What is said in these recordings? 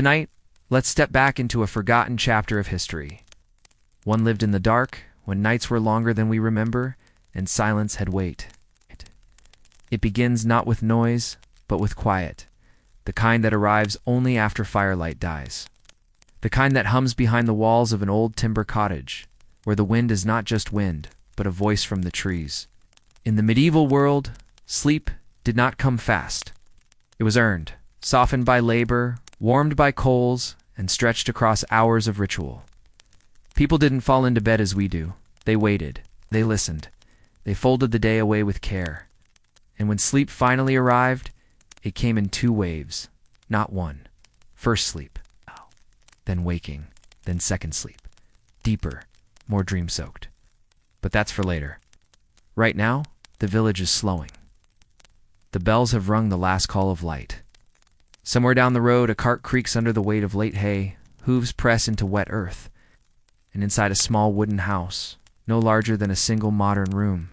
Tonight, let's step back into a forgotten chapter of history. One lived in the dark, when nights were longer than we remember, and silence had weight. It begins not with noise, but with quiet, the kind that arrives only after firelight dies. The kind that hums behind the walls of an old timber cottage, where the wind is not just wind, but a voice from the trees. In the medieval world, sleep did not come fast. It was earned, softened by labor, warmed by coals, and stretched across hours of ritual. People didn't fall into bed as we do. They waited. They listened. They folded the day away with care. And when sleep finally arrived, it came in two waves, not one. First sleep, then waking, then second sleep. Deeper, more dream-soaked. But that's for later. Right now, the village is slowing. The bells have rung the last call of light. Somewhere down the road, a cart creaks under the weight of late hay, hooves press into wet earth. And inside a small wooden house, no larger than a single modern room,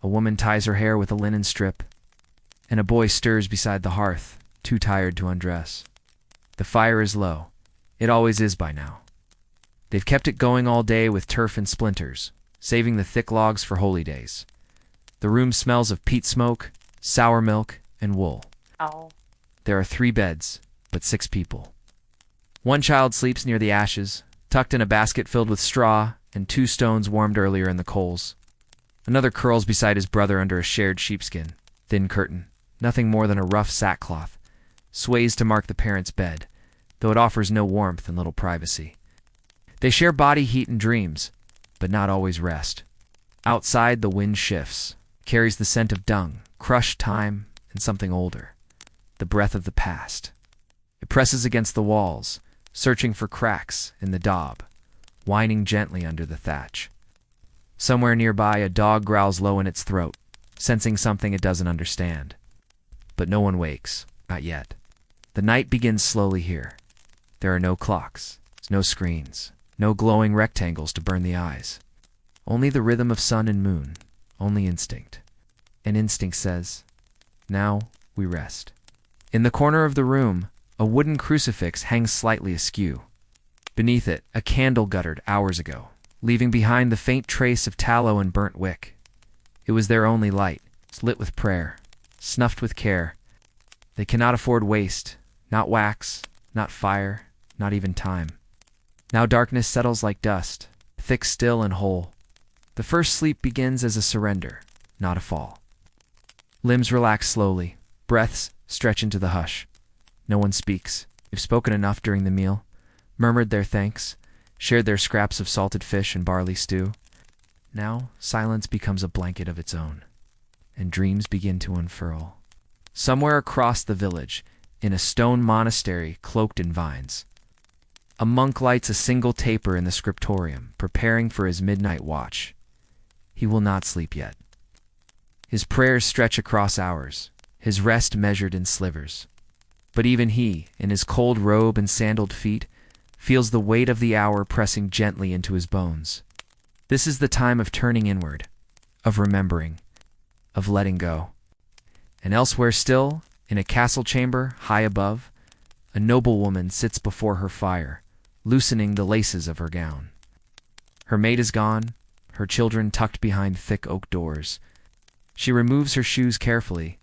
a woman ties her hair with a linen strip, and a boy stirs beside the hearth, too tired to undress. The fire is low. It always is by now. They've kept it going all day with turf and splinters, saving the thick logs for holy days. The room smells of peat smoke, sour milk, and wool. There are 3 beds, but 6 people. One child sleeps near the ashes, tucked in a basket filled with straw and 2 stones warmed earlier in the coals. Another curls beside his brother under a shared sheepskin, thin curtain, nothing more than a rough sackcloth, sways to mark the parent's bed, though it offers no warmth and little privacy. They share body heat and dreams, but not always rest. Outside, the wind shifts, carries the scent of dung, crushed time, and something older, the breath of the past. It presses against the walls, searching for cracks in the daub, whining gently under the thatch. Somewhere nearby, a dog growls low in its throat, sensing something it doesn't understand. But no one wakes, not yet. The night begins slowly here. There are no clocks, no screens, no glowing rectangles to burn the eyes. Only the rhythm of sun and moon, only instinct. And instinct says, now we rest. In the corner of the room, a wooden crucifix hangs slightly askew. Beneath it, a candle guttered hours ago, leaving behind the faint trace of tallow and burnt wick. It was their only light, lit with prayer, snuffed with care. They cannot afford waste, not wax, not fire, not even time. Now darkness settles like dust, thick, still, and whole. The first sleep begins as a surrender, not a fall. Limbs relax slowly, breaths stretch into the hush. No one speaks. They've spoken enough during the meal, murmured their thanks, shared their scraps of salted fish and barley stew. Now silence becomes a blanket of its own, and dreams begin to unfurl. Somewhere across the village, in a stone monastery cloaked in vines, a monk lights a single taper in the scriptorium, preparing for his midnight watch. He will not sleep yet. His prayers stretch across hours, his rest measured in slivers. But even he, in his cold robe and sandaled feet, feels the weight of the hour pressing gently into his bones. This is the time of turning inward, of remembering, of letting go. And elsewhere still, in a castle chamber high above, a noblewoman sits before her fire, loosening the laces of her gown. Her maid is gone, her children tucked behind thick oak doors. She removes her shoes carefully,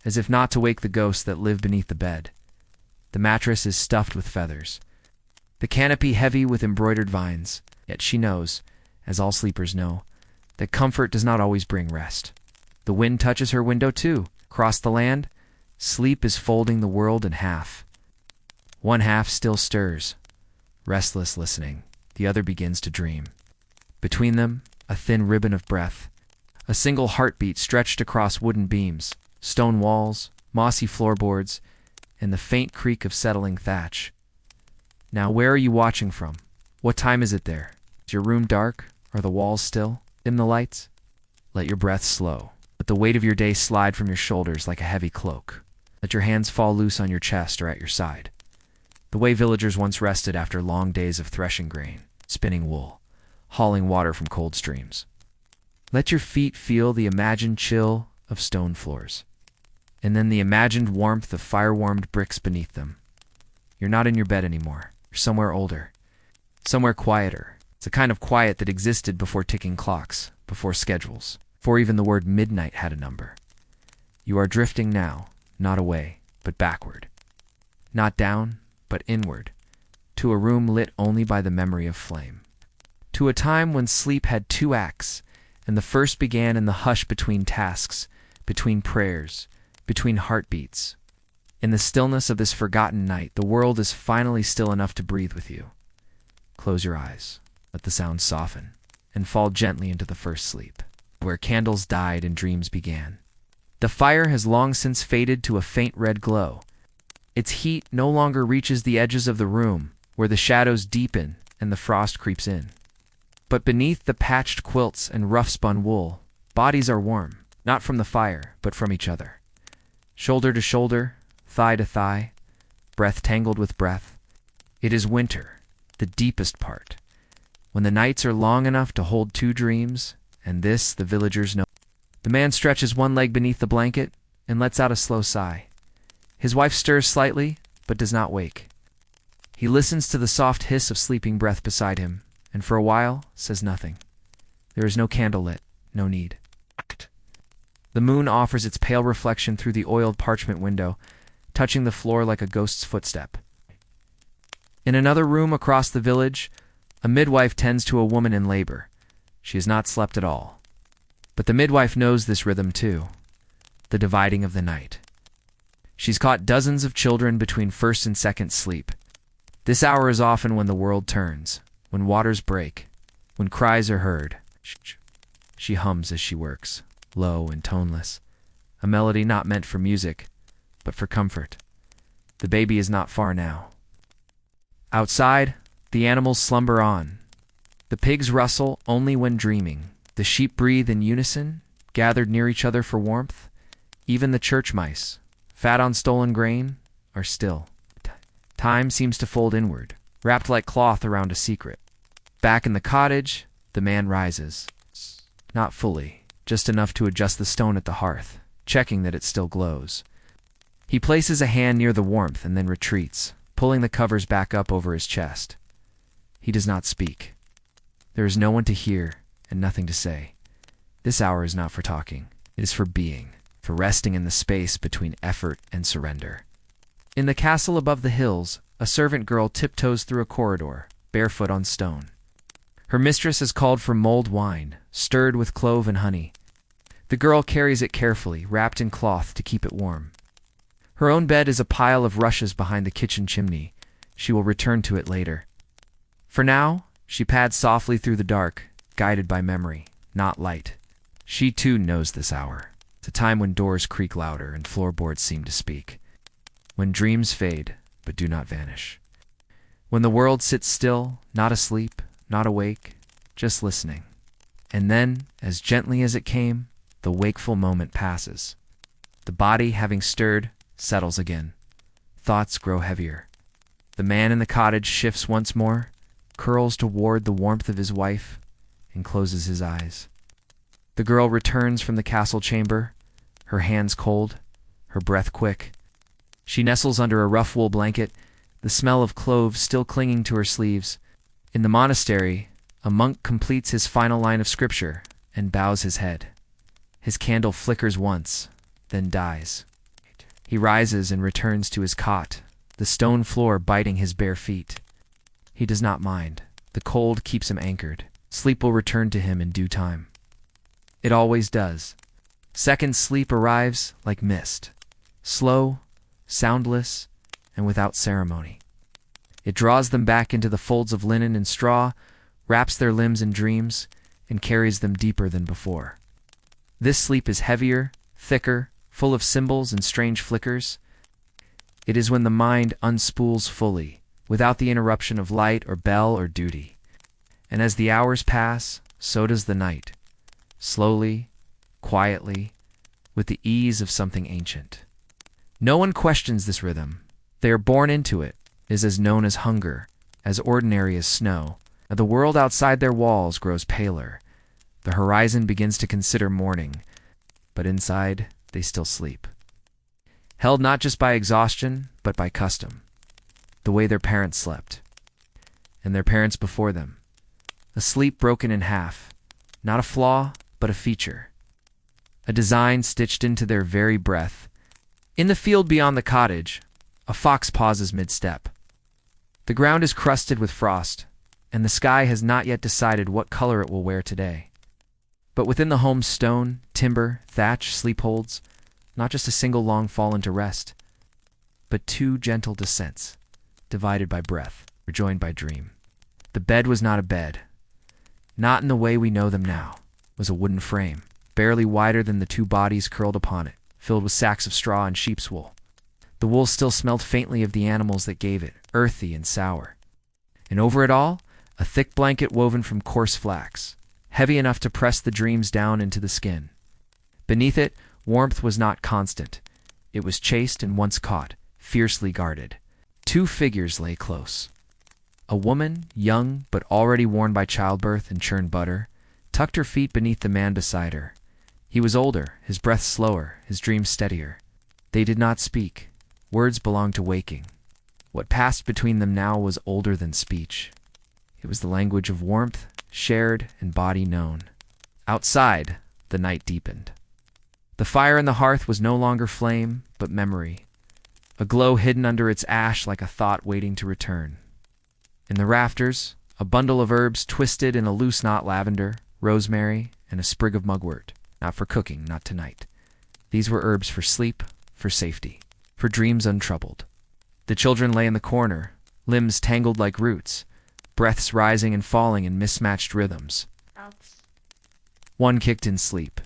as if not to wake the ghosts that live beneath the bed. The mattress is stuffed with feathers, the canopy heavy with embroidered vines, yet she knows, as all sleepers know, that comfort does not always bring rest. The wind touches her window too. Across the land, sleep is folding the world in half. One half still stirs, restless listening. The other begins to dream. Between them, a thin ribbon of breath, a single heartbeat stretched across wooden beams, stone walls, mossy floorboards, and the faint creak of settling thatch. Now, where are you watching from? What time is it there? Is your room dark? Are the walls still? Dim the lights? Let your breath slow. Let the weight of your day slide from your shoulders like a heavy cloak. Let your hands fall loose on your chest or at your side, the way villagers once rested after long days of threshing grain, spinning wool, hauling water from cold streams. Let your feet feel the imagined chill of stone floors, and then the imagined warmth of fire-warmed bricks beneath them. You're not in your bed anymore. You're somewhere older. Somewhere quieter. It's a kind of quiet that existed before ticking clocks, before schedules, before even the word midnight had a number. You are drifting now, not away, but backward. Not down, but inward, to a room lit only by the memory of flame. To a time when sleep had two acts, and the first began in the hush between tasks, between prayers, between heartbeats. In the stillness of this forgotten night, the world is finally still enough to breathe with you. Close your eyes, let the sound soften, and fall gently into the first sleep, where candles died and dreams began. The fire has long since faded to a faint red glow. Its heat no longer reaches the edges of the room, where the shadows deepen and the frost creeps in. But beneath the patched quilts and rough-spun wool, bodies are warm, not from the fire, but from each other. Shoulder to shoulder, thigh to thigh, breath tangled with breath. It is winter, the deepest part, when the nights are long enough to hold two dreams, and this the villagers know. The man stretches one leg beneath the blanket and lets out a slow sigh. His wife stirs slightly, but does not wake. He listens to the soft hiss of sleeping breath beside him, and for a while says nothing. There is no candle lit, no need. The moon offers its pale reflection through the oiled parchment window, touching the floor like a ghost's footstep. In another room across the village, a midwife tends to a woman in labor. She has not slept at all. But the midwife knows this rhythm too, the dividing of the night. She's caught dozens of children between first and second sleep. This hour is often when the world turns, when waters break, when cries are heard. She hums as she works, low and toneless, a melody not meant for music, but for comfort. The baby is not far now. Outside, the animals slumber on. The pigs rustle only when dreaming. The sheep breathe in unison, gathered near each other for warmth. Even the church mice, fat on stolen grain, are still. Time seems to fold inward, wrapped like cloth around a secret. Back in the cottage, the man rises. Not fully, just enough to adjust the stone at the hearth, checking that it still glows. He places a hand near the warmth and then retreats, pulling the covers back up over his chest. He does not speak. There is no one to hear and nothing to say. This hour is not for talking. It is for being, for resting in the space between effort and surrender. In the castle above the hills, a servant girl tiptoes through a corridor, barefoot on stone. Her mistress has called for mulled wine, stirred with clove and honey. The girl carries it carefully, wrapped in cloth to keep it warm. Her own bed is a pile of rushes behind the kitchen chimney. She will return to it later. For now, she pads softly through the dark, guided by memory, not light. She too knows this hour. It's a time when doors creak louder and floorboards seem to speak. When dreams fade, but do not vanish. When the world sits still, not asleep, not awake, just listening. And then, as gently as it came, the wakeful moment passes. The body, having stirred, settles again. Thoughts grow heavier. The man in the cottage shifts once more, curls toward the warmth of his wife, and closes his eyes. The girl returns from the castle chamber, her hands cold, her breath quick. She nestles under a rough wool blanket, the smell of cloves still clinging to her sleeves. In the monastery, a monk completes his final line of scripture and bows his head. His candle flickers once, then dies. He rises and returns to his cot, the stone floor biting his bare feet. He does not mind. The cold keeps him anchored. Sleep will return to him in due time. It always does. Second sleep arrives like mist, slow, soundless, and without ceremony. It draws them back into the folds of linen and straw, wraps their limbs in dreams, and carries them deeper than before. This sleep is heavier, thicker, full of symbols and strange flickers. It is when the mind unspools fully, without the interruption of light or bell or duty. And as the hours pass, so does the night, slowly, quietly, with the ease of something ancient. No one questions this rhythm. They are born into it. It is as known as hunger, as ordinary as snow. The world outside their walls grows paler. The horizon begins to consider morning, but inside they still sleep. Held not just by exhaustion, but by custom. the way their parents slept, and their parents before them. A sleep broken in half, not a flaw, but a feature. A design stitched into their very breath. In the field beyond the cottage, a fox pauses mid-step. The ground is crusted with frost, and the sky has not yet decided what color it will wear today. But within the home's stone, timber, thatch, sleep holds, not just a single long fall into rest, but two gentle descents, divided by breath, rejoined by dream. The bed was not a bed, not in the way we know them now. It was a wooden frame, barely wider than the two bodies curled upon it, filled with sacks of straw and sheep's wool. The wool still smelled faintly of the animals that gave it, earthy and sour. And over it all, a thick blanket woven from coarse flax, heavy enough to press the dreams down into the skin. Beneath it, warmth was not constant. It was chaste and once caught, fiercely guarded. Two figures lay close. A woman, young but already worn by childbirth and churned butter, tucked her feet beneath the man beside her. He was older, his breath slower, his dreams steadier. They did not speak. Words belonged to waking. What passed between them now was older than speech. It was the language of warmth, shared and body known. Outside, the night deepened. The fire in the hearth was no longer flame, but memory, a glow hidden under its ash like a thought waiting to return. In the rafters, a bundle of herbs twisted in a loose knot: lavender, rosemary, and a sprig of mugwort. Not for cooking, not tonight. These were herbs for sleep, for safety, for dreams untroubled. The children lay in the corner, limbs tangled like roots, breaths rising and falling in mismatched rhythms. One kicked in sleep.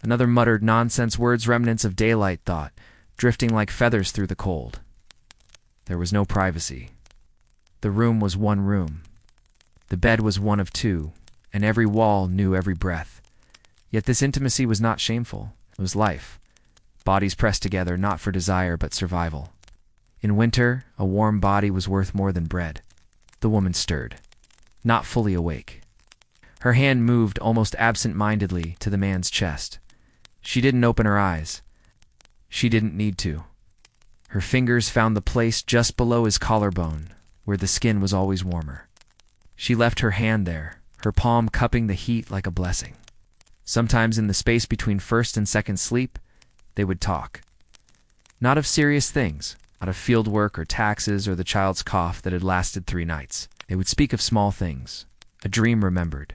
Another muttered nonsense words, remnants of daylight thought, drifting like feathers through the cold. There was no privacy. The room was one room. The bed was one of two, and every wall knew every breath. Yet this intimacy was not shameful. It was life. Bodies pressed together, not for desire, but survival. In winter, a warm body was worth more than bread. The woman stirred, not fully awake. Her hand moved almost absent-mindedly to the man's chest. She didn't open her eyes. She didn't need to. Her fingers found the place just below his collarbone, where the skin was always warmer. She left her hand there, her palm cupping the heat like a blessing. Sometimes in the space between first and second sleep, they would talk. Not of serious things, not of field work or taxes or the child's cough that had lasted 3 nights. They would speak of small things, a dream remembered,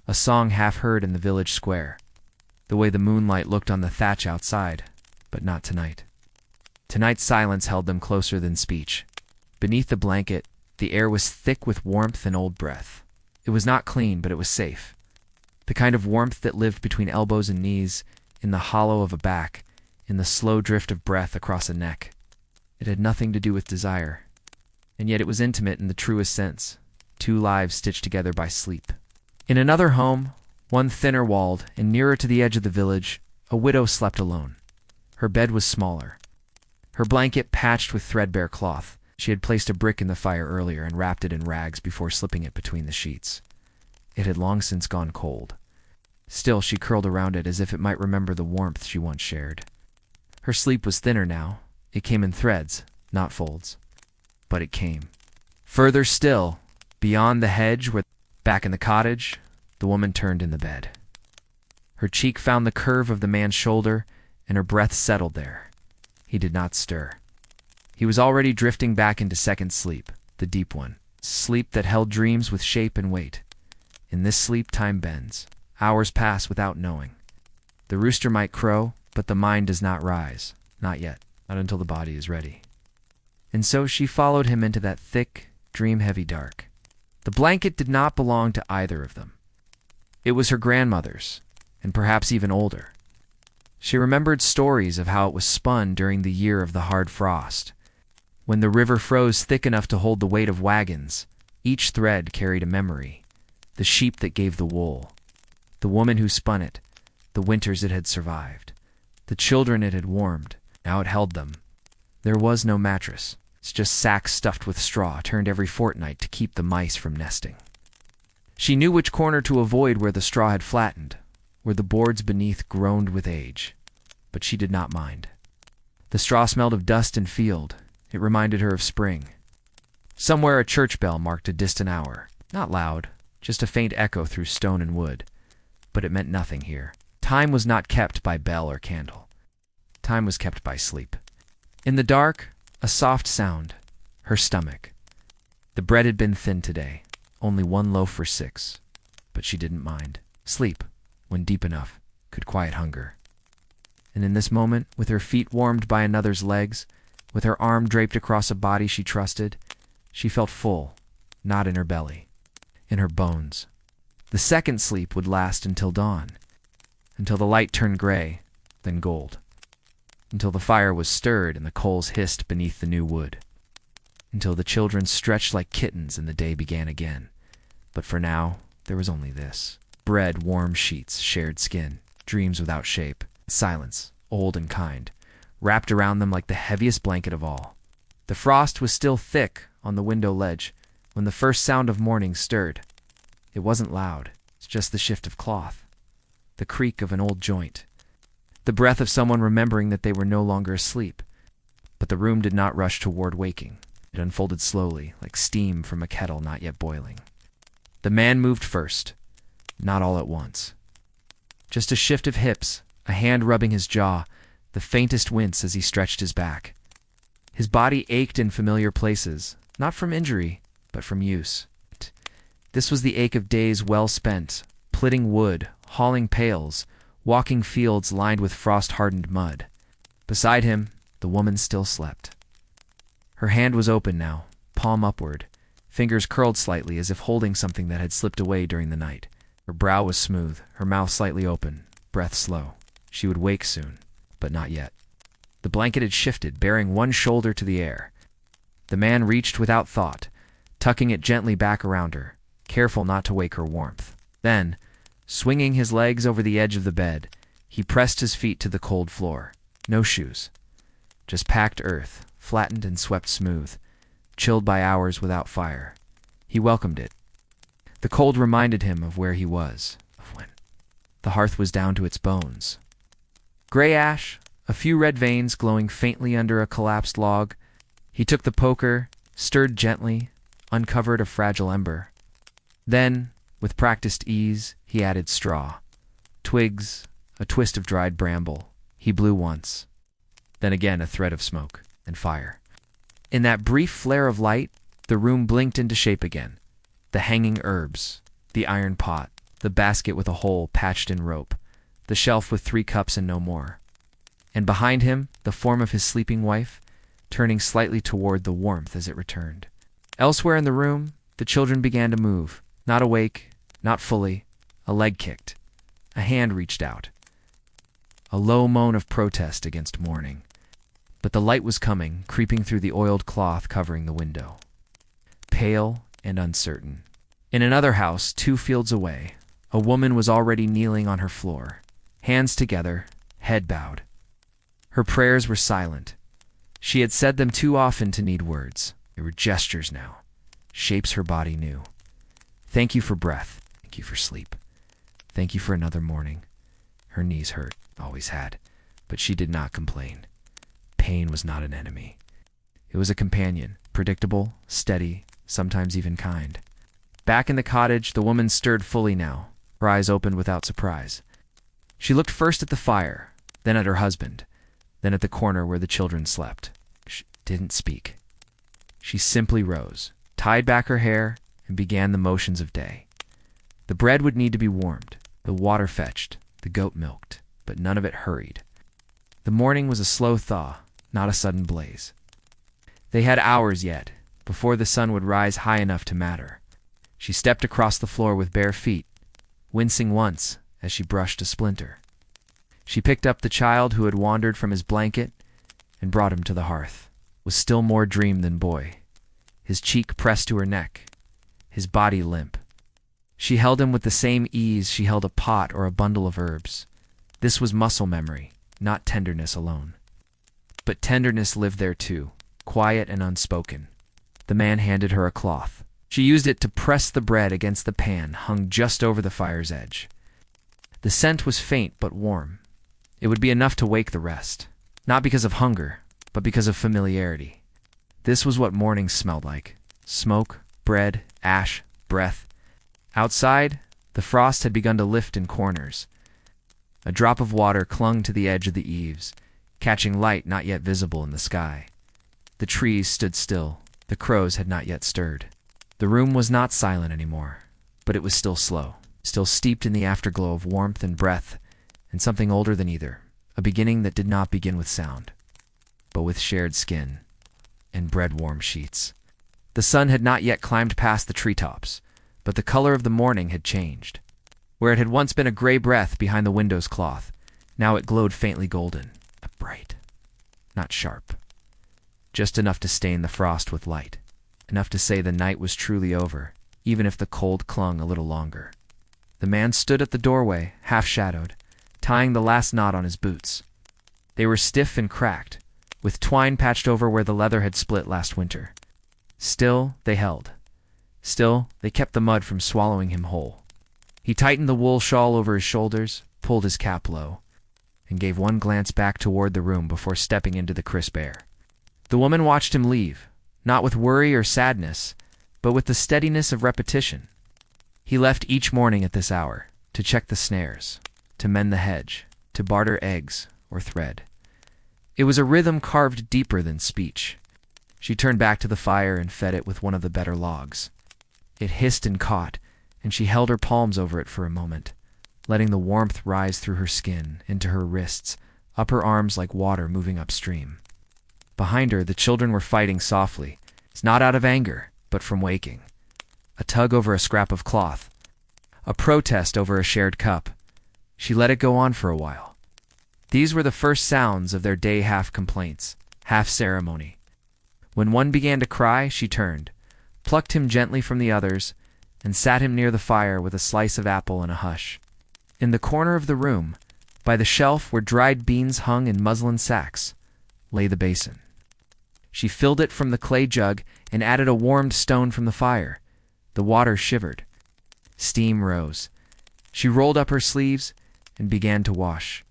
a song half heard in the village square, the way the moonlight looked on the thatch outside, but not tonight. Tonight's silence held them closer than speech. Beneath the blanket, the air was thick with warmth and old breath. It was not clean, but it was safe. The kind of warmth that lived between elbows and knees, in the hollow of a back, in the slow drift of breath across a neck. It had nothing to do with desire, and yet it was intimate in the truest sense, 2 lives stitched together by sleep. In another home, one thinner walled and nearer to the edge of the village, a widow slept alone. Her bed was smaller, her blanket patched with threadbare cloth. She had placed a brick in the fire earlier and wrapped it in rags before slipping it between the sheets. It had long since gone cold. Still, she curled around it as if it might remember the warmth she once shared. Her sleep was thinner now. It came in threads, not folds. But it came. Further still, beyond the hedge, back in the cottage, the woman turned in the bed. Her cheek found the curve of the man's shoulder, and her breath settled there. He did not stir. He was already drifting back into second sleep, the deep one, sleep that held dreams with shape and weight. In this sleep, time bends. Hours pass without knowing. The rooster might crow, but the mind does not rise. Not yet. Not until the body is ready. And so she followed him into that thick, dream-heavy dark. The blanket did not belong to either of them. It was her grandmother's, and perhaps even older. She remembered stories of how it was spun during the year of the hard frost. When the river froze thick enough to hold the weight of wagons, each thread carried a memory. The sheep that gave the wool, the woman who spun it, the winters it had survived, the children it had warmed. Now it held them. There was no mattress. It's just sacks stuffed with straw, turned every fortnight to keep the mice from nesting. She knew which corner to avoid where the straw had flattened, where the boards beneath groaned with age. But she did not mind. The straw smelled of dust and field. It reminded her of spring. Somewhere a church bell marked a distant hour. Not loud, just a faint echo through stone and wood. But it meant nothing here. Time was not kept by bell or candle. Time was kept by sleep. In the dark, a soft sound. Her stomach. The bread had been thin today. Only one loaf for 6. But she didn't mind. Sleep, when deep enough, could quiet hunger. And in this moment, with her feet warmed by another's legs, with her arm draped across a body she trusted, she felt full, not in her belly, in her bones. The second sleep would last until dawn, until the light turned gray, then gold, until the fire was stirred and the coals hissed beneath the new wood, until the children stretched like kittens and the day began again. But for now, there was only this. Bread, warm sheets, shared skin, dreams without shape, silence, old and kind, wrapped around them like the heaviest blanket of all. The frost was still thick on the window ledge when the first sound of morning stirred. It wasn't loud, it's just the shift of cloth, the creak of an old joint, the breath of someone remembering that they were no longer asleep. But the room did not rush toward waking. It unfolded slowly, like steam from a kettle not yet boiling. The man moved first, not all at once. Just a shift of hips, a hand rubbing his jaw, the faintest wince as he stretched his back. His body ached in familiar places, not from injury, but from use. This was the ache of days well spent, plitting wood, hauling pails, walking fields lined with frost-hardened mud. Beside him, the woman still slept. Her hand was open now, palm upward, fingers curled slightly as if holding something that had slipped away during the night. Her brow was smooth, her mouth slightly open, breath slow. She would wake soon, but not yet. The blanket had shifted, bearing one shoulder to the air. The man reached without thought, tucking it gently back around her, careful not to wake her warmth. Then, swinging his legs over the edge of the bed, he pressed his feet to the cold floor. No shoes. Just packed earth, flattened and swept smooth, chilled by hours without fire. He welcomed it. The cold reminded him of where he was, of when. The hearth was down to its bones. Gray ash, a few red veins glowing faintly under a collapsed log. He took the poker, stirred gently, uncovered a fragile ember. Then, with practiced ease, he added straw, twigs, a twist of dried bramble. He blew once. Then again a thread of smoke and fire. In that brief flare of light, the room blinked into shape again. The hanging herbs, the iron pot, the basket with a hole patched in rope, the shelf with 3 cups and no more. And behind him, the form of his sleeping wife, turning slightly toward the warmth as it returned. Elsewhere in the room, the children began to move, not awake, not fully. A leg kicked. A hand reached out. A low moan of protest against morning. But the light was coming, creeping through the oiled cloth covering the window. Pale and uncertain. In another house, 2 fields away, a woman was already kneeling on her floor, hands together, head bowed. Her prayers were silent. She had said them too often to need words. They were gestures now, shapes her body knew. Thank you for breath. Thank you for sleep. Thank you for another morning. Her knees hurt, always had, but she did not complain. Pain was not an enemy. It was a companion, predictable, steady, sometimes even kind. Back in the cottage, the woman stirred fully now, her eyes opened without surprise. She looked first at the fire, then at her husband, then at the corner where the children slept. She didn't speak. She simply rose, tied back her hair, and began the motions of day. The bread would need to be warmed, the water fetched, the goat milked, but none of it hurried. The morning was a slow thaw, not a sudden blaze. They had hours yet, before the sun would rise high enough to matter. She stepped across the floor with bare feet, wincing once as she brushed a splinter. She picked up the child who had wandered from his blanket and brought him to the hearth. It was still more dream than boy, his cheek pressed to her neck, his body limp. She held him with the same ease she held a pot or a bundle of herbs. This was muscle memory, not tenderness alone. But tenderness lived there too, quiet and unspoken. The man handed her a cloth. She used it to press the bread against the pan hung just over the fire's edge. The scent was faint but warm. It would be enough to wake the rest, not because of hunger, but because of familiarity. This was what morning smelled like, smoke, bread, ash, breath. Outside, the frost had begun to lift in corners. A drop of water clung to the edge of the eaves, catching light not yet visible in the sky. The trees stood still. The crows had not yet stirred. The room was not silent anymore, but it was still slow, still steeped in the afterglow of warmth and breath, and something older than either, a beginning that did not begin with sound, but with shared skin and bread-warm sheets. The sun had not yet climbed past the treetops, but the color of the morning had changed. Where it had once been a gray breath behind the window's cloth, now it glowed faintly golden, bright, not sharp. Just enough to stain the frost with light, enough to say the night was truly over, even if the cold clung a little longer. The man stood at the doorway, half-shadowed, tying the last knot on his boots. They were stiff and cracked, with twine patched over where the leather had split last winter. Still, they held. Still, they kept the mud from swallowing him whole. He tightened the wool shawl over his shoulders, pulled his cap low, and gave one glance back toward the room before stepping into the crisp air. The woman watched him leave, not with worry or sadness, but with the steadiness of repetition. He left each morning at this hour, to check the snares, to mend the hedge, to barter eggs or thread. It was a rhythm carved deeper than speech. She turned back to the fire and fed it with one of the better logs. It hissed and caught, and she held her palms over it for a moment, letting the warmth rise through her skin, into her wrists, up her arms like water moving upstream. Behind her, the children were fighting softly, not out of anger, but from waking. A tug over a scrap of cloth, a protest over a shared cup. She let it go on for a while. These were the first sounds of their day, half complaints, half ceremony. When one began to cry, she turned, plucked him gently from the others, and sat him near the fire with a slice of apple and a hush. In the corner of the room, by the shelf where dried beans hung in muslin sacks, lay the basin. She filled it from the clay jug and added a warmed stone from the fire. The water shivered. Steam rose. She rolled up her sleeves and began to wash.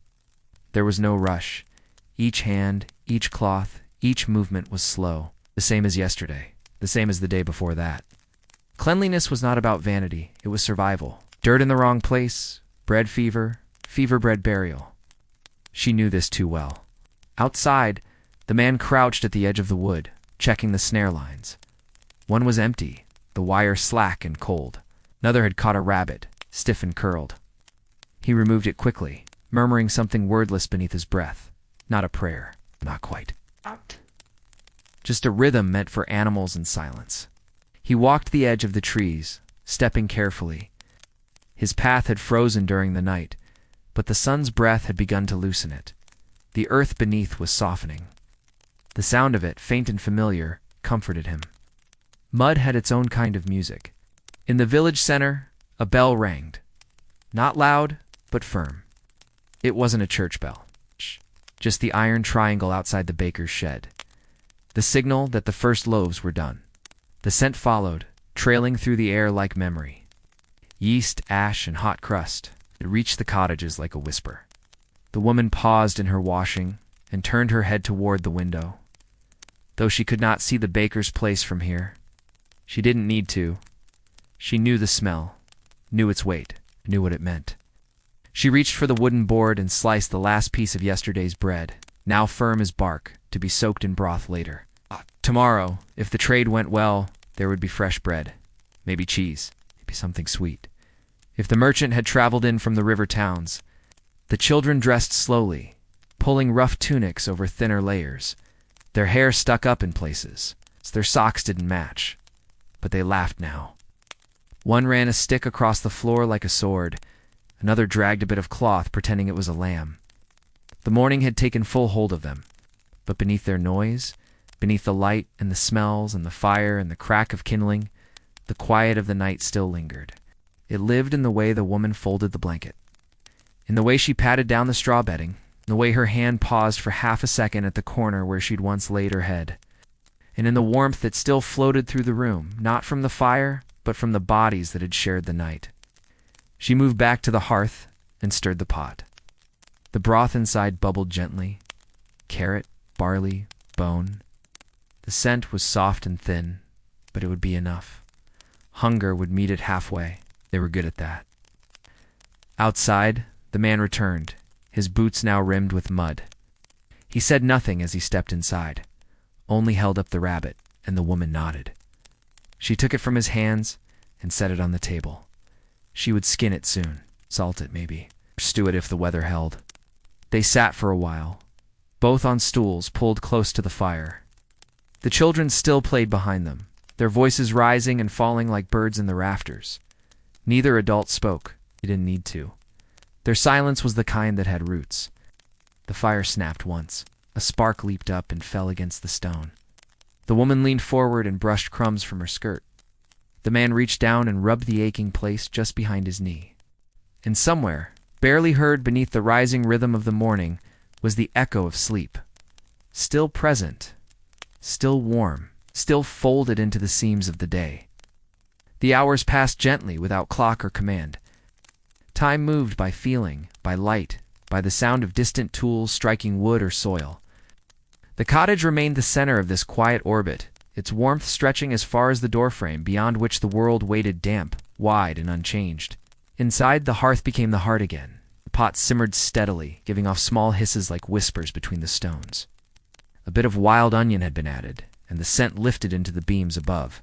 There was no rush. Each hand, each cloth, each movement was slow, the same as yesterday, the same as the day before that. Cleanliness was not about vanity, it was survival. Dirt in the wrong place, bread fever, fever bread burial. She knew this too well. Outside, the man crouched at the edge of the wood, checking the snare lines. One was empty, the wire slack and cold. Another had caught a rabbit, stiff and curled. He removed it quickly, murmuring something wordless beneath his breath. Not a prayer, not quite. Just a rhythm meant for animals in silence. He walked the edge of the trees, stepping carefully. His path had frozen during the night, but the sun's breath had begun to loosen it. The earth beneath was softening. The sound of it, faint and familiar, comforted him. Mud had its own kind of music. In the village center, a bell rang. Not loud, but firm. It wasn't a church bell. Just the iron triangle outside the baker's shed. The signal that the first loaves were done. The scent followed, trailing through the air like memory. Yeast, ash, and hot crust. It reached the cottages like a whisper. The woman paused in her washing and turned her head toward the window. Though she could not see the baker's place from here, she didn't need to. She knew the smell, knew its weight, knew what it meant. She reached for the wooden board and sliced the last piece of yesterday's bread, now firm as bark, to be soaked in broth later. Tomorrow, if the trade went well, there would be fresh bread, maybe cheese, maybe something sweet. If the merchant had traveled in from the river towns, the children dressed slowly, pulling rough tunics over thinner layers. Their hair stuck up in places, so their socks didn't match, but they laughed now. One ran a stick across the floor like a sword, another dragged a bit of cloth pretending it was a lamb. The morning had taken full hold of them, but beneath their noise, beneath the light and the smells and the fire and the crack of kindling, the quiet of the night still lingered. It lived in the way the woman folded the blanket, in the way she patted down the straw bedding, in the way her hand paused for half a second at the corner where she'd once laid her head, and in the warmth that still floated through the room, not from the fire, but from the bodies that had shared the night. She moved back to the hearth and stirred the pot. The broth inside bubbled gently. Carrot, barley, bone. The scent was soft and thin, but it would be enough. Hunger would meet it halfway. They were good at that. Outside, the man returned, his boots now rimmed with mud. He said nothing as he stepped inside, only held up the rabbit, and the woman nodded. She took it from his hands and set it on the table. She would skin it soon, salt it maybe, or stew it if the weather held. They sat for a while, both on stools pulled close to the fire. The children still played behind them, their voices rising and falling like birds in the rafters. Neither adult spoke. They didn't need to. Their silence was the kind that had roots. The fire snapped once. A spark leaped up and fell against the stone. The woman leaned forward and brushed crumbs from her skirt. The man reached down and rubbed the aching place just behind his knee. And somewhere, barely heard beneath the rising rhythm of the morning, was the echo of sleep. Still present, still warm, still folded into the seams of the day. The hours passed gently without clock or command. Time moved by feeling, by light, by the sound of distant tools striking wood or soil. The cottage remained the center of this quiet orbit, its warmth stretching as far as the doorframe, beyond which the world waited damp, wide, and unchanged. Inside, the hearth became the heart again. The pot simmered steadily, giving off small hisses like whispers between the stones. A bit of wild onion had been added, and the scent lifted into the beams above,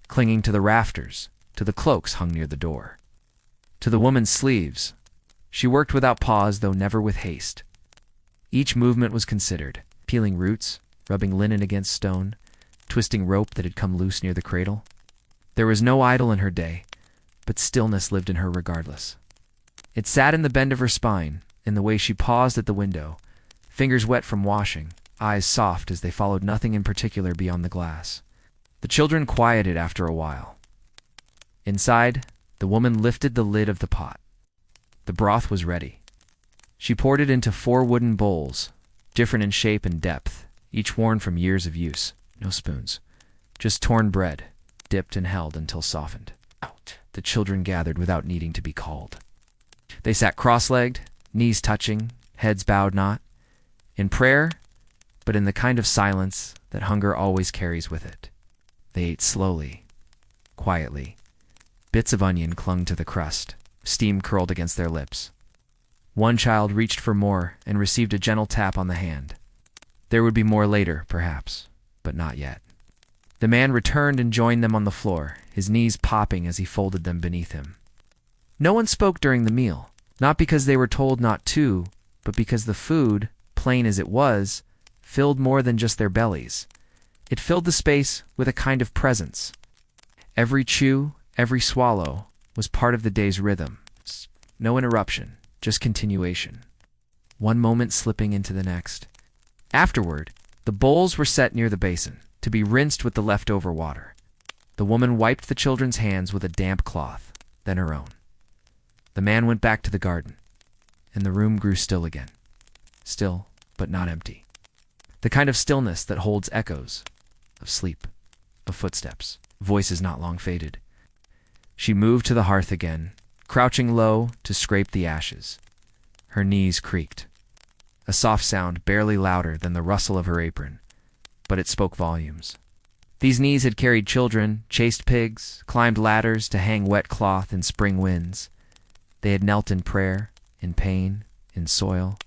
clinging to the rafters, to the cloaks hung near the door, to the woman's sleeves. She worked without pause, though never with haste. Each movement was considered, peeling roots, rubbing linen against stone, twisting rope that had come loose near the cradle. There was no idle in her day, but stillness lived in her regardless. It sat in the bend of her spine, in the way she paused at the window, fingers wet from washing, eyes soft as they followed nothing in particular beyond the glass. The children quieted after a while. Inside, the woman lifted the lid of the pot. The broth was ready. She poured it into 4 wooden bowls, different in shape and depth, each worn from years of use. No spoons. Just torn bread, dipped and held until softened. Out. The children gathered without needing to be called. They sat cross-legged, knees touching, heads bowed not, in prayer, but in the kind of silence that hunger always carries with it. They ate slowly, quietly. Bits of onion clung to the crust. Steam curled against their lips. One child reached for more and received a gentle tap on the hand. There would be more later, perhaps, but not yet. The man returned and joined them on the floor, his knees popping as he folded them beneath him. No one spoke during the meal, not because they were told not to, but because the food, plain as it was, filled more than just their bellies. It filled the space with a kind of presence. Every chew, every swallow, was part of the day's rhythm. No interruption, just continuation. One moment slipping into the next. Afterward, the bowls were set near the basin, to be rinsed with the leftover water. The woman wiped the children's hands with a damp cloth, then her own. The man went back to the garden, and the room grew still again. Still, but not empty. The kind of stillness that holds echoes of sleep, of footsteps, voices not long faded. She moved to the hearth again, crouching low to scrape the ashes. Her knees creaked. A soft sound barely louder than the rustle of her apron, but it spoke volumes. These knees had carried children, chased pigs, climbed ladders to hang wet cloth in spring winds. They had knelt in prayer, in pain, in soil.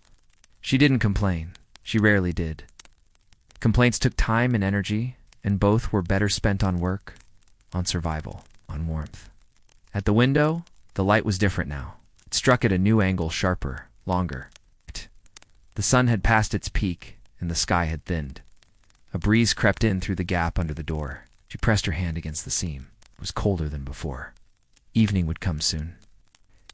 She didn't complain. She rarely did. Complaints took time and energy, and both were better spent on work, on survival, on warmth. At the window, the light was different now. It struck at a new angle, sharper, longer. The sun had passed its peak, and the sky had thinned. A breeze crept in through the gap under the door. She pressed her hand against the seam. It was colder than before. Evening would come soon.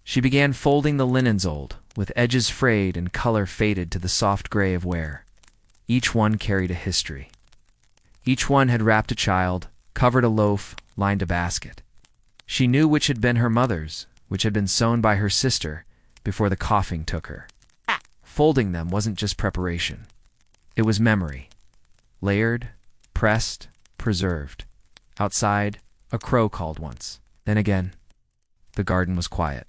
She began folding the linens old, with edges frayed and color faded to the soft gray of wear. Each one carried a history. Each one had wrapped a child, covered a loaf, lined a basket. She knew which had been her mother's, which had been sewn by her sister before the coughing took her. Folding them wasn't just preparation. It was memory. Layered, pressed, preserved. Outside, a crow called once. Then again, the garden was quiet.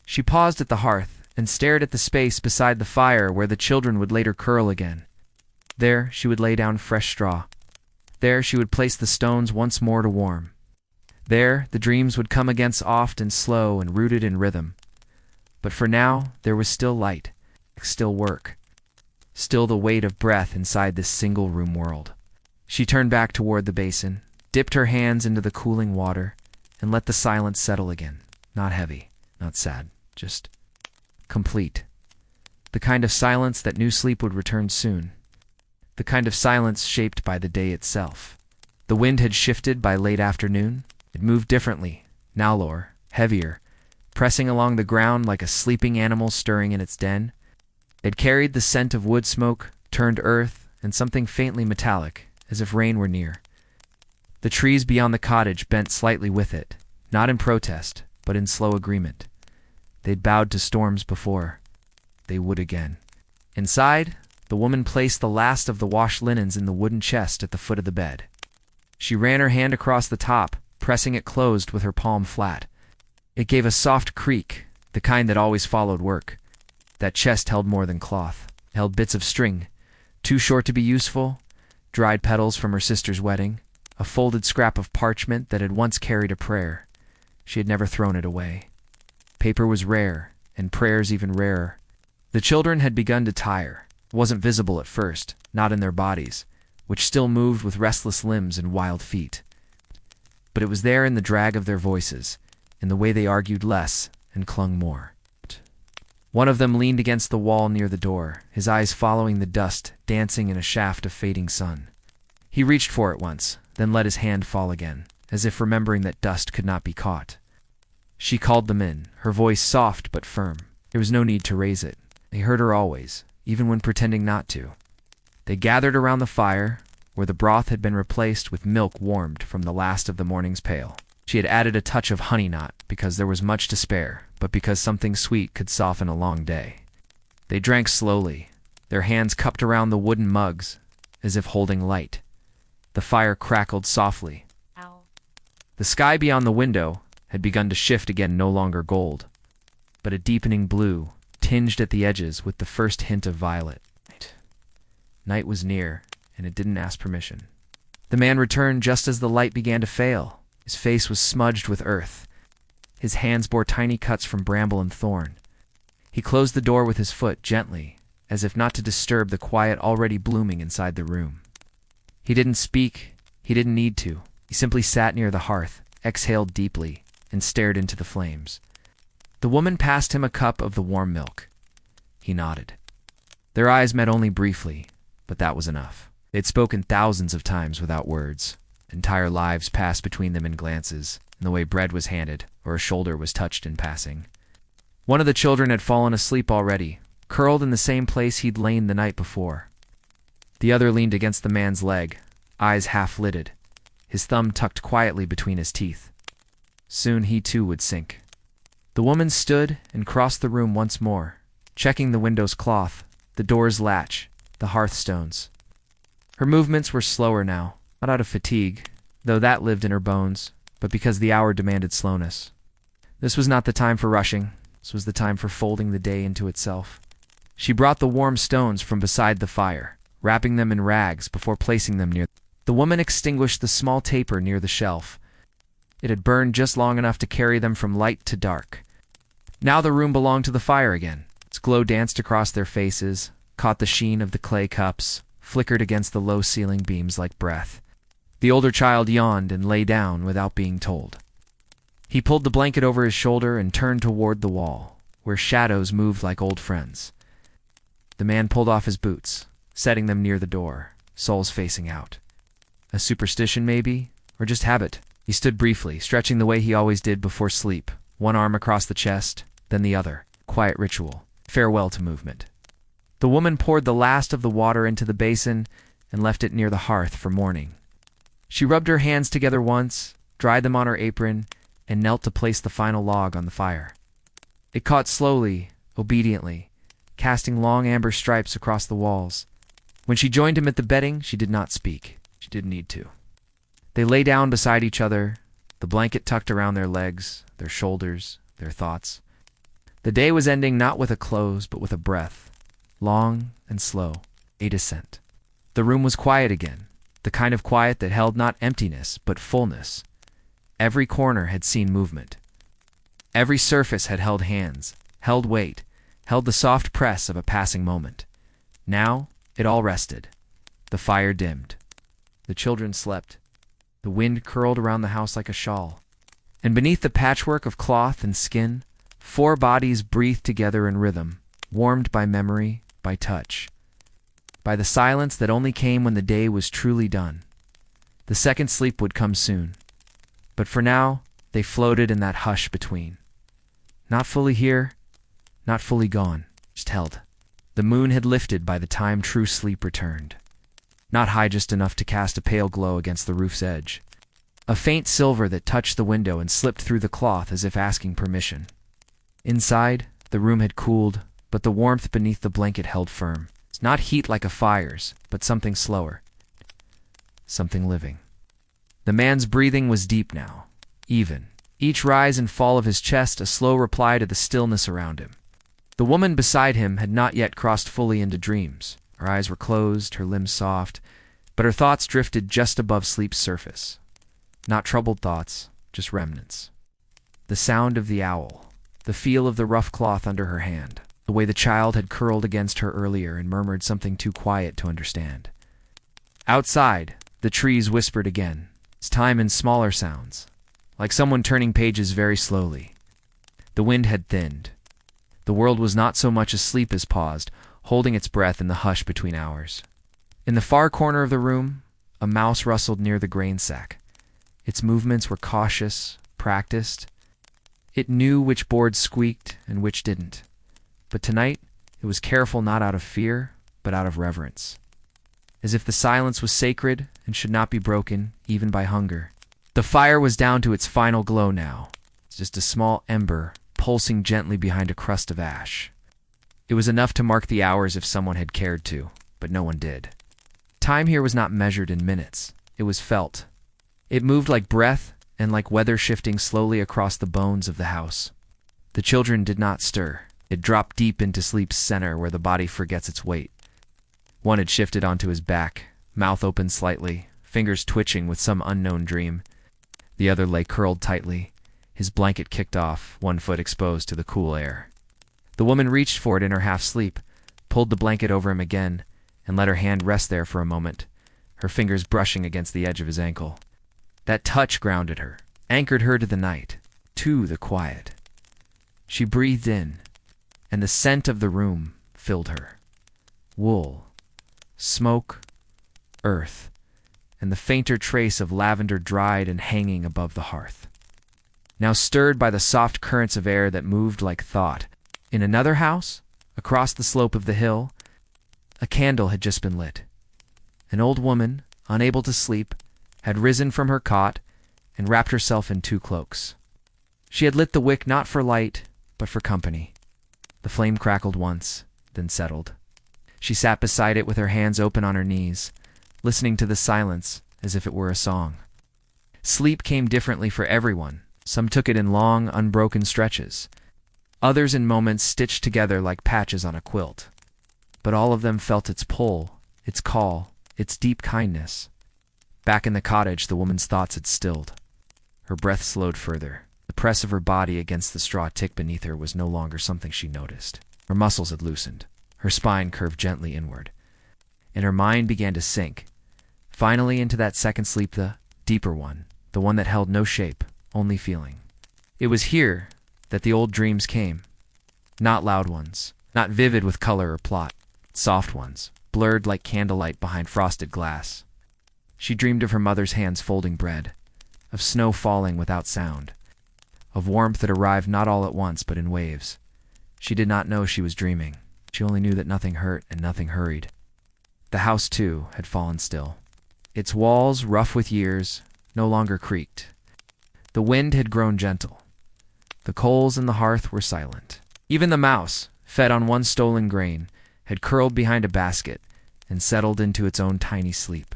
She paused at the hearth and stared at the space beside the fire where the children would later curl again. There she would lay down fresh straw. There she would place the stones once more to warm. There the dreams would come again soft and slow and rooted in rhythm. But for now there was still light, still work, still the weight of breath inside this single-room world. She turned back toward the basin, dipped her hands into the cooling water, and let the silence settle again. Not heavy, not sad, just complete. The kind of silence that knew sleep would return soon. The kind of silence shaped by the day itself. The wind had shifted by late afternoon. It moved differently, now lower, heavier, pressing along the ground like a sleeping animal stirring in its den. It carried the scent of wood smoke, turned earth, and something faintly metallic, as if rain were near. The trees beyond the cottage bent slightly with it, not in protest, but in slow agreement. They'd bowed to storms before. They would again. Inside, the woman placed the last of the washed linens in the wooden chest at the foot of the bed. She ran her hand across the top, pressing it closed with her palm flat. It gave a soft creak, the kind that always followed work. That chest held more than cloth, held bits of string, too short to be useful, dried petals from her sister's wedding, a folded scrap of parchment that had once carried a prayer. She had never thrown it away. Paper was rare, and prayers even rarer. The children had begun to tire. It wasn't visible at first, not in their bodies, which still moved with restless limbs and wild feet. But it was there in the drag of their voices, in the way they argued less and clung more. One of them leaned against the wall near the door, his eyes following the dust dancing in a shaft of fading sun. He reached for it once, then let his hand fall again, as if remembering that dust could not be caught. She called them in, her voice soft but firm. There was no need to raise it. They heard her always, even when pretending not to. They gathered around the fire, where the broth had been replaced with milk warmed from the last of the morning's pail. She had added a touch of honey, not because there was much to spare, but because something sweet could soften a long day. They drank slowly, their hands cupped around the wooden mugs, as if holding light. The fire crackled softly. Ow. The sky beyond the window had begun to shift again, no longer gold, but a deepening blue, tinged at the edges with the first hint of violet. Night was near, and it didn't ask permission. The man returned just as the light began to fail. His face was smudged with earth. His hands bore tiny cuts from bramble and thorn. He closed the door with his foot gently, as if not to disturb the quiet already blooming inside the room. He didn't speak. He didn't need to. He simply sat near the hearth, exhaled deeply, and stared into the flames. The woman passed him a cup of the warm milk. He nodded. Their eyes met only briefly, but that was enough. They'd spoken thousands of times without words. Entire lives passed between them in glances, in the way bread was handed or a shoulder was touched in passing. One of the children had fallen asleep already, curled in the same place he'd lain the night before. The other leaned against the man's leg, eyes half-lidded, his thumb tucked quietly between his teeth. Soon he too would sink. The woman stood and crossed the room once more, checking the window's cloth, the door's latch, the hearthstones. Her movements were slower now, not out of fatigue, though that lived in her bones, but because the hour demanded slowness. This was not the time for rushing. This was the time for folding the day into itself. She brought the warm stones from beside the fire, wrapping them in rags before placing them near. The woman extinguished the small taper near the shelf. It had burned just long enough to carry them from light to dark. Now the room belonged to the fire again. Its glow danced across their faces, caught the sheen of the clay cups, flickered against the low ceiling beams like breath. The older child yawned and lay down without being told. He pulled the blanket over his shoulder and turned toward the wall, where shadows moved like old friends. The man pulled off his boots, setting them near the door, soles facing out. A superstition, maybe, or just habit. He stood briefly, stretching the way he always did before sleep, one arm across the chest, then the other. Quiet ritual. Farewell to movement. The woman poured the last of the water into the basin and left it near the hearth for morning. She rubbed her hands together once, dried them on her apron, and knelt to place the final log on the fire. It caught slowly, obediently, casting long amber stripes across the walls. When she joined him at the bedding, she did not speak. She didn't need to. They lay down beside each other, the blanket tucked around their legs, their shoulders, their thoughts. The day was ending not with a close, but with a breath, long and slow, a descent. The room was quiet again, the kind of quiet that held not emptiness but fullness. Every corner had seen movement. Every surface had held hands, held weight, held the soft press of a passing moment. Now it all rested. The fire dimmed. The children slept. The wind curled around the house like a shawl. And beneath the patchwork of cloth and skin, 4 bodies breathed together in rhythm, warmed by memory, by touch, by the silence that only came when the day was truly done. The second sleep would come soon. But for now, they floated in that hush between. Not fully here, not fully gone, just held. The moon had lifted by the time true sleep returned. Not high just enough to cast a pale glow against the roof's edge. A faint silver that touched the window and slipped through the cloth as if asking permission. Inside, the room had cooled, but the warmth beneath the blanket held firm. It's not heat like a fire's, but something slower. Something living. The man's breathing was deep now, even. Each rise and fall of his chest a slow reply to the stillness around him. The woman beside him had not yet crossed fully into dreams. Her eyes were closed, her limbs soft, but her thoughts drifted just above sleep's surface. Not troubled thoughts, just remnants. The sound of the owl, the feel of the rough cloth under her hand, the way the child had curled against her earlier and murmured something too quiet to understand. Outside, the trees whispered again, its time in smaller sounds, like someone turning pages very slowly. The wind had thinned. The world was not so much asleep as paused, holding its breath in the hush between hours. In the far corner of the room, a mouse rustled near the grain sack. Its movements were cautious, practiced. It knew which boards squeaked and which didn't. But tonight, it was careful not out of fear, but out of reverence. As if the silence was sacred and should not be broken, even by hunger. The fire was down to its final glow now, just a small ember pulsing gently behind a crust of ash. It was enough to mark the hours if someone had cared to, but no one did. Time here was not measured in minutes. It was felt. It moved like breath and like weather shifting slowly across the bones of the house. The children did not stir. It dropped deep into sleep's center where the body forgets its weight. One had shifted onto his back, mouth open slightly, fingers twitching with some unknown dream. The other lay curled tightly, his blanket kicked off, one foot exposed to the cool air. The woman reached for it in her half-sleep, pulled the blanket over him again, and let her hand rest there for a moment, her fingers brushing against the edge of his ankle. That touch grounded her, anchored her to the night, to the quiet. She breathed in, and the scent of the room filled her. Wool, smoke, earth, and the fainter trace of lavender dried and hanging above the hearth. Now stirred by the soft currents of air that moved like thought. In another house, across the slope of the hill, a candle had just been lit. An old woman, unable to sleep, had risen from her cot and wrapped herself in 2 cloaks. She had lit the wick not for light, but for company. The flame crackled once, then settled. She sat beside it with her hands open on her knees, listening to the silence as if it were a song. Sleep came differently for everyone. Some took it in long, unbroken stretches. Others in moments stitched together like patches on a quilt. But all of them felt its pull, its call, its deep kindness. Back in the cottage, the woman's thoughts had stilled. Her breath slowed further. The press of her body against the straw tick beneath her was no longer something she noticed. Her muscles had loosened. Her spine curved gently inward. And her mind began to sink, finally into that second sleep, the deeper one, the one that held no shape, only feeling. It was here that the old dreams came. Not loud ones, not vivid with color or plot. Soft ones, blurred like candlelight behind frosted glass. She dreamed of her mother's hands folding bread, of snow falling without sound, of warmth that arrived not all at once but in waves. She did not know she was dreaming. She only knew that nothing hurt and nothing hurried. The house, too, had fallen still. Its walls, rough with years, no longer creaked. The wind had grown gentle. The coals in the hearth were silent. Even the mouse, fed on one stolen grain, had curled behind a basket and settled into its own tiny sleep.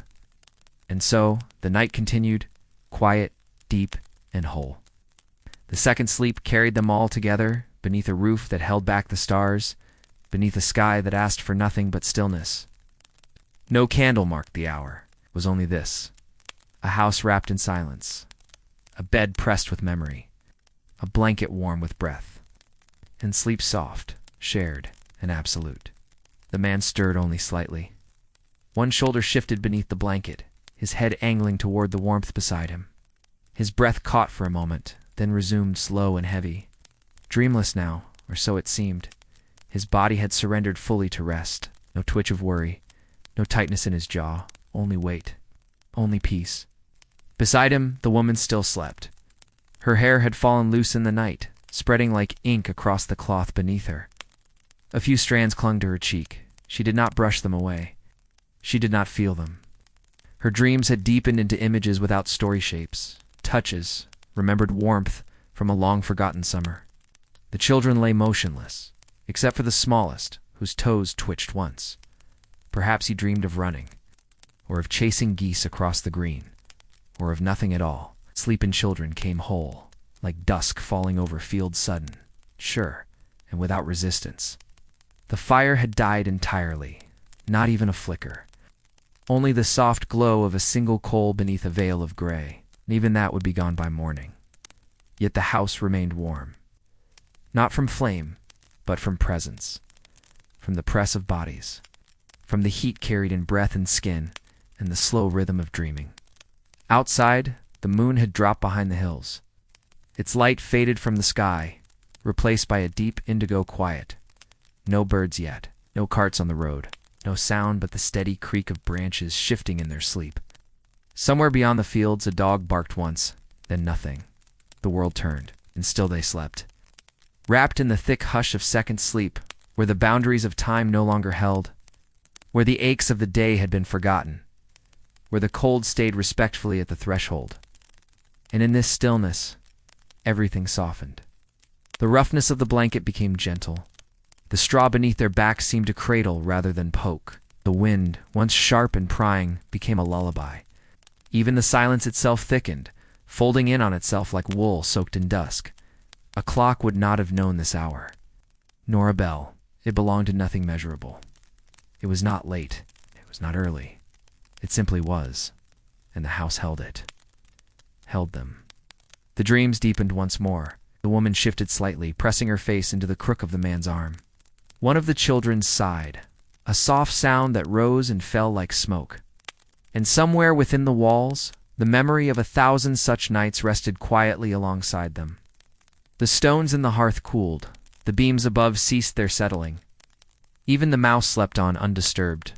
And so the night continued, quiet, deep, and whole. The second sleep carried them all together beneath a roof that held back the stars, beneath a sky that asked for nothing but stillness. No candle marked the hour. was only this: a house wrapped in silence, a bed pressed with memory, a blanket warm with breath, and sleep soft, shared, and absolute. The man stirred only slightly. One shoulder shifted beneath the blanket, his head angling toward the warmth beside him. His breath caught for a moment, then resumed slow and heavy. Dreamless now, or so it seemed. His body had surrendered fully to rest. No twitch of worry, no tightness in his jaw, only weight, only peace. Beside him, the woman still slept. Her hair had fallen loose in the night, spreading like ink across the cloth beneath her. A few strands clung to her cheek. She did not brush them away. She did not feel them. Her dreams had deepened into images without story shapes, touches, remembered warmth from a long-forgotten summer. The children lay motionless, except for the smallest, whose toes twitched once. Perhaps he dreamed of running, or of chasing geese across the green, or of nothing at all. Sleep in children came whole, like dusk falling over fields sudden, sure, and without resistance. The fire had died entirely, not even a flicker. Only the soft glow of a single coal beneath a veil of gray, and even that would be gone by morning. Yet the house remained warm. Not from flame, but from presence. From the press of bodies. From the heat carried in breath and skin, and the slow rhythm of dreaming. Outside, the moon had dropped behind the hills. Its light faded from the sky, replaced by a deep indigo quiet. No birds yet, no carts on the road, no sound but the steady creak of branches shifting in their sleep. Somewhere beyond the fields a dog barked once, then nothing. The world turned, and still they slept. Wrapped in the thick hush of second sleep, where the boundaries of time no longer held, where the aches of the day had been forgotten, where the cold stayed respectfully at the threshold. And in this stillness, everything softened. The roughness of the blanket became gentle. The straw beneath their backs seemed to cradle rather than poke. The wind, once sharp and prying, became a lullaby. Even the silence itself thickened, folding in on itself like wool soaked in dusk. A clock would not have known this hour, nor a bell. It belonged to nothing measurable. It was not late. It was not early. It simply was, and the house held it. Held them. The dreams deepened once more. The woman shifted slightly, pressing her face into the crook of the man's arm. One of the children sighed, a soft sound that rose and fell like smoke. And somewhere within the walls, the memory of 1,000 such nights rested quietly alongside them. The stones in the hearth cooled. The beams above ceased their settling. Even the mouse slept on undisturbed.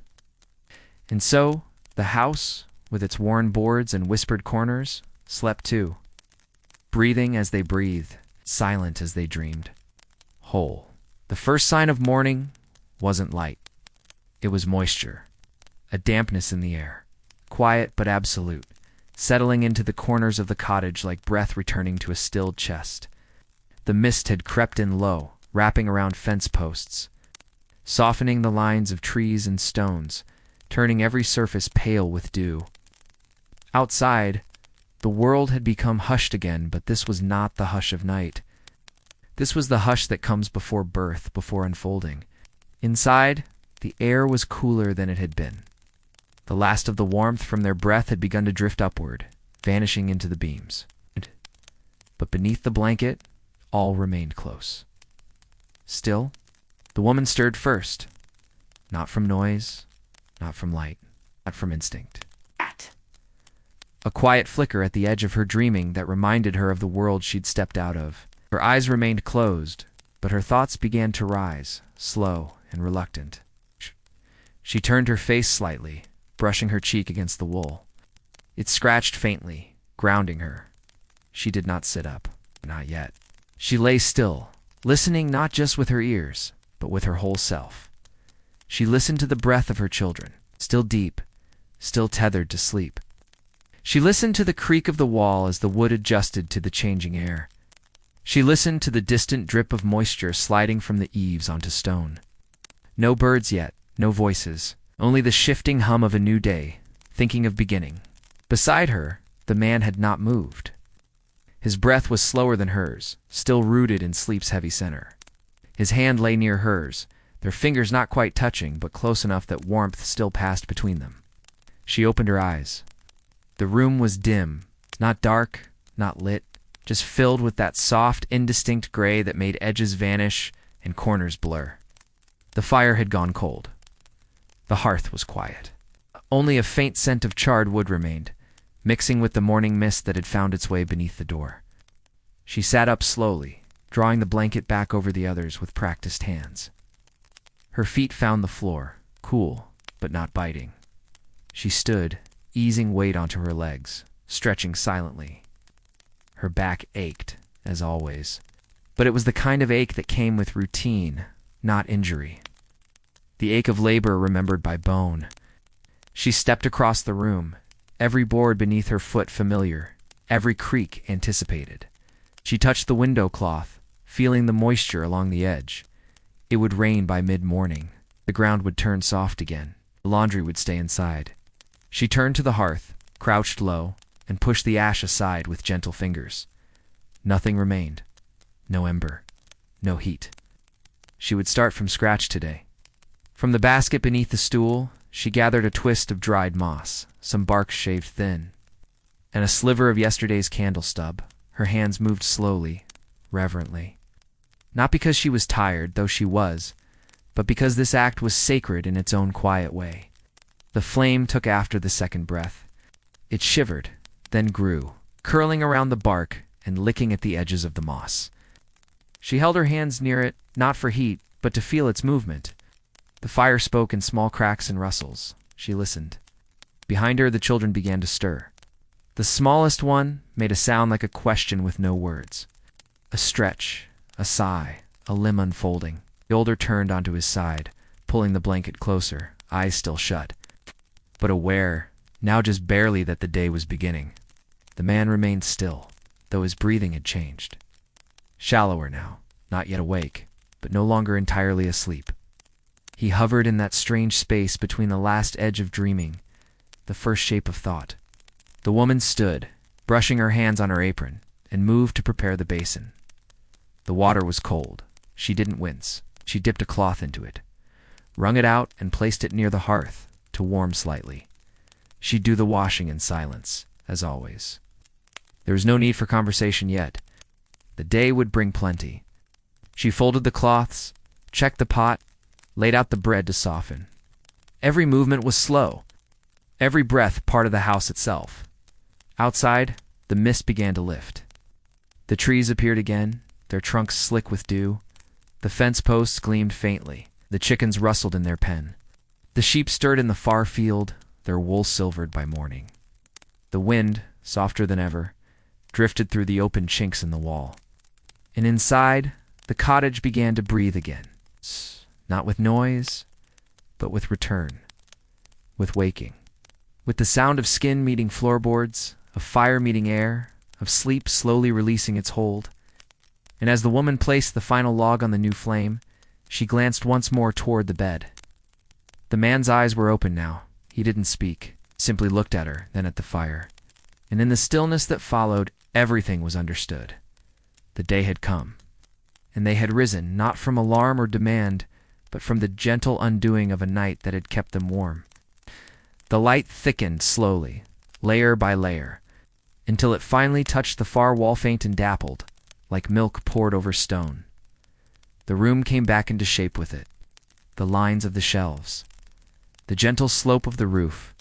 And so, the house, with its worn boards and whispered corners, slept too. Breathing as they breathed, silent as they dreamed. Whole. The first sign of morning wasn't light. It was moisture, a dampness in the air, quiet but absolute, settling into the corners of the cottage like breath returning to a stilled chest. The mist had crept in low, wrapping around fence posts, softening the lines of trees and stones, turning every surface pale with dew. Outside, the world had become hushed again, but this was not the hush of night. This was the hush that comes before birth, before unfolding. Inside, the air was cooler than it had been. The last of the warmth from their breath had begun to drift upward, vanishing into the beams. But beneath the blanket, all remained close. Still, the woman stirred first, not from noise, not from light, not from instinct. A quiet flicker at the edge of her dreaming that reminded her of the world she'd stepped out of. Her eyes remained closed, but her thoughts began to rise, slow and reluctant. She turned her face slightly, brushing her cheek against the wool. It scratched faintly, grounding her. She did not sit up, not yet. She lay still, listening not just with her ears, but with her whole self. She listened to the breath of her children, still deep, still tethered to sleep. She listened to the creak of the wall as the wood adjusted to the changing air. She listened to the distant drip of moisture sliding from the eaves onto stone. No birds yet, no voices, only the shifting hum of a new day, thinking of beginning. Beside her, the man had not moved. His breath was slower than hers, still rooted in sleep's heavy center. His hand lay near hers, their fingers not quite touching, but close enough that warmth still passed between them. She opened her eyes. The room was dim, not dark, not lit, just filled with that soft, indistinct gray that made edges vanish and corners blur. The fire had gone cold. The hearth was quiet. Only a faint scent of charred wood remained, mixing with the morning mist that had found its way beneath the door. She sat up slowly, drawing the blanket back over the others with practiced hands. Her feet found the floor, cool, but not biting. She stood, easing weight onto her legs, stretching silently. Her back ached, as always, but it was the kind of ache that came with routine, not injury. The ache of labor remembered by bone. She stepped across the room, every board beneath her foot familiar, every creak anticipated. She touched the window cloth, feeling the moisture along the edge. It would rain by mid-morning. The ground would turn soft again. The laundry would stay inside. She turned to the hearth, crouched low, and pushed the ash aside with gentle fingers. Nothing remained. No ember. No heat. She would start from scratch today. From the basket beneath the stool, she gathered a twist of dried moss, some bark shaved thin, and a sliver of yesterday's candle stub. Her hands moved slowly, reverently. Not because she was tired, though she was, but because this act was sacred in its own quiet way. The flame took after the second breath. It shivered, then grew, curling around the bark and licking at the edges of the moss. She held her hands near it, not for heat, but to feel its movement. The fire spoke in small cracks and rustles. She listened. Behind her, the children began to stir. The smallest one made a sound like a question with no words. A stretch, a sigh, a limb unfolding. The older turned onto his side, pulling the blanket closer, eyes still shut, but aware, now just barely, that the day was beginning. The man remained still, though his breathing had changed. Shallower now, not yet awake, but no longer entirely asleep. He hovered in that strange space between the last edge of dreaming, the first shape of thought. The woman stood, brushing her hands on her apron, and moved to prepare the basin. The water was cold. She didn't wince. She dipped a cloth into it, wrung it out, and placed it near the hearth to warm slightly. She'd do the washing in silence, as always. There was no need for conversation yet. The day would bring plenty. She folded the cloths, checked the pot, laid out the bread to soften. Every movement was slow, every breath part of the house itself. Outside, the mist began to lift. The trees appeared again, their trunks slick with dew. The fence posts gleamed faintly. The chickens rustled in their pen. The sheep stirred in the far field, their wool silvered by morning. The wind, softer than ever, drifted through the open chinks in the wall. And inside, the cottage began to breathe again. Not with noise, but with return, with waking, with the sound of skin meeting floorboards, of fire meeting air, of sleep slowly releasing its hold. And as the woman placed the final log on the new flame, she glanced once more toward the bed. The man's eyes were open now. He didn't speak, simply looked at her, then at the fire. And in the stillness that followed, everything was understood. The day had come, and they had risen, not from alarm or demand, but from the gentle undoing of a night that had kept them warm. The light thickened slowly, layer by layer, until it finally touched the far wall, faint and dappled, like milk poured over stone. The room came back into shape with it. The lines of the shelves, the gentle slope of the roof,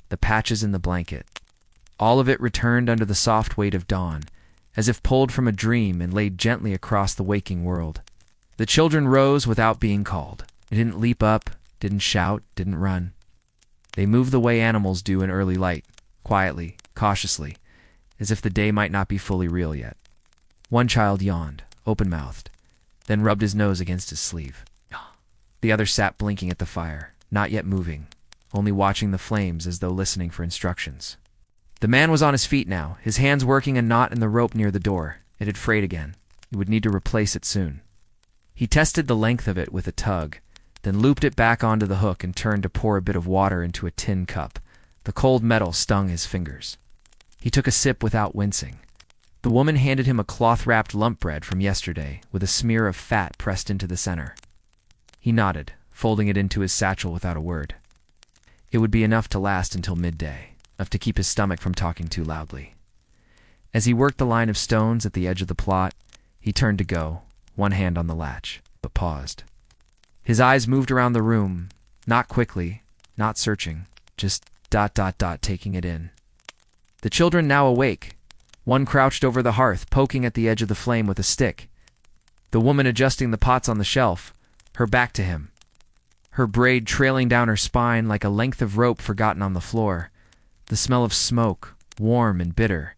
the patches in the blanket. All of it returned under the soft weight of dawn, as if pulled from a dream and laid gently across the waking world. The children rose without being called. They didn't leap up, didn't shout, didn't run. They moved the way animals do in early light, quietly, cautiously, as if the day might not be fully real yet. One child yawned, open-mouthed, then rubbed his nose against his sleeve. The other sat blinking at the fire, not yet moving, only watching the flames as though listening for instructions. The man was on his feet now, his hands working a knot in the rope near the door. It had frayed again. He would need to replace it soon. He tested the length of it with a tug, then looped it back onto the hook and turned to pour a bit of water into a tin cup. The cold metal stung his fingers. He took a sip without wincing. The woman handed him a cloth-wrapped lump bread from yesterday, with a smear of fat pressed into the center. He nodded, folding it into his satchel without a word. It would be enough to last until midday, enough to keep his stomach from talking too loudly. As he worked the line of stones at the edge of the plot, he turned to go, one hand on the latch, but paused. His eyes moved around the room, not quickly, not searching, just ... taking it in. The children now awake. One crouched over the hearth, poking at the edge of the flame with a stick. The woman adjusting the pots on the shelf, her back to him. Her braid trailing down her spine like a length of rope forgotten on the floor. The smell of smoke, warm and bitter.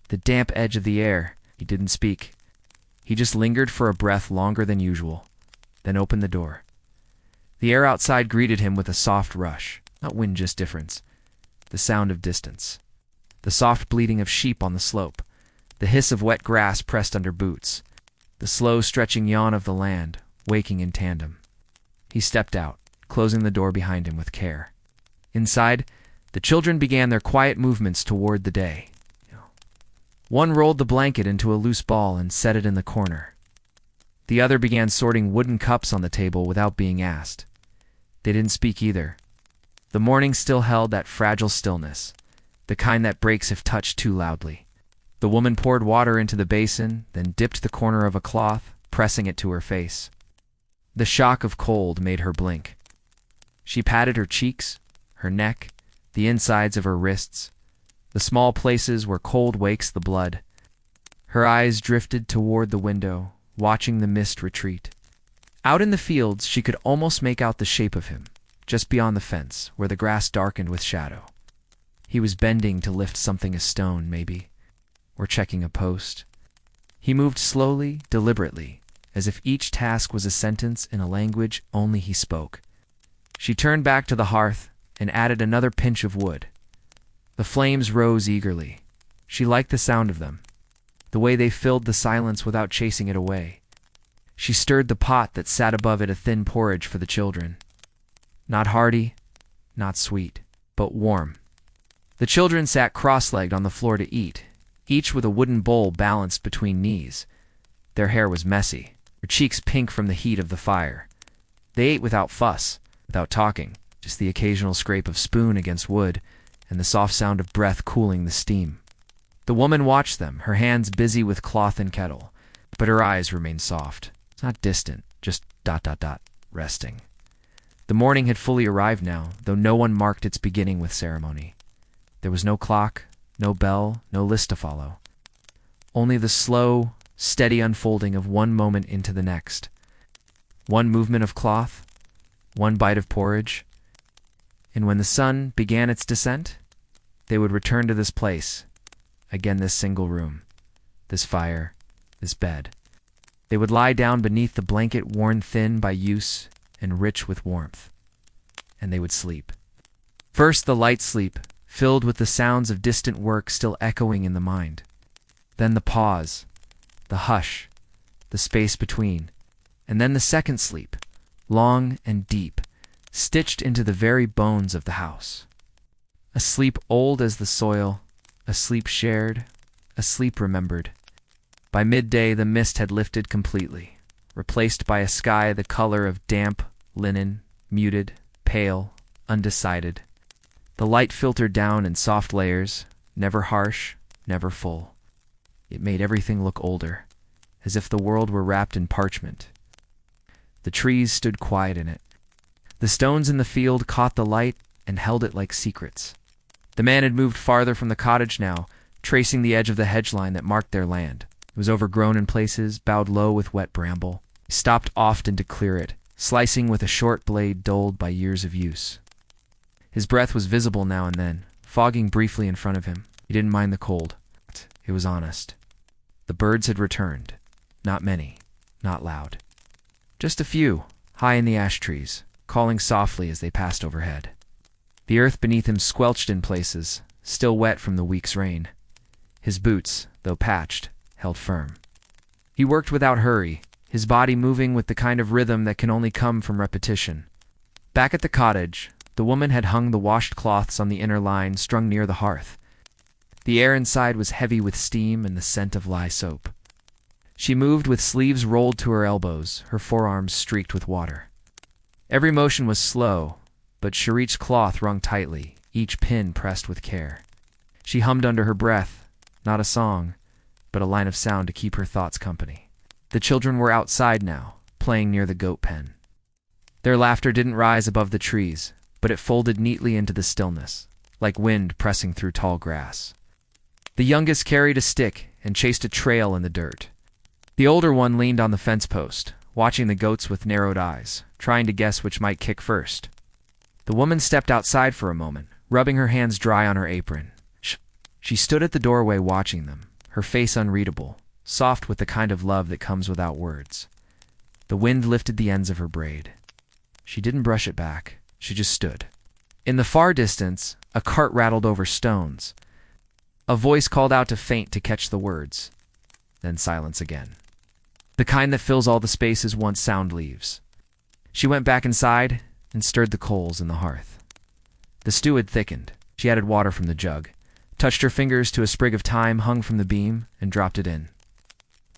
The damp edge of the air. He didn't speak. He just lingered for a breath longer than usual, then opened the door. The air outside greeted him with a soft rush, not wind, just difference. The sound of distance. The soft bleating of sheep on the slope. The hiss of wet grass pressed under boots. The slow stretching yawn of the land, waking in tandem. He stepped out, closing the door behind him with care. Inside, the children began their quiet movements toward the day. One rolled the blanket into a loose ball and set it in the corner. The other began sorting wooden cups on the table without being asked. They didn't speak either. The morning still held that fragile stillness, the kind that breaks if touched too loudly. The woman poured water into the basin, then dipped the corner of a cloth, pressing it to her face. The shock of cold made her blink. She patted her cheeks, her neck, the insides of her wrists, the small places where cold wakes the blood. Her eyes drifted toward the window, watching the mist retreat. Out in the fields, she could almost make out the shape of him, just beyond the fence, where the grass darkened with shadow. He was bending to lift something a stone, maybe, or checking a post. He moved slowly, deliberately, as if each task was a sentence in a language only he spoke. She turned back to the hearth and added another pinch of wood. The flames rose eagerly. She liked the sound of them, the way they filled the silence without chasing it away. She stirred the pot that sat above it, a thin porridge for the children. Not hearty, not sweet, but warm. The children sat cross-legged on the floor to eat, each with a wooden bowl balanced between knees. Their hair was messy, their cheeks pink from the heat of the fire. They ate without fuss, without talking, just the occasional scrape of spoon against wood, and the soft sound of breath cooling the steam. The woman watched them, her hands busy with cloth and kettle, but her eyes remained soft. It's not distant, just ... resting. The morning had fully arrived now, though no one marked its beginning with ceremony. There was no clock, no bell, no list to follow. Only the slow, steady unfolding of one moment into the next. One movement of cloth, one bite of porridge, and when the sun began its descent, they would return to this place, again this single room, this fire, this bed. They would lie down beneath the blanket worn thin by use and rich with warmth, and they would sleep. First the light sleep, filled with the sounds of distant work still echoing in the mind. Then the pause, the hush, the space between, and then the second sleep, long and deep, stitched into the very bones of the house. A sleep old as the soil, a sleep shared, a sleep remembered. By midday the mist had lifted completely, replaced by a sky the color of damp linen, muted, pale, undecided. The light filtered down in soft layers, never harsh, never full. It made everything look older, as if the world were wrapped in parchment. The trees stood quiet in it. The stones in the field caught the light and held it like secrets. The man had moved farther from the cottage now, tracing the edge of the hedge line that marked their land. It was overgrown in places, bowed low with wet bramble. He stopped often to clear it, slicing with a short blade dulled by years of use. His breath was visible now and then, fogging briefly in front of him. He didn't mind the cold. It was honest. The birds had returned. Not many, not loud. Just a few, high in the ash trees, calling softly as they passed overhead. The earth beneath him squelched in places, still wet from the week's rain. His boots, though patched, held firm. He worked without hurry, his body moving with the kind of rhythm that can only come from repetition. Back at the cottage, the woman had hung the washed cloths on the inner line strung near the hearth. The air inside was heavy with steam and the scent of lye soap. She moved with sleeves rolled to her elbows, her forearms streaked with water. Every motion was slow, but Sharit's cloth wrung tightly, each pin pressed with care. She hummed under her breath, not a song, but a line of sound to keep her thoughts company. The children were outside now, playing near the goat pen. Their laughter didn't rise above the trees, but it folded neatly into the stillness, like wind pressing through tall grass. The youngest carried a stick and chased a trail in the dirt. The older one leaned on the fence post, watching the goats with narrowed eyes, trying to guess which might kick first. The woman stepped outside for a moment, rubbing her hands dry on her apron. She stood at the doorway watching them, her face unreadable, soft with the kind of love that comes without words. The wind lifted the ends of her braid. She didn't brush it back, she just stood. In the far distance, a cart rattled over stones. A voice called out to faint to catch the words. Then silence again. The kind that fills all the spaces once sound leaves. She went back inside and stirred the coals in the hearth. The stew had thickened. She added water from the jug, touched her fingers to a sprig of thyme hung from the beam, and dropped it in.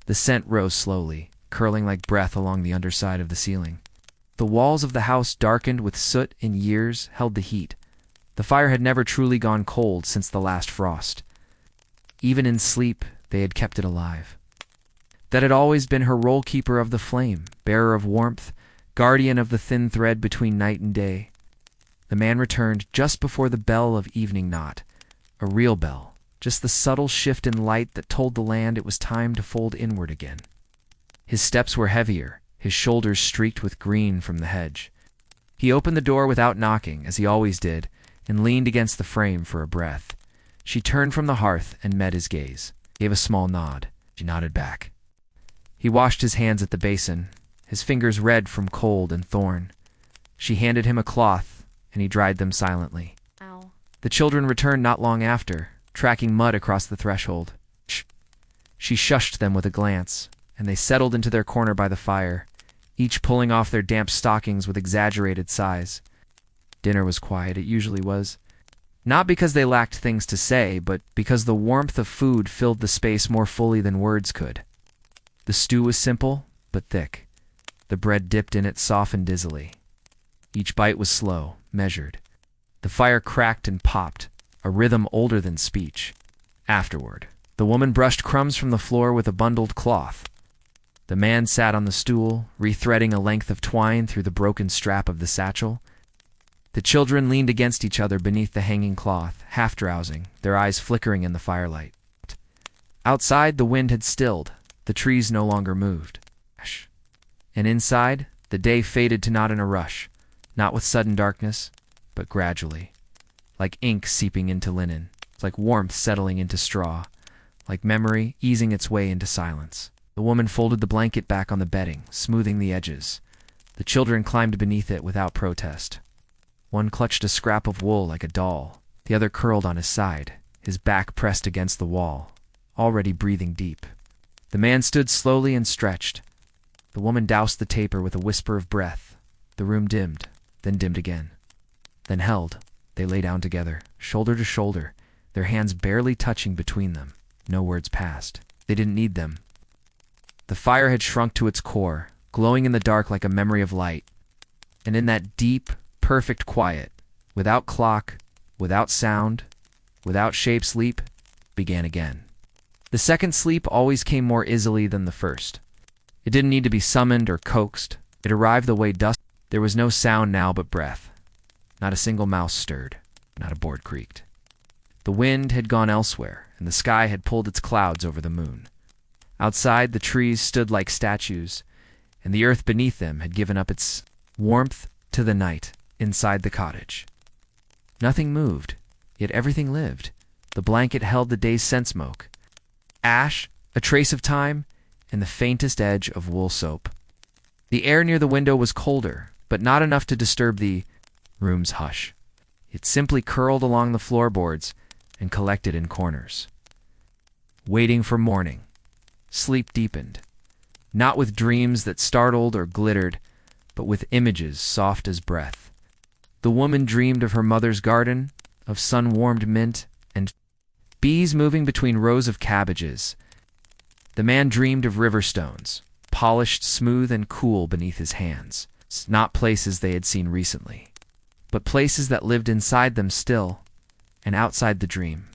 The scent rose slowly, curling like breath along the underside of the ceiling. The walls of the house, darkened with soot in years, held the heat. The fire had never truly gone cold since the last frost. Even in sleep, they had kept it alive. That had always been her role keeper of the flame, bearer of warmth, guardian of the thin thread between night and day. The man returned just before the bell of evening knocked. A real bell, just the subtle shift in light that told the land it was time to fold inward again. His steps were heavier, his shoulders streaked with green from the hedge. He opened the door without knocking, as he always did, and leaned against the frame for a breath. She turned from the hearth and met his gaze, gave a small nod. She nodded back. He washed his hands at the basin, his fingers red from cold and thorn. She handed him a cloth, and he dried them silently. Ow. The children returned not long after, tracking mud across the threshold. Shh. She shushed them with a glance, and they settled into their corner by the fire, each pulling off their damp stockings with exaggerated sighs. Dinner was quiet, it usually was. Not because they lacked things to say, but because the warmth of food filled the space more fully than words could. The stew was simple, but thick. The bread dipped in it softened dizzily. Each bite was slow, measured. The fire cracked and popped, a rhythm older than speech. Afterward, the woman brushed crumbs from the floor with a bundled cloth. The man sat on the stool, rethreading a length of twine through the broken strap of the satchel. The children leaned against each other beneath the hanging cloth, half drowsing, their eyes flickering in the firelight. Outside, the wind had stilled. The trees no longer moved. And inside, the day faded to not in a rush, not with sudden darkness, but gradually. Like ink seeping into linen, like warmth settling into straw, like memory easing its way into silence. The woman folded the blanket back on the bedding, smoothing the edges. The children climbed beneath it without protest. One clutched a scrap of wool like a doll, the other curled on his side, his back pressed against the wall, already breathing deep. The man stood slowly and stretched. The woman doused the taper with a whisper of breath. The room dimmed, then dimmed again. Then held. They lay down together, shoulder to shoulder, their hands barely touching between them. No words passed. They didn't need them. The fire had shrunk to its core, glowing in the dark like a memory of light. And in that deep, perfect quiet, without clock, without sound, without shape, sleep began again. The second sleep always came more easily than the first. It didn't need to be summoned or coaxed. It arrived the way dust. There was no sound now but breath. Not a single mouse stirred. Not a board creaked. The wind had gone elsewhere, and the sky had pulled its clouds over the moon. Outside, the trees stood like statues, and the earth beneath them had given up its warmth to the night inside the cottage. Nothing moved, yet everything lived. The blanket held the day's scent smoke. Ash, a trace of time, and the faintest edge of wool soap. The air near the window was colder, but not enough to disturb the room's hush. It simply curled along the floorboards and collected in corners. Waiting for morning. Sleep deepened, not with dreams that startled or glittered, but with images soft as breath. The woman dreamed of her mother's garden, of sun-warmed mint, and bees moving between rows of cabbages. The man dreamed of river stones, polished smooth and cool beneath his hands, not places they had seen recently. but places that lived inside them still, and outside the dream.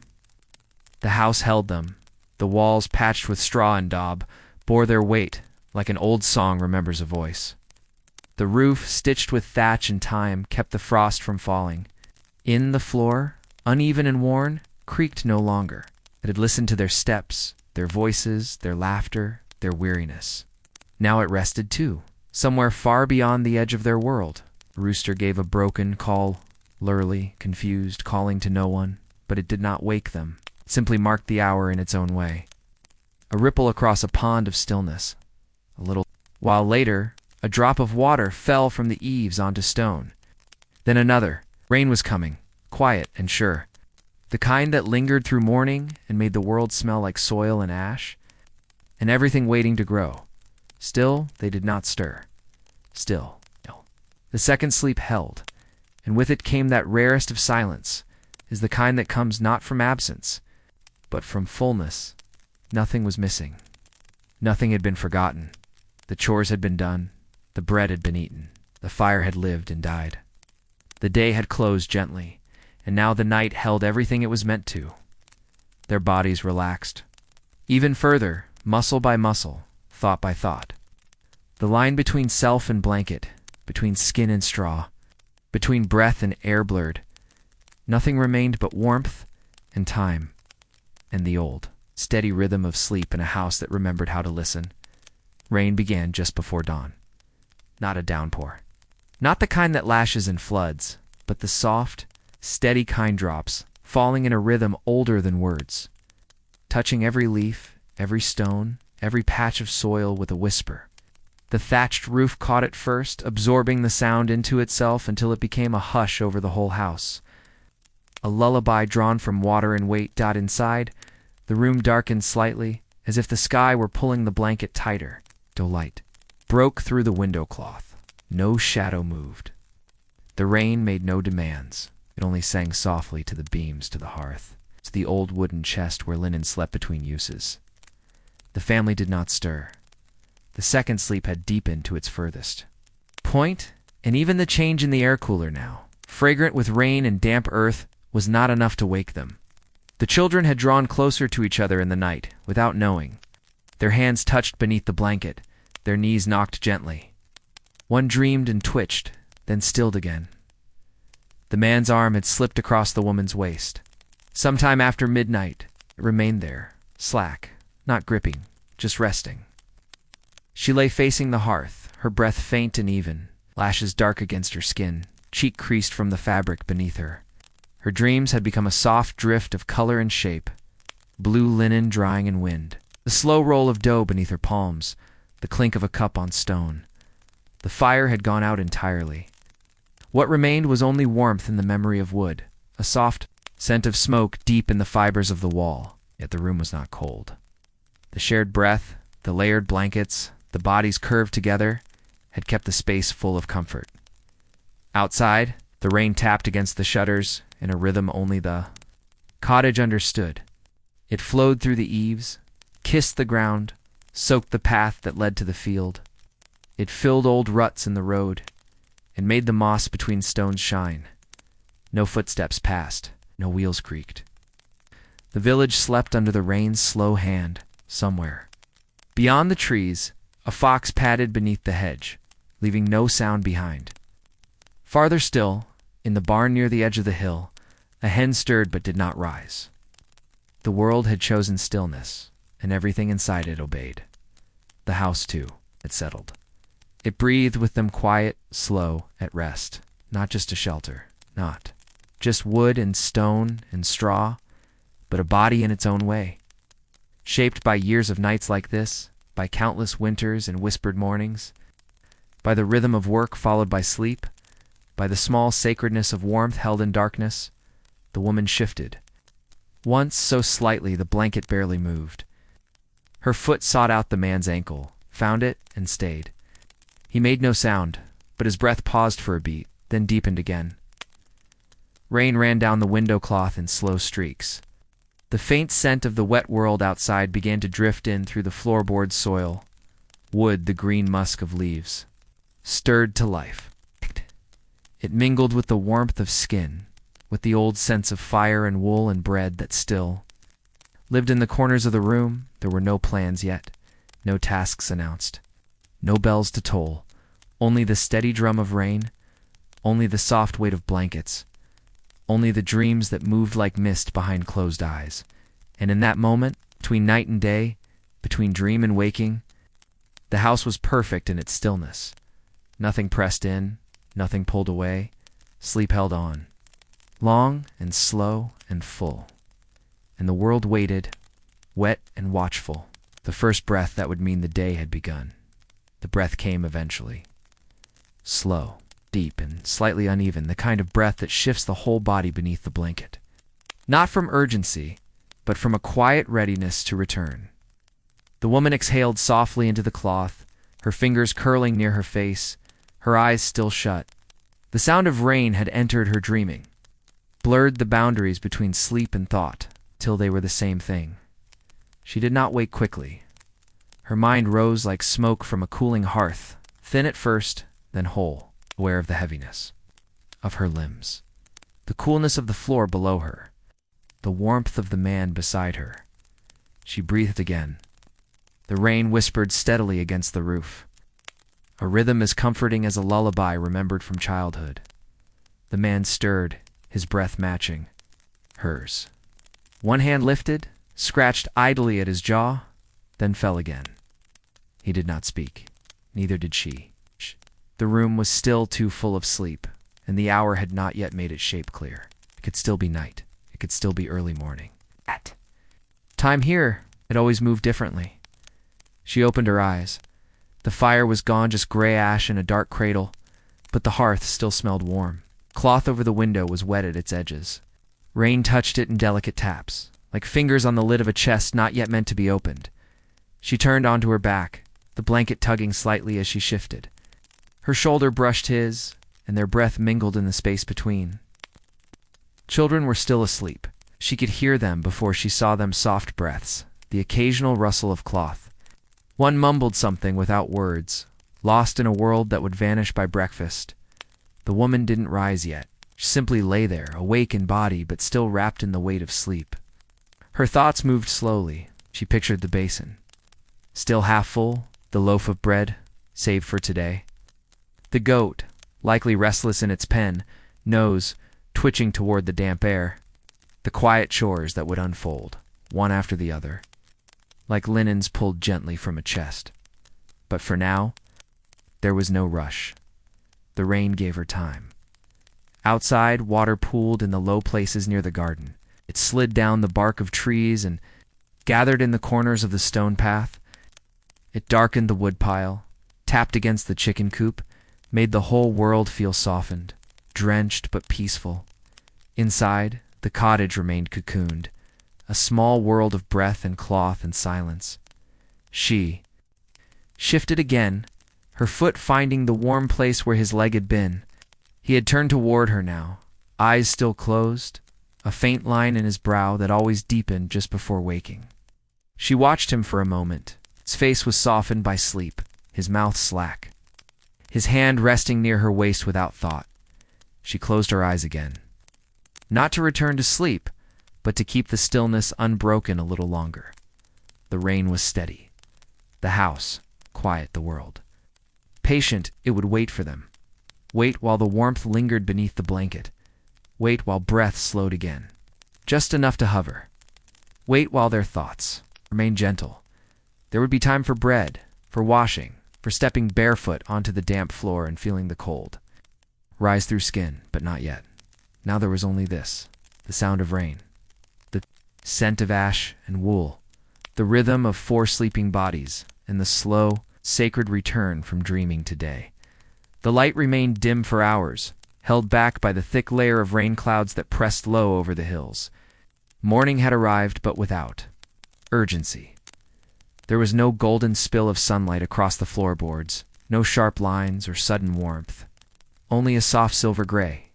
The house held them. The walls, patched with straw and daub, bore their weight, like an old song remembers a voice. The roof, stitched with thatch and time, kept the frost from falling. In the floor, uneven and worn, creaked no longer. It had listened to their steps, their voices, their laughter, their weariness. Now it rested too, somewhere far beyond the edge of their world. The rooster gave a broken call, lurly, confused, calling to no one, but it did not wake them. It simply marked the hour in its own way. A ripple across a pond of stillness. A little while later, a drop of water fell from the eaves onto stone. Then another. Rain was coming, quiet and sure. The kind that lingered through morning and made the world smell like soil and ash, and everything waiting to grow. Still, they did not stir. Still. The second sleep held, and with it came that rarest of silence, is the kind that comes not from absence, but from fullness. Nothing was missing. Nothing had been forgotten. The chores had been done. The bread had been eaten. The fire had lived and died. The day had closed gently, and now the night held everything it was meant to. Their bodies relaxed. Even further, muscle by muscle, thought by thought. The line between self and blanket, between skin and straw, between breath and air blurred. Nothing remained but warmth and time, and the old, steady rhythm of sleep in a house that remembered how to listen. Rain began just before dawn. Not a downpour. Not the kind that lashes and floods, but the soft, steady kind drops, falling in a rhythm older than words, touching every leaf, every stone, every patch of soil with a whisper. The thatched roof caught it first, absorbing the sound into itself until it became a hush over the whole house. A lullaby drawn from water and weight. Inside, the room darkened slightly, as if the sky were pulling the blanket tighter. Light broke through the window cloth. No shadow moved. The rain made no demands. It only sang softly to the beams, to the hearth, to the old wooden chest where linen slept between uses. The family did not stir. The second sleep had deepened to its furthest point, and even the change in the air cooler now, fragrant with rain and damp earth, was not enough to wake them. The children had drawn closer to each other in the night, without knowing. Their hands touched beneath the blanket, their knees knocked gently. One dreamed and twitched, then stilled again. The man's arm had slipped across the woman's waist. Sometime after midnight, it remained there, slack, not gripping, just resting. She lay facing the hearth, her breath faint and even, lashes dark against her skin, cheek creased from the fabric beneath her. Her dreams had become a soft drift of color and shape, blue linen drying in wind, the slow roll of dough beneath her palms, the clink of a cup on stone. The fire had gone out entirely. What remained was only warmth in the memory of wood, a soft scent of smoke deep in the fibers of the wall, yet the room was not cold. The shared breath, the layered blankets, the bodies curved together, had kept the space full of comfort. Outside, the rain tapped against the shutters in a rhythm only the cottage understood. It flowed through the eaves, kissed the ground, soaked the path that led to the field. It filled old ruts in the road, and made the moss between stones shine. No footsteps passed, no wheels creaked. The village slept under the rain's slow hand, somewhere. Beyond the trees, a fox padded beneath the hedge, leaving no sound behind. Farther still, in the barn near the edge of the hill, a hen stirred but did not rise. The world had chosen stillness, and everything inside it obeyed. The house, too, had settled. It breathed with them quiet, slow, at rest, not just a shelter, not just wood and stone and straw, but a body in its own way. Shaped by years of nights like this, by countless winters and whispered mornings, by the rhythm of work followed by sleep, by the small sacredness of warmth held in darkness, the woman shifted. Once, so slightly, the blanket barely moved. Her foot sought out the man's ankle, found it, and stayed. He made no sound, but his breath paused for a beat, then deepened again. Rain ran down the window cloth in slow streaks. The faint scent of the wet world outside began to drift in through the floorboard soil, wood the green musk of leaves, stirred to life. It mingled with the warmth of skin, with the old sense of fire and wool and bread that still lived in the corners of the room. There were no plans yet, no tasks announced, no bells to toll, only the steady drum of rain, only the soft weight of blankets, only the dreams that moved like mist behind closed eyes. And in that moment, between night and day, between dream and waking, the house was perfect in its stillness. Nothing pressed in, nothing pulled away. Sleep held on, long and slow and full. And the world waited, wet and watchful, the first breath that would mean the day had begun. The breath came eventually. Slow, deep, and slightly uneven, the kind of breath that shifts the whole body beneath the blanket. Not from urgency, but from a quiet readiness to return. The woman exhaled softly into the cloth, her fingers curling near her face, her eyes still shut. The sound of rain had entered her dreaming, blurred the boundaries between sleep and thought, till they were the same thing. She did not wake quickly. Her mind rose like smoke from a cooling hearth, thin at first, then whole, aware of the heaviness of her limbs, the coolness of the floor below her, the warmth of the man beside her. She breathed again. The rain whispered steadily against the roof, a rhythm as comforting as a lullaby remembered from childhood. The man stirred, his breath matching hers. One hand lifted, scratched idly at his jaw, then fell again. He did not speak. Neither did she. The room was still too full of sleep, and the hour had not yet made its shape clear. It could still be night. It could still be early morning. Time here had always moved differently. She opened her eyes. The fire was gone, just gray ash in a dark cradle, but the hearth still smelled warm. Cloth over the window was wet at its edges. Rain touched it in delicate taps, like fingers on the lid of a chest not yet meant to be opened. She turned onto her back, the blanket tugging slightly as she shifted. Her shoulder brushed his, and their breath mingled in the space between. Children were still asleep. She could hear them before she saw them, soft breaths, the occasional rustle of cloth. One mumbled something without words, lost in a world that would vanish by breakfast. The woman didn't rise yet. She simply lay there, awake in body but still wrapped in the weight of sleep. Her thoughts moved slowly. She pictured the basin, still half full, the loaf of bread, saved for today. The goat, likely restless in its pen, nose twitching toward the damp air. The quiet chores that would unfold, one after the other, like linens pulled gently from a chest. But for now, there was no rush. The rain gave her time. Outside, water pooled in the low places near the garden. It slid down the bark of trees and gathered in the corners of the stone path. It darkened the woodpile, tapped against the chicken coop, made the whole world feel softened, drenched but peaceful. Inside, the cottage remained cocooned, a small world of breath and cloth and silence. She shifted again, her foot finding the warm place where his leg had been. He had turned toward her now, eyes still closed, a faint line in his brow that always deepened just before waking. She watched him for a moment. His face was softened by sleep, his mouth slack, his hand resting near her waist without thought. She closed her eyes again. Not to return to sleep, but to keep the stillness unbroken a little longer. The rain was steady. The house, quiet, the world. Patient, it would wait for them. Wait while the warmth lingered beneath the blanket. Wait while breath slowed again. Just enough to hover. Wait while their thoughts remained gentle. There would be time for bread, for washing, for stepping barefoot onto the damp floor and feeling the cold rise through skin, but not yet. Now there was only this, the sound of rain, the scent of ash and wool, the rhythm of 4 sleeping bodies, and the slow, sacred return from dreaming to day. The light remained dim for hours, held back by the thick layer of rain clouds that pressed low over the hills. Morning had arrived, but without urgency. There was no golden spill of sunlight across the floorboards, no sharp lines or sudden warmth, only a soft silver gray,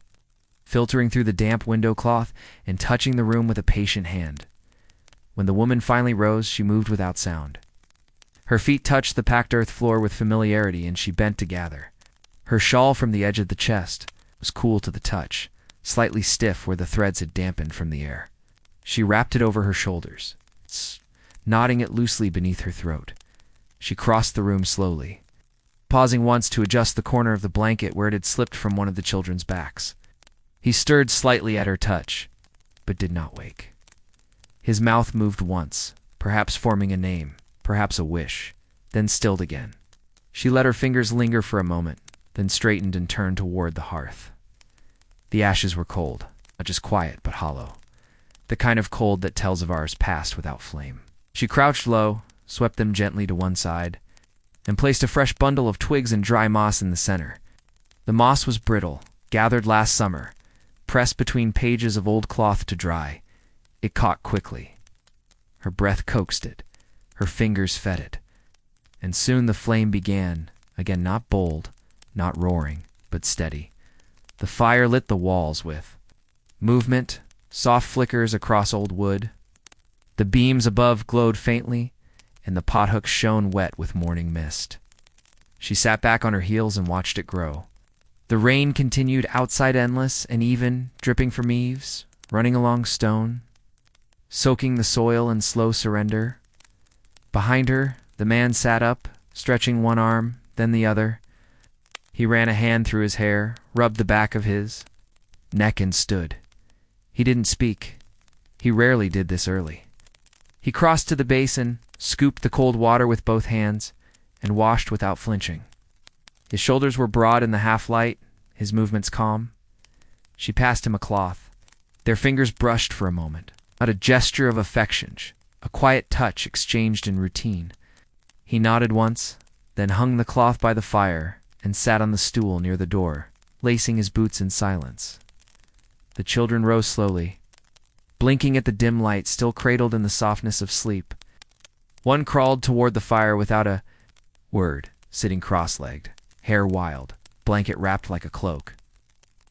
filtering through the damp window cloth and touching the room with a patient hand. When the woman finally rose, she moved without sound. Her feet touched the packed earth floor with familiarity, and she bent to gather her shawl from the edge of the chest, It was cool to the touch, slightly stiff where the threads had dampened from the air. She wrapped it over her shoulders, knotting it loosely beneath her throat. She crossed the room slowly, pausing once to adjust the corner of the blanket where it had slipped from one of the children's backs. He stirred slightly at her touch, but did not wake. His mouth moved once, perhaps forming a name, perhaps a wish, then stilled again. She let her fingers linger for a moment, then straightened and turned toward the hearth. The ashes were cold, not just quiet, but hollow. The kind of cold that tells of ours past without flame. She crouched low, swept them gently to one side, and placed a fresh bundle of twigs and dry moss in the center. The moss was brittle, gathered last summer, pressed between pages of old cloth to dry. It caught quickly. Her breath coaxed it, her fingers fed it, and soon the flame began, again not bold, not roaring, but steady. The fire lit the walls with movement, soft flickers across old wood. The beams above glowed faintly, and the pothooks shone wet with morning mist. She sat back on her heels and watched it grow. The rain continued outside endless and even, dripping from eaves, running along stone, soaking the soil in slow surrender. Behind her, the man sat up, stretching one arm, then the other. He ran a hand through his hair, rubbed the back of his neck and stood. He didn't speak. He rarely did this early. He crossed to the basin, scooped the cold water with both hands, and washed without flinching. His shoulders were broad in the half-light, his movements calm. She passed him a cloth. Their fingers brushed for a moment, not a gesture of affection, a quiet touch exchanged in routine. He nodded once, then hung the cloth by the fire and sat on the stool near the door, lacing his boots in silence. The children rose slowly, blinking at the dim light still cradled in the softness of sleep. One crawled toward the fire without a word, sitting cross-legged, hair wild, blanket wrapped like a cloak.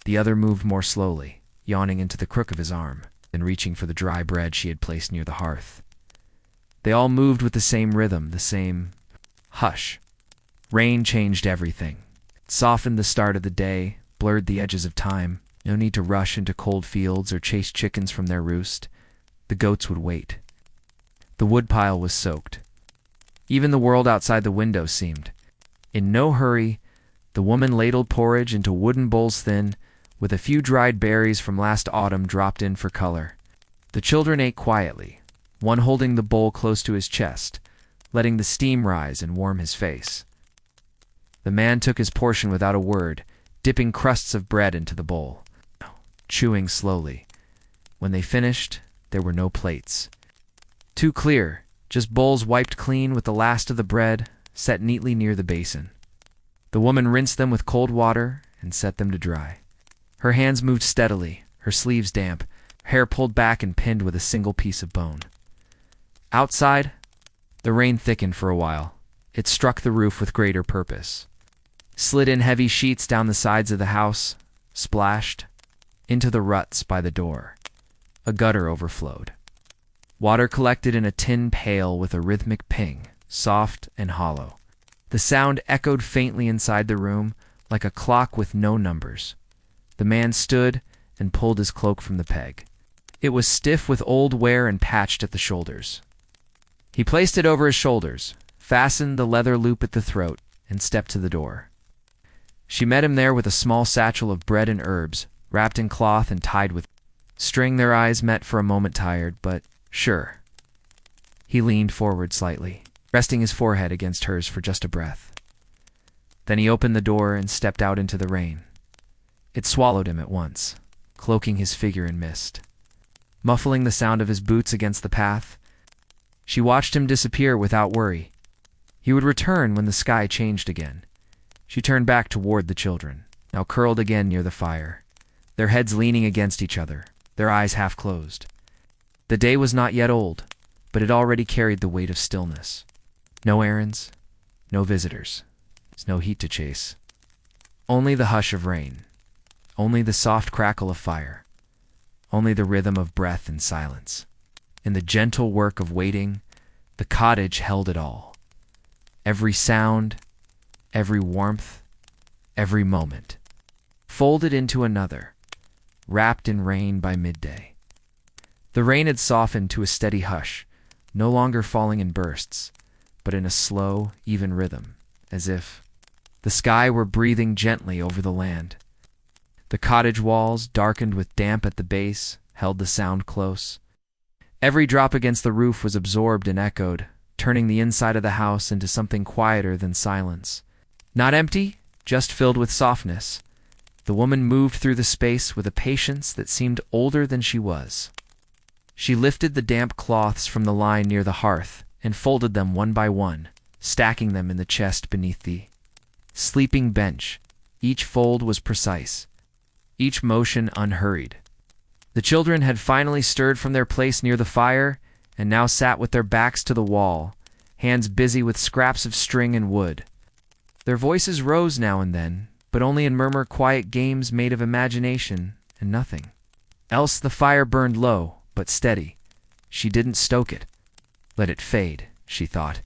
The other moved more slowly, yawning into the crook of his arm, then reaching for the dry bread she had placed near the hearth. They all moved with the same rhythm, the same hush. Rain changed everything. It softened the start of the day, blurred the edges of time. No need to rush into cold fields or chase chickens from their roost. The goats would wait. The woodpile was soaked. Even the world outside the window seemed. In no hurry, the woman ladled porridge into wooden bowls thin, with a few dried berries from last autumn dropped in for color. The children ate quietly, one holding the bowl close to his chest, letting the steam rise and warm his face. The man took his portion without a word, dipping crusts of bread into the bowl, chewing slowly. When they finished, there were no plates. Too clear, just bowls wiped clean with the last of the bread, set neatly near the basin. The woman rinsed them with cold water and set them to dry. Her hands moved steadily, her sleeves damp, hair pulled back and pinned with a single piece of bone. Outside, the rain thickened for a while. It struck the roof with greater purpose. Slid in heavy sheets down the sides of the house, splashed into the ruts by the door. A gutter overflowed. Water collected in a tin pail with a rhythmic ping, soft and hollow. The sound echoed faintly inside the room, like a clock with no numbers. The man stood and pulled his cloak from the peg. It was stiff with old wear and patched at the shoulders. He placed it over his shoulders, fastened the leather loop at the throat, and stepped to the door. She met him there with a small satchel of bread and herbs, wrapped in cloth and tied with string. Their eyes met for a moment, tired, but sure. He leaned forward slightly, resting his forehead against hers for just a breath. Then he opened the door and stepped out into the rain. It swallowed him at once, cloaking his figure in mist. Muffling the sound of his boots against the path, she watched him disappear without worry. He would return when the sky changed again. She turned back toward the children, now curled again near the fire, their heads leaning against each other, their eyes half closed. The day was not yet old, but it already carried the weight of stillness. No errands, no visitors, no heat to chase. Only the hush of rain, only the soft crackle of fire, only the rhythm of breath and silence. In the gentle work of waiting, the cottage held it all. Every sound, every warmth, every moment. folded into another, wrapped in rain by midday. The rain had softened to a steady hush, no longer falling in bursts, but in a slow, even rhythm, as if the sky were breathing gently over the land. The cottage walls, darkened with damp at the base, held the sound close. Every drop against the roof was absorbed and echoed, turning the inside of the house into something quieter than silence. Not empty, just filled with softness. The woman moved through the space with a patience that seemed older than she was. She lifted the damp cloths from the line near the hearth and folded them one by one, stacking them in the chest beneath the sleeping bench. Each fold was precise, each motion unhurried. The children had finally stirred from their place near the fire and now sat with their backs to the wall, hands busy with scraps of string and wood. Their voices rose now and then, but only in quiet games made of imagination and nothing else. The fire burned low, but steady. She didn't stoke it. Let it fade, she thought.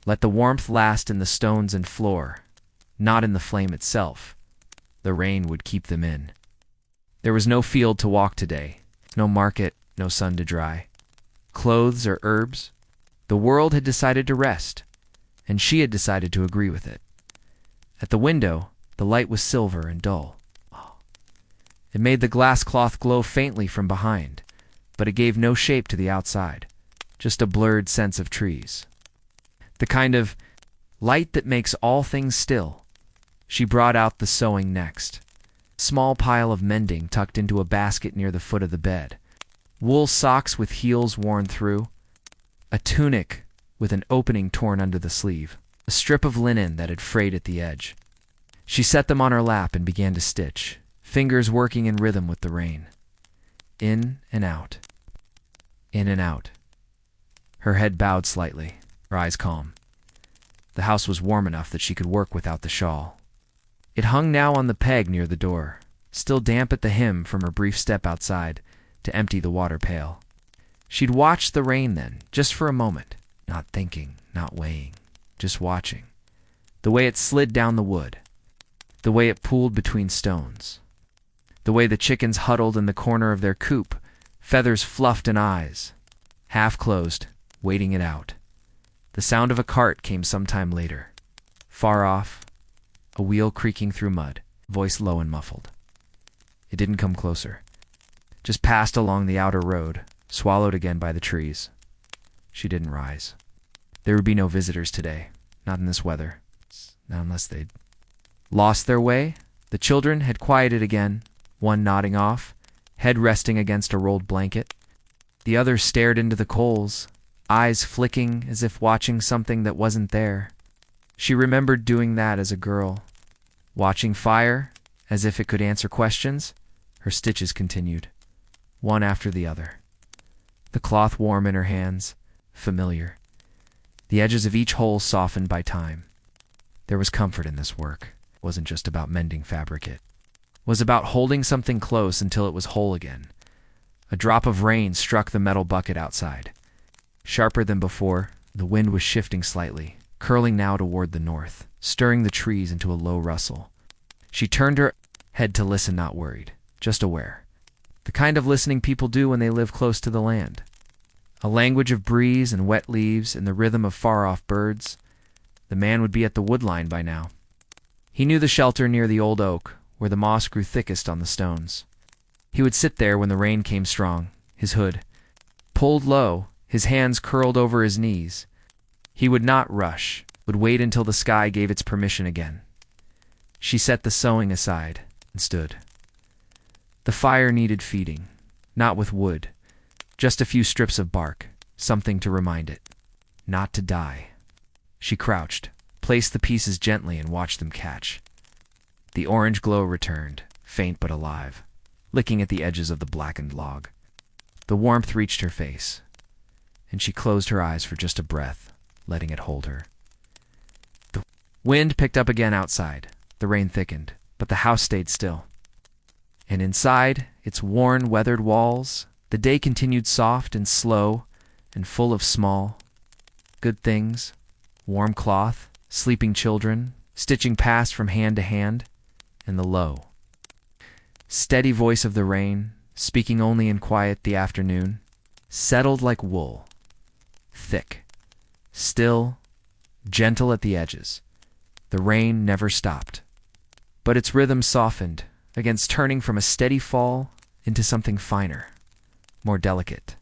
Let the warmth last in the stones and floor, not in the flame itself. The rain would keep them in. There was no field to walk today, no market, no sun to dry. Clothes or herbs. The world had decided to rest, and she had decided to agree with it. At the window, the light was silver and dull. It made the glass cloth glow faintly from behind, but it gave no shape to the outside, just a blurred sense of trees. The kind of light that makes all things still. She brought out the sewing next. Small pile of mending tucked into a basket near the foot of the bed. Wool socks with heels worn through. A tunic with an opening torn under the sleeve. A strip of linen that had frayed at the edge. She set them on her lap and began to stitch, fingers working in rhythm with the rain. In and out. In and out. Her head bowed slightly, her eyes calm. The house was warm enough that she could work without the shawl. It hung now on the peg near the door, still damp at the hem from her brief step outside to empty the water pail. She'd watched the rain then, just for a moment, not thinking, not weighing, just watching. The way it slid down the wood, the way it pooled between stones, the way the chickens huddled in the corner of their coop, feathers fluffed and eyes half closed, waiting it out. The sound of a cart came sometime later. Far off, a wheel creaking through mud, voice low and muffled. It didn't come closer. Just passed along the outer road, swallowed again by the trees. She didn't rise. There would be no visitors today, not in this weather, not unless they'd lost their way. The children had quieted again, one nodding off, head resting against a rolled blanket. The other stared into the coals, eyes flicking as if watching something that wasn't there. She remembered doing that as a girl. Watching fire, as if it could answer questions. Her stitches continued, one after the other. The cloth warm in her hands, familiar. The edges of each hole softened by time. There was comfort in this work. It wasn't just about mending fabric. It was about holding something close until it was whole again. A drop of rain struck the metal bucket outside. Sharper than before, the wind was shifting slightly, curling now toward the north, stirring the trees into a low rustle. She turned her head to listen, not worried, just aware. The kind of listening people do when they live close to the land. A language of breeze and wet leaves and the rhythm of far-off birds. The man would be at the wood line by now. He knew the shelter near the old oak, where the moss grew thickest on the stones. He would sit there when the rain came strong, his hood pulled low, his hands curled over his knees. He would not rush, would wait until the sky gave its permission again. She set the sewing aside and stood. The fire needed feeding, not with wood, just a few strips of bark, something to remind it, not to die. She crouched, placed the pieces gently and watched them catch. The orange glow returned, faint but alive, licking at the edges of the blackened log. The warmth reached her face, and she closed her eyes for just a breath, letting it hold her. The wind picked up again outside. The rain thickened, but the house stayed still. And inside, its worn, weathered walls, the day continued soft and slow and full of small, good things, warm cloth, sleeping children, stitching passed from hand to hand, and the low, steady voice of the rain, speaking only in quiet the afternoon, settled like wool, thick, still, gentle at the edges. The rain never stopped, but its rhythm softened against turning from a steady fall into something finer, more delicate.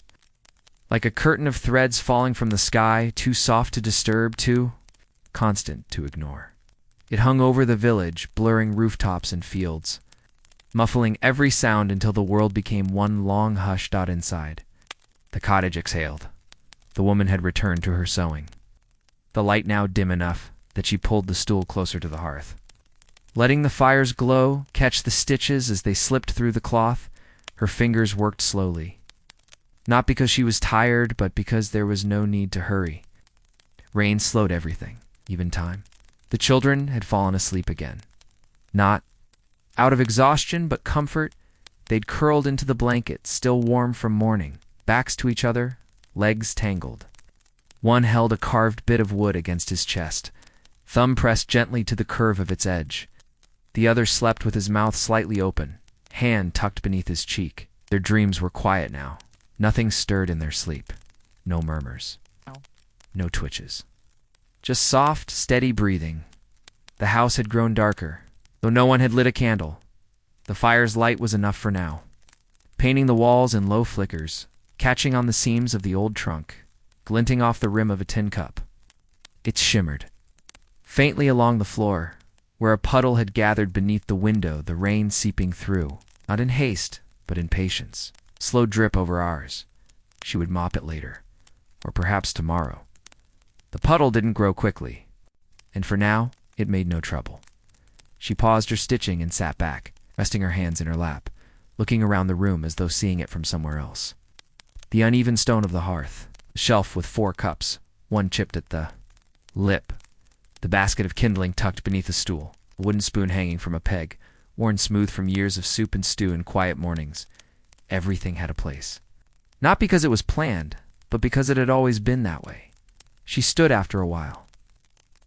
Like a curtain of threads falling from the sky, too soft to disturb, too constant to ignore. It hung over the village, blurring rooftops and fields, muffling every sound until the world became one long hush. Inside, the cottage exhaled. The woman had returned to her sewing, the light now dim enough that she pulled the stool closer to the hearth. Letting the fire's glow catch the stitches as they slipped through the cloth, her fingers worked slowly. Not because she was tired, but because there was no need to hurry. Rain slowed everything, even time. The children had fallen asleep again. Not out of exhaustion, but comfort. They'd curled into the blanket, still warm from morning, backs to each other, legs tangled. One held a carved bit of wood against his chest, thumb pressed gently to the curve of its edge. The other slept with his mouth slightly open, hand tucked beneath his cheek. Their dreams were quiet now. Nothing stirred in their sleep. No murmurs. No twitches. Just soft, steady breathing. The house had grown darker, though no one had lit a candle. The fire's light was enough for now, painting the walls in low flickers, catching on the seams of the old trunk, glinting off the rim of a tin cup. It shimmered, faintly along the floor, where a puddle had gathered beneath the window, the rain seeping through, not in haste, but in patience. Slow drip over ours. She would mop it later, or perhaps tomorrow. The puddle didn't grow quickly, and for now, it made no trouble. She paused her stitching and sat back, resting her hands in her lap, looking around the room as though seeing it from somewhere else. The uneven stone of the hearth, the shelf with 4 cups, one chipped at the lip, the basket of kindling tucked beneath a stool, a wooden spoon hanging from a peg, worn smooth from years of soup and stew and quiet mornings. Everything had a place. Not because it was planned, but because it had always been that way. She stood after a while,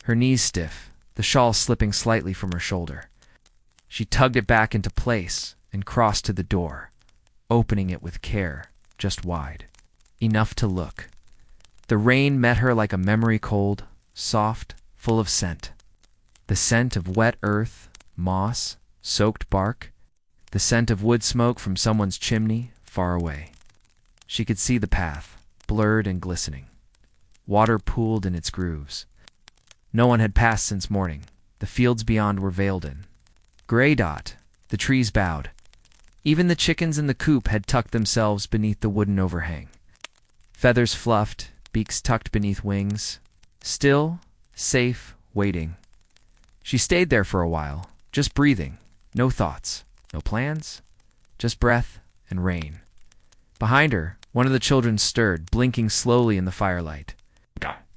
her knees stiff, the shawl slipping slightly from her shoulder. She tugged it back into place and crossed to the door, opening it with care, just wide, enough to look. The rain met her like a memory, cold, soft, full of scent. The scent of wet earth, moss, soaked bark, the scent of wood smoke from someone's chimney far away. She could see the path, blurred and glistening. Water pooled in its grooves. No one had passed since morning. The fields beyond were veiled in gray dot. The trees bowed. Even the chickens in the coop had tucked themselves beneath the wooden overhang. Feathers fluffed, beaks tucked beneath wings. Still, safe, waiting. She stayed there for a while, just breathing. No thoughts, no plans, just breath and rain. Behind her, one of the children stirred, blinking slowly in the firelight.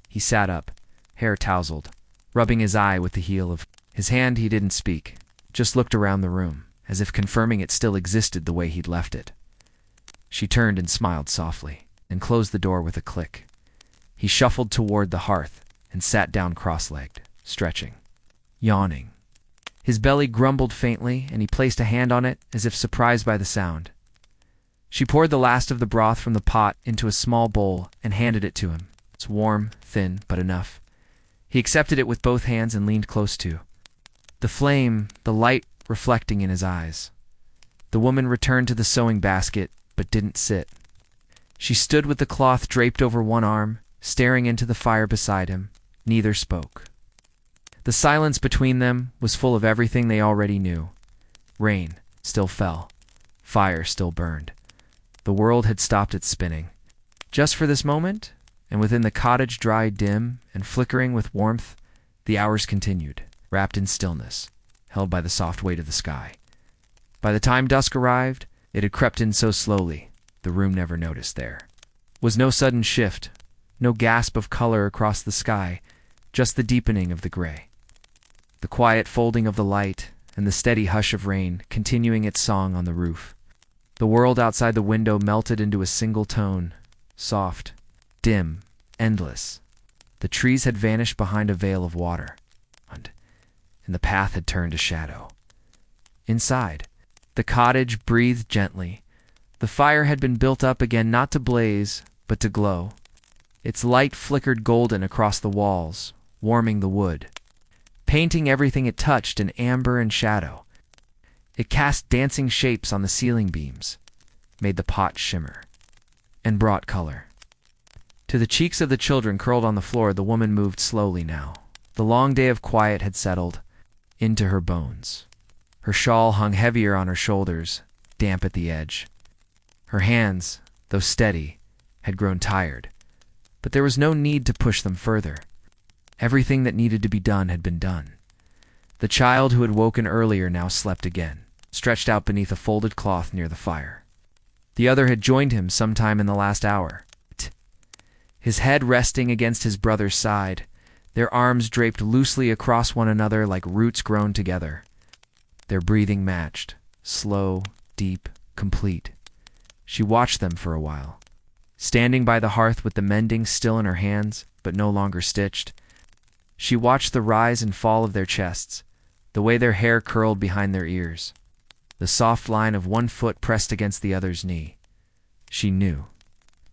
He sat up, hair tousled, rubbing his eye with the heel of his hand. He didn't speak, just looked around the room, as if confirming it still existed the way he'd left it. She turned and smiled softly, and closed the door with a click. He shuffled toward the hearth and sat down cross-legged, stretching, yawning. His belly grumbled faintly, and he placed a hand on it as if surprised by the sound. She poured the last of the broth from the pot into a small bowl and handed it to him. It's warm, thin, but enough. He accepted it with both hands and leaned close to. The flame, the light reflecting in his eyes. The woman returned to the sewing basket, but didn't sit. She stood with the cloth draped over one arm, staring into the fire beside him. Neither spoke. The silence between them was full of everything they already knew. Rain still fell. Fire still burned. The world had stopped its spinning. Just for this moment, and within the cottage dry, dim, and flickering with warmth, the hours continued, wrapped in stillness, held by the soft weight of the sky. By the time dusk arrived, it had crept in so slowly, the room never noticed there. Was no sudden shift, no gasp of color across the sky, just the deepening of the gray. The quiet folding of the light, and the steady hush of rain continuing its song on the roof. The world outside the window melted into a single tone, soft, dim, endless. The trees had vanished behind a veil of water, and the path had turned to shadow. Inside, The cottage breathed gently. The fire had been built up again not to blaze, but to glow. Its light flickered golden across the walls, warming the wood, painting everything it touched in amber and shadow. It cast dancing shapes on the ceiling beams, made the pot shimmer, and brought color. To the cheeks of the children curled on the floor, the woman moved slowly now. The long day of quiet had settled into her bones. Her shawl hung heavier on her shoulders, damp at the edge. Her hands, though steady, had grown tired, but there was no need to push them further. Everything that needed to be done had been done. The child who had woken earlier now slept again, stretched out beneath a folded cloth near the fire. The other had joined him sometime in the last hour, his head resting against his brother's side, their arms draped loosely across one another like roots grown together. Their breathing matched, slow, deep, complete. She watched them for a while, standing by the hearth with the mending still in her hands, but no longer stitched. She watched the rise and fall of their chests, the way their hair curled behind their ears, the soft line of one foot pressed against the other's knee. She knew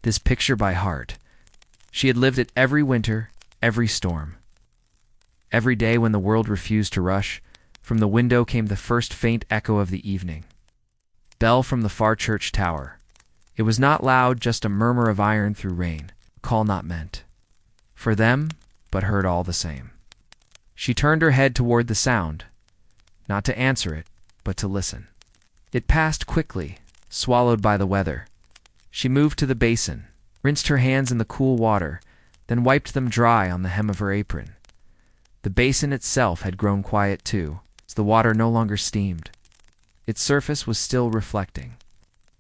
this picture by heart. She had lived it every winter, every storm. Every day when the world refused to rush, from the window came the first faint echo of the evening. Bell from the far church tower. It was not loud, just a murmur of iron through rain, a call not meant for them, but heard all the same. She turned her head toward the sound, not to answer it, but to listen. It passed quickly, swallowed by the weather. She moved to the basin, rinsed her hands in the cool water, then wiped them dry on the hem of her apron. The basin itself had grown quiet too, as the water no longer steamed. Its surface was still reflecting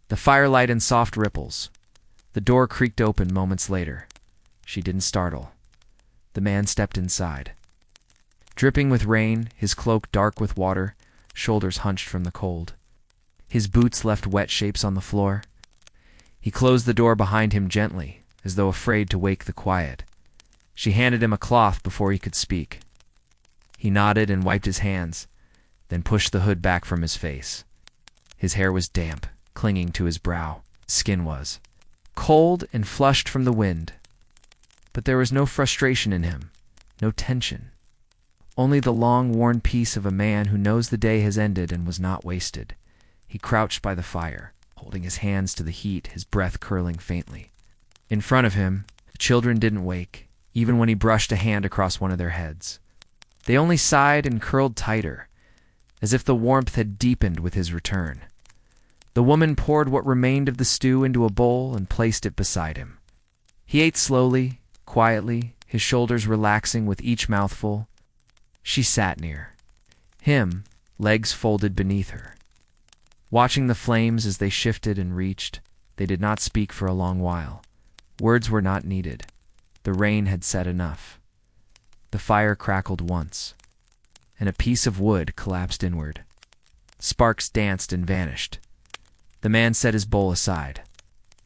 the firelight in soft ripples. The door creaked open moments later. She didn't startle. The man stepped inside. Dripping with rain, his cloak dark with water, shoulders hunched from the cold. His boots left wet shapes on the floor. He closed the door behind him gently, as though afraid to wake the quiet. She handed him a cloth before he could speak. He nodded and wiped his hands, then pushed the hood back from his face. His hair was damp, clinging to his brow. Skin was cold and flushed from the wind. But there was no frustration in him, no tension. Only the long, worn peace of a man who knows the day has ended and was not wasted. He crouched by the fire, holding his hands to the heat, his breath curling faintly. In front of him, the children didn't wake, even when he brushed a hand across one of their heads. They only sighed and curled tighter, as if the warmth had deepened with his return. The woman poured what remained of the stew into a bowl and placed it beside him. He ate slowly, quietly, his shoulders relaxing with each mouthful. She sat near him, legs folded beneath her. Watching the flames as they shifted and reached, they did not speak for a long while. Words were not needed. The rain had said enough. The fire crackled once, and a piece of wood collapsed inward. Sparks danced and vanished. The man set his bowl aside.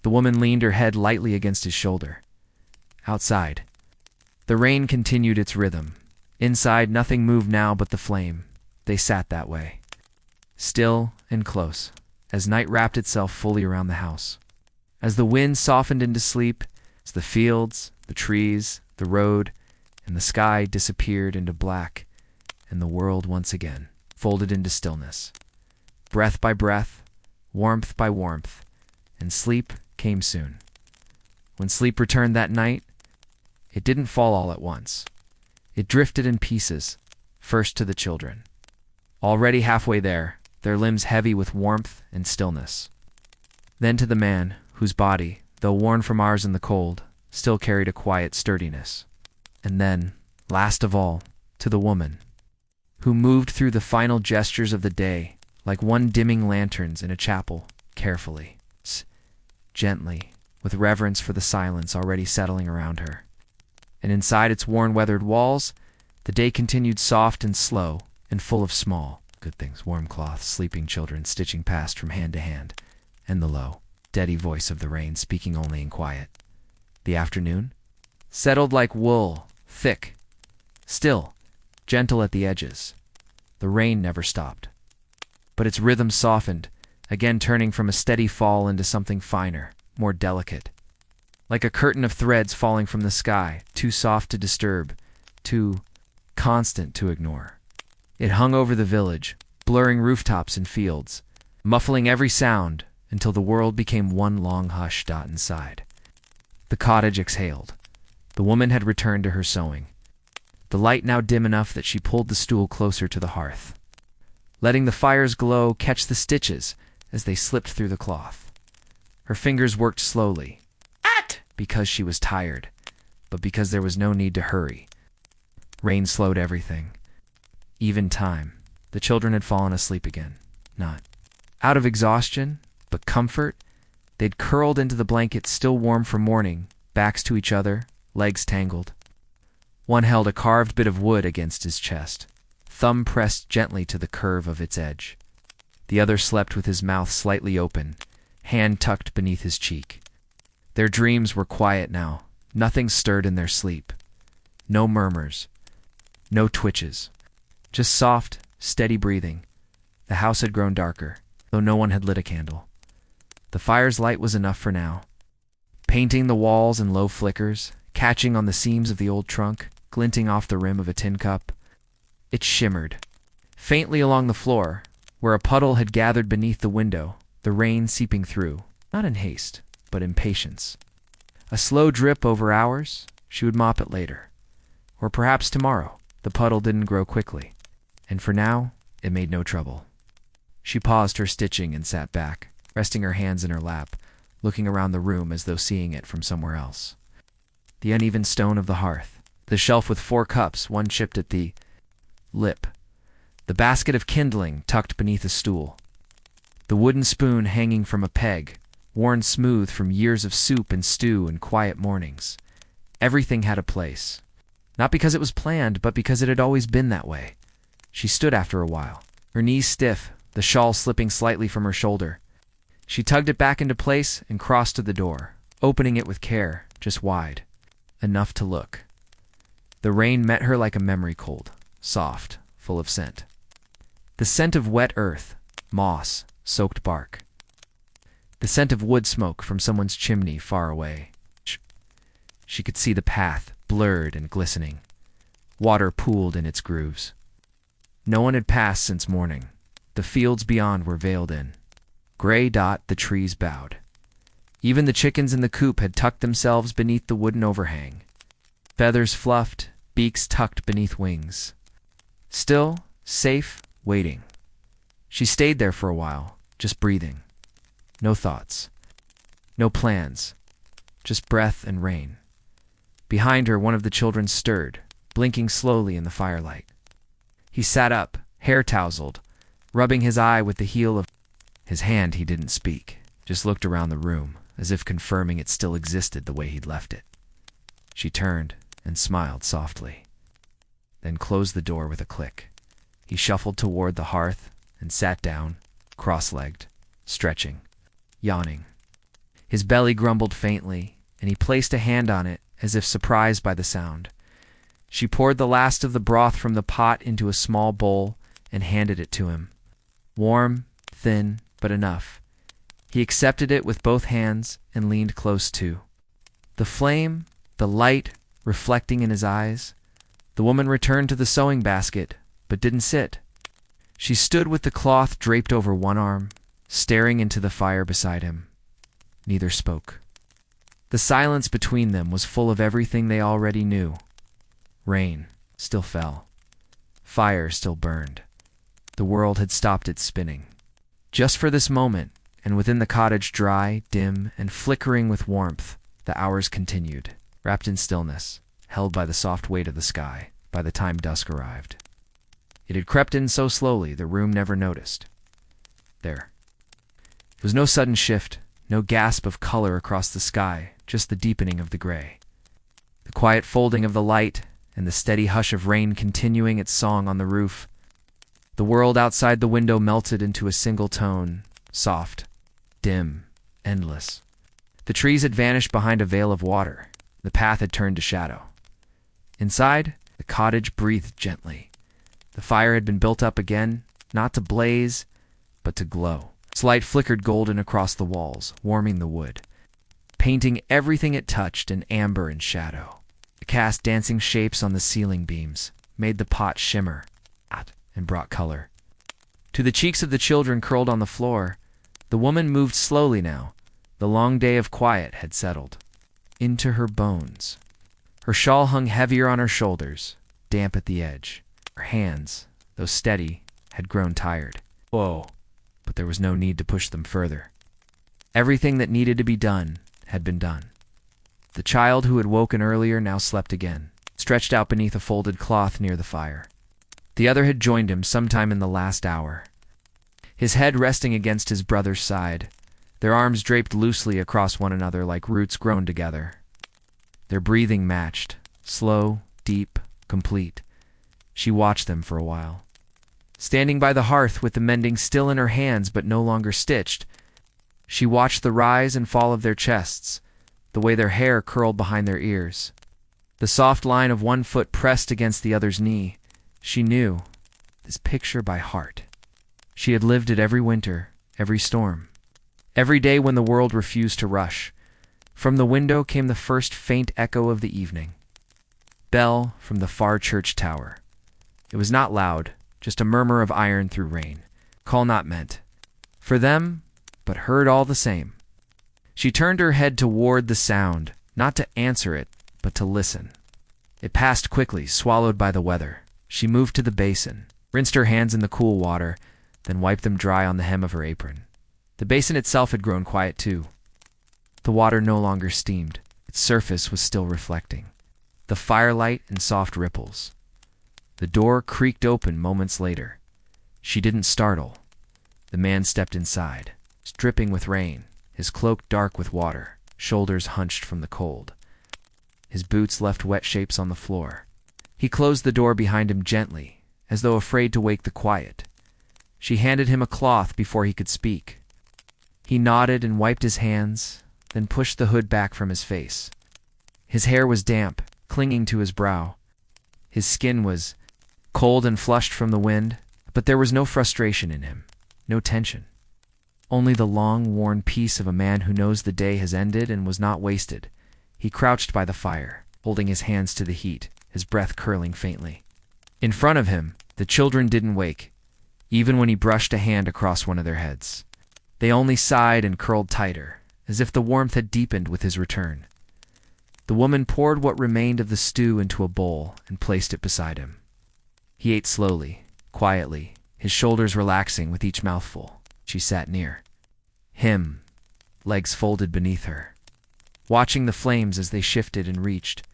The woman leaned her head lightly against his shoulder. Outside, the rain continued its rhythm. Inside, nothing moved now but the flame. They sat that way, still and close, as night wrapped itself fully around the house. As the wind softened into sleep, as the fields, the trees, the road, and the sky disappeared into black, and the world once again folded into stillness. Breath by breath, warmth by warmth, and sleep came soon. When sleep returned that night, it didn't fall all at once. It drifted in pieces, first to the children. Already halfway there, their limbs heavy with warmth and stillness. Then to the man, whose body, though worn from ours in the cold, still carried a quiet sturdiness. And then, last of all, to the woman, who moved through the final gestures of the day like one dimming lanterns in a chapel, carefully, gently, with reverence for the silence already settling around her. And inside its worn, weathered walls, the day continued soft and slow and full of small, good things, warm cloths, sleeping children stitching past from hand to hand, and the low, steady voice of the rain speaking only in quiet. The afternoon settled like wool, thick, still, gentle at the edges. The rain never stopped. But but its rhythm softened, again turning from a steady fall into something finer, more delicate. Like a curtain of threads falling from the sky, too soft to disturb, too constant to ignore. It hung over the village, blurring rooftops and fields, muffling every sound until the world became one long hush. Inside. The cottage exhaled. The woman had returned to her sewing, the light now dim enough that she pulled the stool closer to the hearth, letting the fire's glow catch the stitches as they slipped through the cloth. Her fingers worked slowly, because she was tired, but because there was no need to hurry. Rain slowed everything. Even time. The children had fallen asleep again. Not out of exhaustion, but comfort. They'd curled into the blankets still warm from morning, backs to each other, legs tangled. One held a carved bit of wood against his chest, thumb pressed gently to the curve of its edge. The other slept with his mouth slightly open, hand tucked beneath his cheek. Their dreams were quiet now. Nothing stirred in their sleep. No murmurs. No twitches. Just soft, steady breathing. The house had grown darker, though no one had lit a candle. The fire's light was enough for now, painting the walls in low flickers, catching on the seams of the old trunk, glinting off the rim of a tin cup. It shimmered, faintly along the floor, where a puddle had gathered beneath the window, the rain seeping through, not in haste, but in patience. A slow drip over hours. She would mop it later. Or perhaps tomorrow. The puddle didn't grow quickly, and for now, it made no trouble. She paused her stitching and sat back, resting her hands in her lap, looking around the room as though seeing it from somewhere else. The uneven stone of the hearth, the shelf with 4 cups, one chipped at the lip, the basket of kindling tucked beneath a stool, the wooden spoon hanging from a peg, worn smooth from years of soup and stew and quiet mornings. Everything had a place. Not because it was planned, but because it had always been that way. She stood after a while, her knees stiff, the shawl slipping slightly from her shoulder. She tugged it back into place and crossed to the door, opening it with care, just wide, enough to look. The rain met her like a memory cold, soft, full of scent. The scent of wet earth, moss, soaked bark. The scent of wood smoke from someone's chimney far away. She could see the path, blurred and glistening. Water pooled in its grooves. No one had passed since morning. The fields beyond were veiled in. Gray dot the trees bowed. Even the chickens in the coop had tucked themselves beneath the wooden overhang. Feathers fluffed, beaks tucked beneath wings. Still, safe, waiting. She stayed there for a while, just breathing. No thoughts. No plans. Just breath and rain. Behind her, one of the children stirred, blinking slowly in the firelight. He sat up, hair tousled, rubbing his eye with the heel of his hand. He didn't speak, just looked around the room, as if confirming it still existed the way he'd left it. She turned and smiled softly, then closed the door with a click. He shuffled toward the hearth and sat down, cross-legged, stretching, yawning. His belly grumbled faintly, and he placed a hand on it as if surprised by the sound. She poured the last of the broth from the pot into a small bowl and handed it to him. Warm, thin, but enough. He accepted it with both hands and leaned close too. The flame, the light, reflecting in his eyes. The woman returned to the sewing basket, but didn't sit. She stood with the cloth draped over one arm, staring into the fire beside him. Neither spoke. The silence between them was full of everything they already knew. Rain still fell. Fire still burned. The world had stopped its spinning. Just for this moment, and within the cottage dry, dim, and flickering with warmth, the hours continued, wrapped in stillness, held by the soft weight of the sky, by the time dusk arrived. It had crept in so slowly the room never noticed. There. It was no sudden shift, no gasp of color across the sky, just the deepening of the gray. The quiet folding of the light, and the steady hush of rain continuing its song on the roof. The world outside the window melted into a single tone, soft, dim, endless. The trees had vanished behind a veil of water. The path had turned to shadow. Inside, the cottage breathed gently. The fire had been built up again, not to blaze, but to glow. Its light flickered golden across the walls, warming the wood, painting everything it touched in amber and shadow. It cast dancing shapes on the ceiling beams, made the pot shimmer, and brought color. To the cheeks of the children curled on the floor, the woman moved slowly now. The long day of quiet had settled into her bones. Her shawl hung heavier on her shoulders, damp at the edge. Her hands, though steady, had grown tired. Whoa, but there was no need to push them further. Everything that needed to be done had been done. The child who had woken earlier now slept again, stretched out beneath a folded cloth near the fire. The other had joined him sometime in the last hour, his head resting against his brother's side, their arms draped loosely across one another like roots grown together. Their breathing matched, slow, deep, complete. She watched them for a while. Standing by the hearth with the mending still in her hands but no longer stitched, she watched the rise and fall of their chests, the way their hair curled behind their ears, the soft line of one foot pressed against the other's knee. She knew this picture by heart. She had lived it every winter, every storm, every day when the world refused to rush. From the window came the first faint echo of the evening. Bell from the far church tower. It was not loud, just a murmur of iron through rain. Call not meant for them, but heard all the same. She turned her head toward the sound, not to answer it, but to listen. It passed quickly, swallowed by the weather. She moved to the basin, rinsed her hands in the cool water, then wiped them dry on the hem of her apron. The basin itself had grown quiet too. The water no longer steamed. Its surface was still reflecting the firelight and soft ripples. The door creaked open moments later. She didn't startle. The man stepped inside, dripping with rain, his cloak dark with water, shoulders hunched from the cold. His boots left wet shapes on the floor. He closed the door behind him gently, as though afraid to wake the quiet. She handed him a cloth before he could speak. He nodded and wiped his hands, then pushed the hood back from his face. His hair was damp, clinging to his brow. His skin was cold and flushed from the wind, but there was no frustration in him, no tension. Only the long, worn peace of a man who knows the day has ended and was not wasted. He crouched by the fire, holding his hands to the heat, his breath curling faintly. In front of him, the children didn't wake, even when he brushed a hand across one of their heads. They only sighed and curled tighter, as if the warmth had deepened with his return. The woman poured what remained of the stew into a bowl and placed it beside him. He ate slowly, quietly, his shoulders relaxing with each mouthful. She sat near him, legs folded beneath her, watching the flames as they shifted and reached.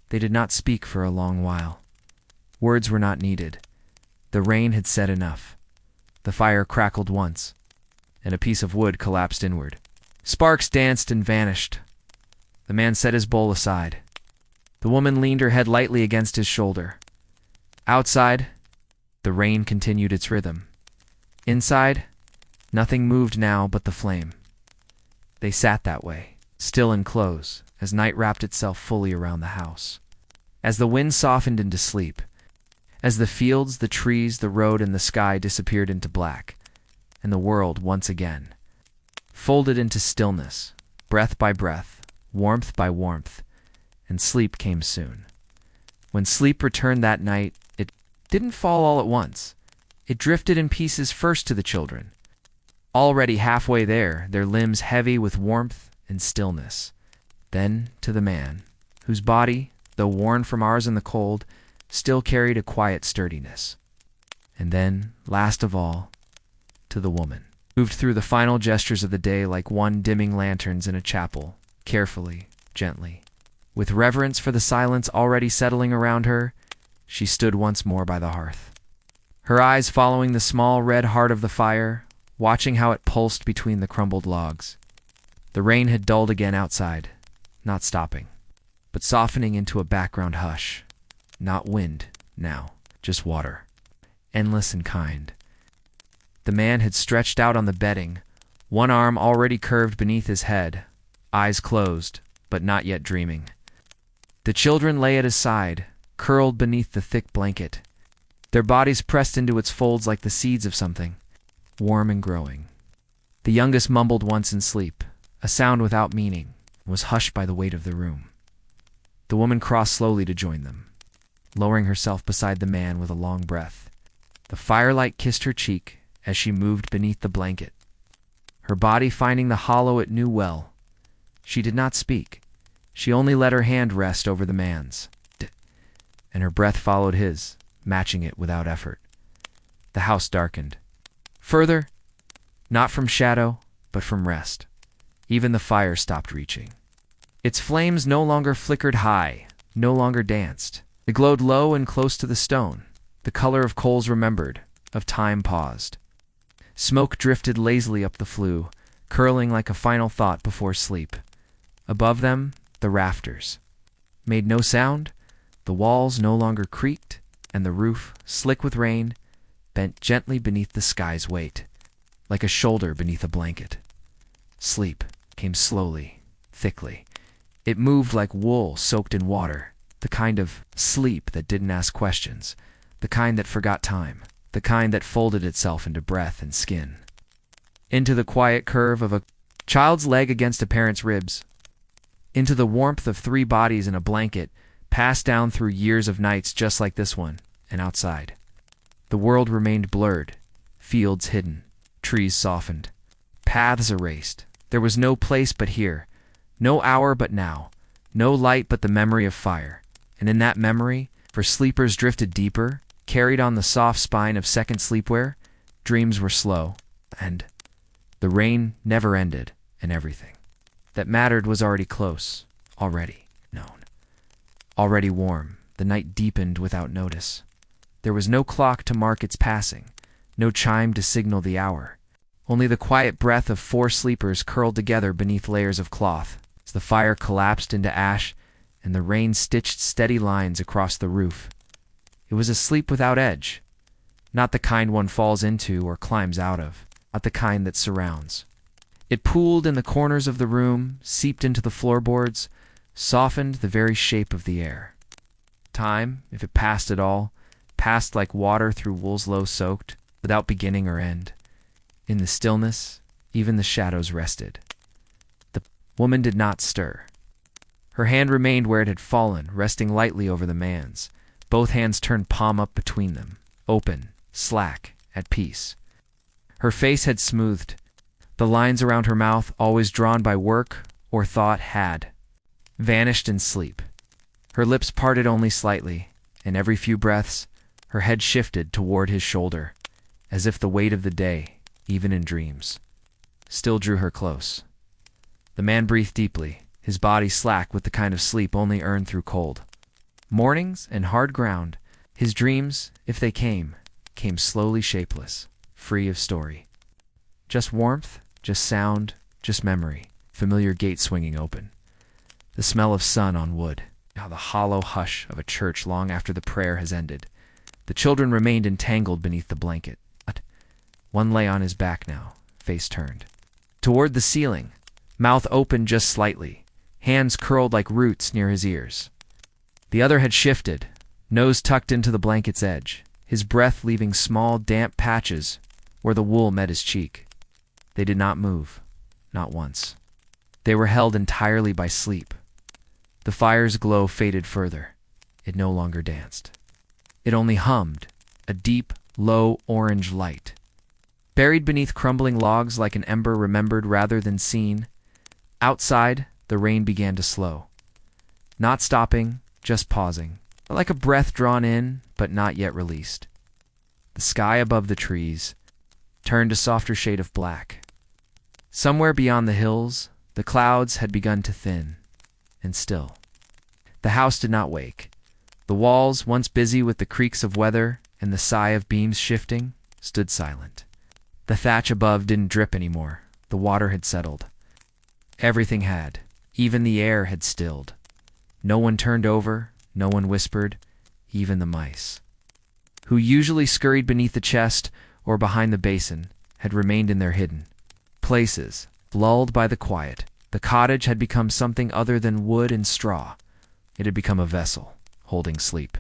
They did not speak for a long while. Words were not needed. The rain had said enough. The fire crackled once, and a piece of wood collapsed inward. Sparks danced and vanished. The man set his bowl aside. The woman leaned her head lightly against his shoulder. Outside, the rain continued its rhythm. Inside, nothing moved now but the flame. They sat that way, still and close, as night wrapped itself fully around the house. As the wind softened into sleep, as the fields, the trees, the road, and the sky disappeared into black, and the world once again folded into stillness, breath by breath, warmth by warmth, and sleep came soon. When sleep returned that night, it didn't fall all at once. It drifted in pieces first to the children. Already halfway there, their limbs heavy with warmth and stillness. Then to the man, whose body, though worn from ours in the cold, still carried a quiet sturdiness. And then, last of all, to the woman, moved through the final gestures of the day like one dimming lanterns in a chapel, carefully, gently. With reverence for the silence already settling around her, she stood once more by the hearth, her eyes following the small red heart of the fire, watching how it pulsed between the crumbled logs. The rain had dulled again outside, not stopping, but softening into a background hush. Not wind, now, just water, endless and kind. The man had stretched out on the bedding, one arm already curved beneath his head, eyes closed, but not yet dreaming. The children lay at his side, curled beneath the thick blanket, their bodies pressed into its folds like the seeds of something. warm and growing. The youngest mumbled once in sleep, a sound without meaning, and was hushed by the weight of the room. The woman crossed slowly to join them, lowering herself beside the man with a long breath. The firelight kissed her cheek as she moved beneath the blanket, her body finding the hollow it knew well. She did not speak. She only let her hand rest over the man's, and her breath followed his, matching it without effort. The house darkened. Further, not from shadow, but from rest. Even the fire stopped reaching. Its flames no longer flickered high, no longer danced. It glowed low and close to the stone, the color of coals remembered, of time paused. Smoke drifted lazily up the flue, curling like a final thought before sleep. Above them, the rafters made no sound, the walls no longer creaked, and the roof, slick with rain, bent gently beneath the sky's weight, like a shoulder beneath a blanket. Sleep came slowly, thickly. It moved like wool soaked in water, the kind of sleep that didn't ask questions, the kind that forgot time, the kind that folded itself into breath and skin. Into the quiet curve of a child's leg against a parent's ribs, into the warmth of 3 bodies in a blanket, passed down through years of nights just like this one, and outside. The world remained blurred, fields hidden, trees softened, paths erased. There was no place but here, no hour but now, no light but the memory of fire. And in that memory, for sleepers drifted deeper, carried on the soft spine of second sleepwear, dreams were slow, and the rain never ended, and everything that mattered was already close, already known, already warm. The night deepened without notice. There was no clock to mark its passing, no chime to signal the hour. Only the quiet breath of 4 sleepers curled together beneath layers of cloth, as the fire collapsed into ash and the rain stitched steady lines across the roof. It was a sleep without edge, not the kind one falls into or climbs out of, not the kind that surrounds. It pooled in the corners of the room, seeped into the floorboards, softened the very shape of the air. Time, if it passed at all, passed like water through wool's low soaked, without beginning or end. In the stillness, even the shadows rested. The woman did not stir. Her hand remained where it had fallen, resting lightly over the man's. Both hands turned palm up between them, open, slack, at peace. Her face had smoothed. The lines around her mouth, always drawn by work or thought, had vanished in sleep. Her lips parted only slightly, and every few breaths, her head shifted toward his shoulder, as if the weight of the day, even in dreams, still drew her close. The man breathed deeply, his body slack with the kind of sleep only earned through cold. Mornings and hard ground, his dreams, if they came slowly shapeless, free of story. Just warmth, just sound, just memory, familiar gate swinging open. The smell of sun on wood, now the hollow hush of a church long after the prayer has ended. The children remained entangled beneath the blanket. One lay on his back now, face turned toward the ceiling, mouth open just slightly, hands curled like roots near his ears. The other had shifted, nose tucked into the blanket's edge, his breath leaving small, damp patches where the wool met his cheek. They did not move, not once. They were held entirely by sleep. The fire's glow faded further. It no longer danced. It only hummed, a deep, low orange light. Buried beneath crumbling logs like an ember remembered rather than seen, outside, the rain began to slow. Not stopping, just pausing, like a breath drawn in but not yet released. The sky above the trees turned a softer shade of black. Somewhere beyond the hills, the clouds had begun to thin, and still. The house did not wake. The walls, once busy with the creaks of weather and the sigh of beams shifting, stood silent. The thatch above didn't drip anymore. The water had settled. Everything had. Even the air had stilled. No one turned over, no one whispered, even the mice, who usually scurried beneath the chest or behind the basin, had remained in their hidden places, lulled by the quiet. The cottage had become something other than wood and straw. It had become a vessel, holding sleep.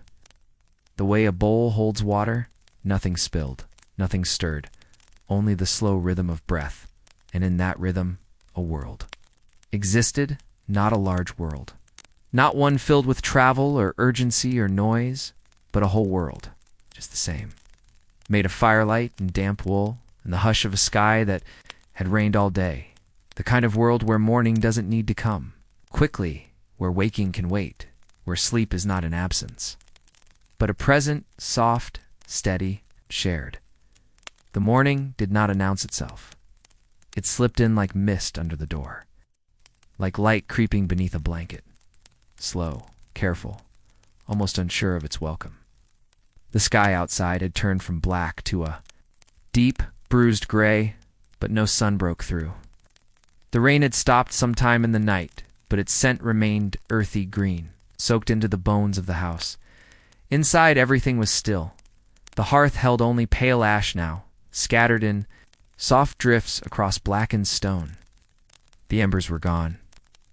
The way a bowl holds water, nothing spilled, nothing stirred. only the slow rhythm of breath, and in that rhythm, a world. Existed, not a large world. Not one filled with travel or urgency or noise, but a whole world, just the same. Made of firelight and damp wool, and the hush of a sky that had rained all day. The kind of world where morning doesn't need to come. Quickly, where waking can wait, where sleep is not an absence. But a present, soft, steady, shared. The morning did not announce itself. It slipped in like mist under the door, like light creeping beneath a blanket. Slow, careful, almost unsure of its welcome. The sky outside had turned from black to a deep, bruised gray, but no sun broke through. The rain had stopped sometime in the night, but its scent remained earthy green, soaked into the bones of the house. Inside, everything was still. The hearth held only pale ash now, scattered in soft drifts across blackened stone. The embers were gone.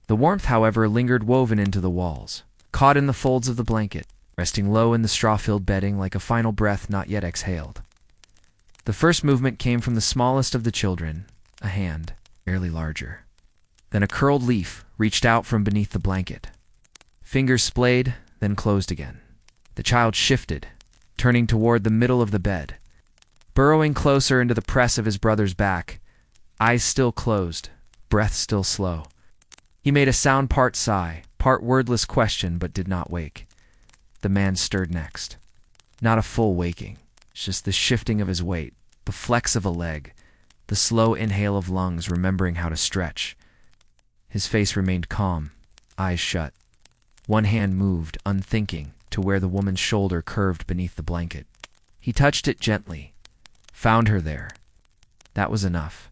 The warmth, however, lingered woven into the walls, caught in the folds of the blanket, resting low in the straw-filled bedding like a final breath not yet exhaled. The first movement came from the smallest of the children, a hand, barely larger. Then a curled leaf reached out from beneath the blanket. Fingers splayed, then closed again. The child shifted, turning toward the middle of the bed, burrowing closer into the press of his brother's back, eyes still closed, breath still slow. He made a sound part sigh, part wordless question, but did not wake. The man stirred next. Not a full waking, just the shifting of his weight, the flex of a leg, the slow inhale of lungs remembering how to stretch. His face remained calm, eyes shut. One hand moved, unthinking, to where the woman's shoulder curved beneath the blanket. He touched it gently, found her there. That was enough.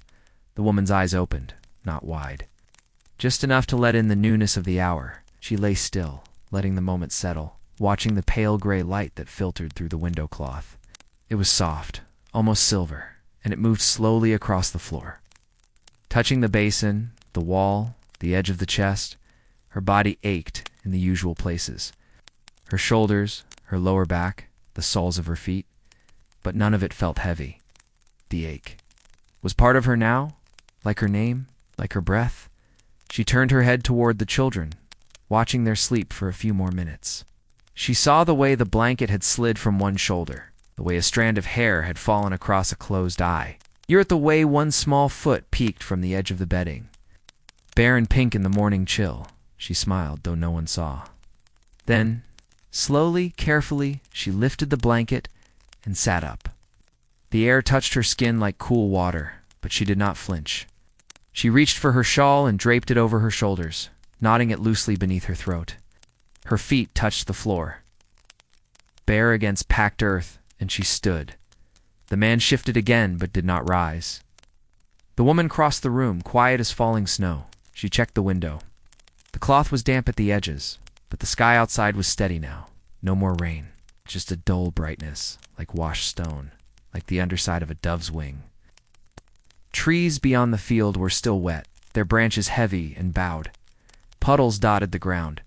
The woman's eyes opened, not wide. Just enough to let in the newness of the hour. She lay still, letting the moment settle, watching the pale gray light that filtered through the window cloth. It was soft, almost silver, and it moved slowly across the floor. Touching the basin, the wall, the edge of the chest, her body ached in the usual places. Her shoulders, her lower back, the soles of her feet, but none of it felt heavy. The ache was part of her now, like her name, like her breath. She turned her head toward the children, watching their sleep for a few more minutes. She saw the way the blanket had slid from one shoulder, the way a strand of hair had fallen across a closed eye, at the way one small foot peeked from the edge of the bedding. Bare and pink in the morning chill, she smiled, though no one saw. Then, slowly, carefully, she lifted the blanket and sat up. The air touched her skin like cool water, but she did not flinch. She reached for her shawl and draped it over her shoulders, knotting it loosely beneath her throat. Her feet touched the floor, bare against packed earth, and she stood. The man shifted again, but did not rise. The woman crossed the room, quiet as falling snow. She checked the window. The cloth was damp at the edges, but the sky outside was steady now. No more rain, just a dull brightness, like washed stone, like the underside of a dove's wing. Trees beyond the field were still wet, their branches heavy and bowed. Puddles dotted the ground.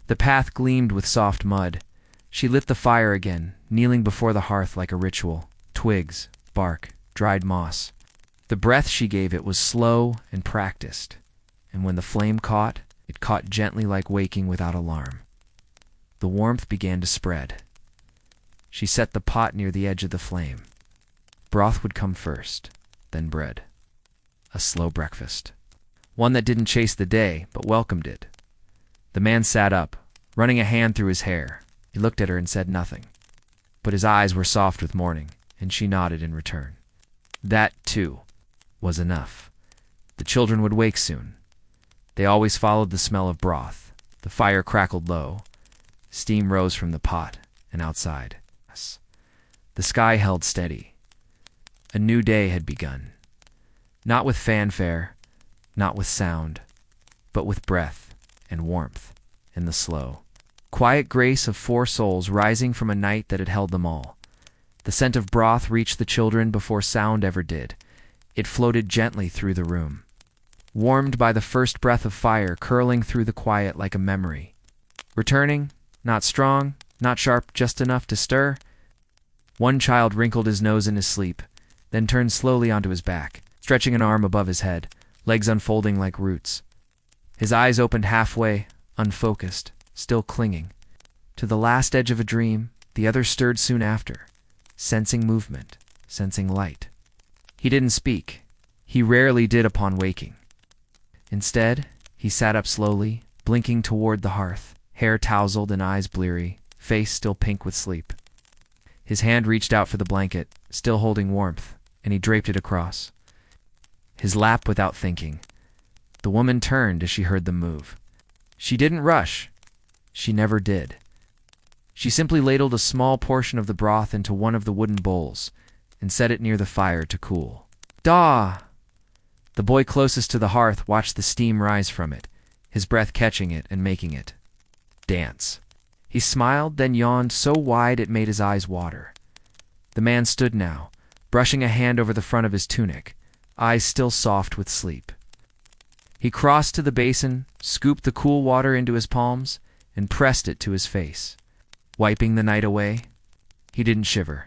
The path gleamed with soft mud. She lit the fire again, kneeling before the hearth like a ritual. Twigs, bark, dried moss. The breath she gave it was slow and practiced, and when the flame caught, it caught gently like waking without alarm. The warmth began to spread. She set the pot near the edge of the flame. Broth would come first, then bread. A slow breakfast. One that didn't chase the day, but welcomed it. The man sat up, running a hand through his hair. He looked at her and said nothing. But his eyes were soft with morning, and she nodded in return. That, too, was enough. The children would wake soon. They always followed the smell of broth. The fire crackled low. Steam rose from the pot and outside. The sky held steady. A new day had begun. Not with fanfare, not with sound, but with breath and warmth and the slow, quiet grace of four souls rising from a night that had held them all. The scent of broth reached the children before sound ever did. It floated gently through the room, warmed by the first breath of fire curling through the quiet like a memory. Returning, not strong, not sharp, just enough to stir. One child wrinkled his nose in his sleep. then turned slowly onto his back, stretching an arm above his head, legs unfolding like roots. His eyes opened halfway, unfocused, still clinging. To the last edge of a dream, the other stirred soon after, sensing movement, sensing light. He didn't speak. He rarely did upon waking. Instead, he sat up slowly, blinking toward the hearth, hair tousled and eyes bleary, face still pink with sleep. His hand reached out for the blanket, still holding warmth, and he draped it across his lap without thinking. The woman turned as she heard them move. She didn't rush. She never did. She simply ladled a small portion of the broth into one of the wooden bowls and set it near the fire to cool. "Daw!" The boy closest to the hearth watched the steam rise from it, his breath catching it and making it dance. He smiled, then yawned so wide it made his eyes water. The man stood now, brushing a hand over the front of his tunic, eyes still soft with sleep. He crossed to the basin, scooped the cool water into his palms, and pressed it to his face, wiping the night away. He didn't shiver.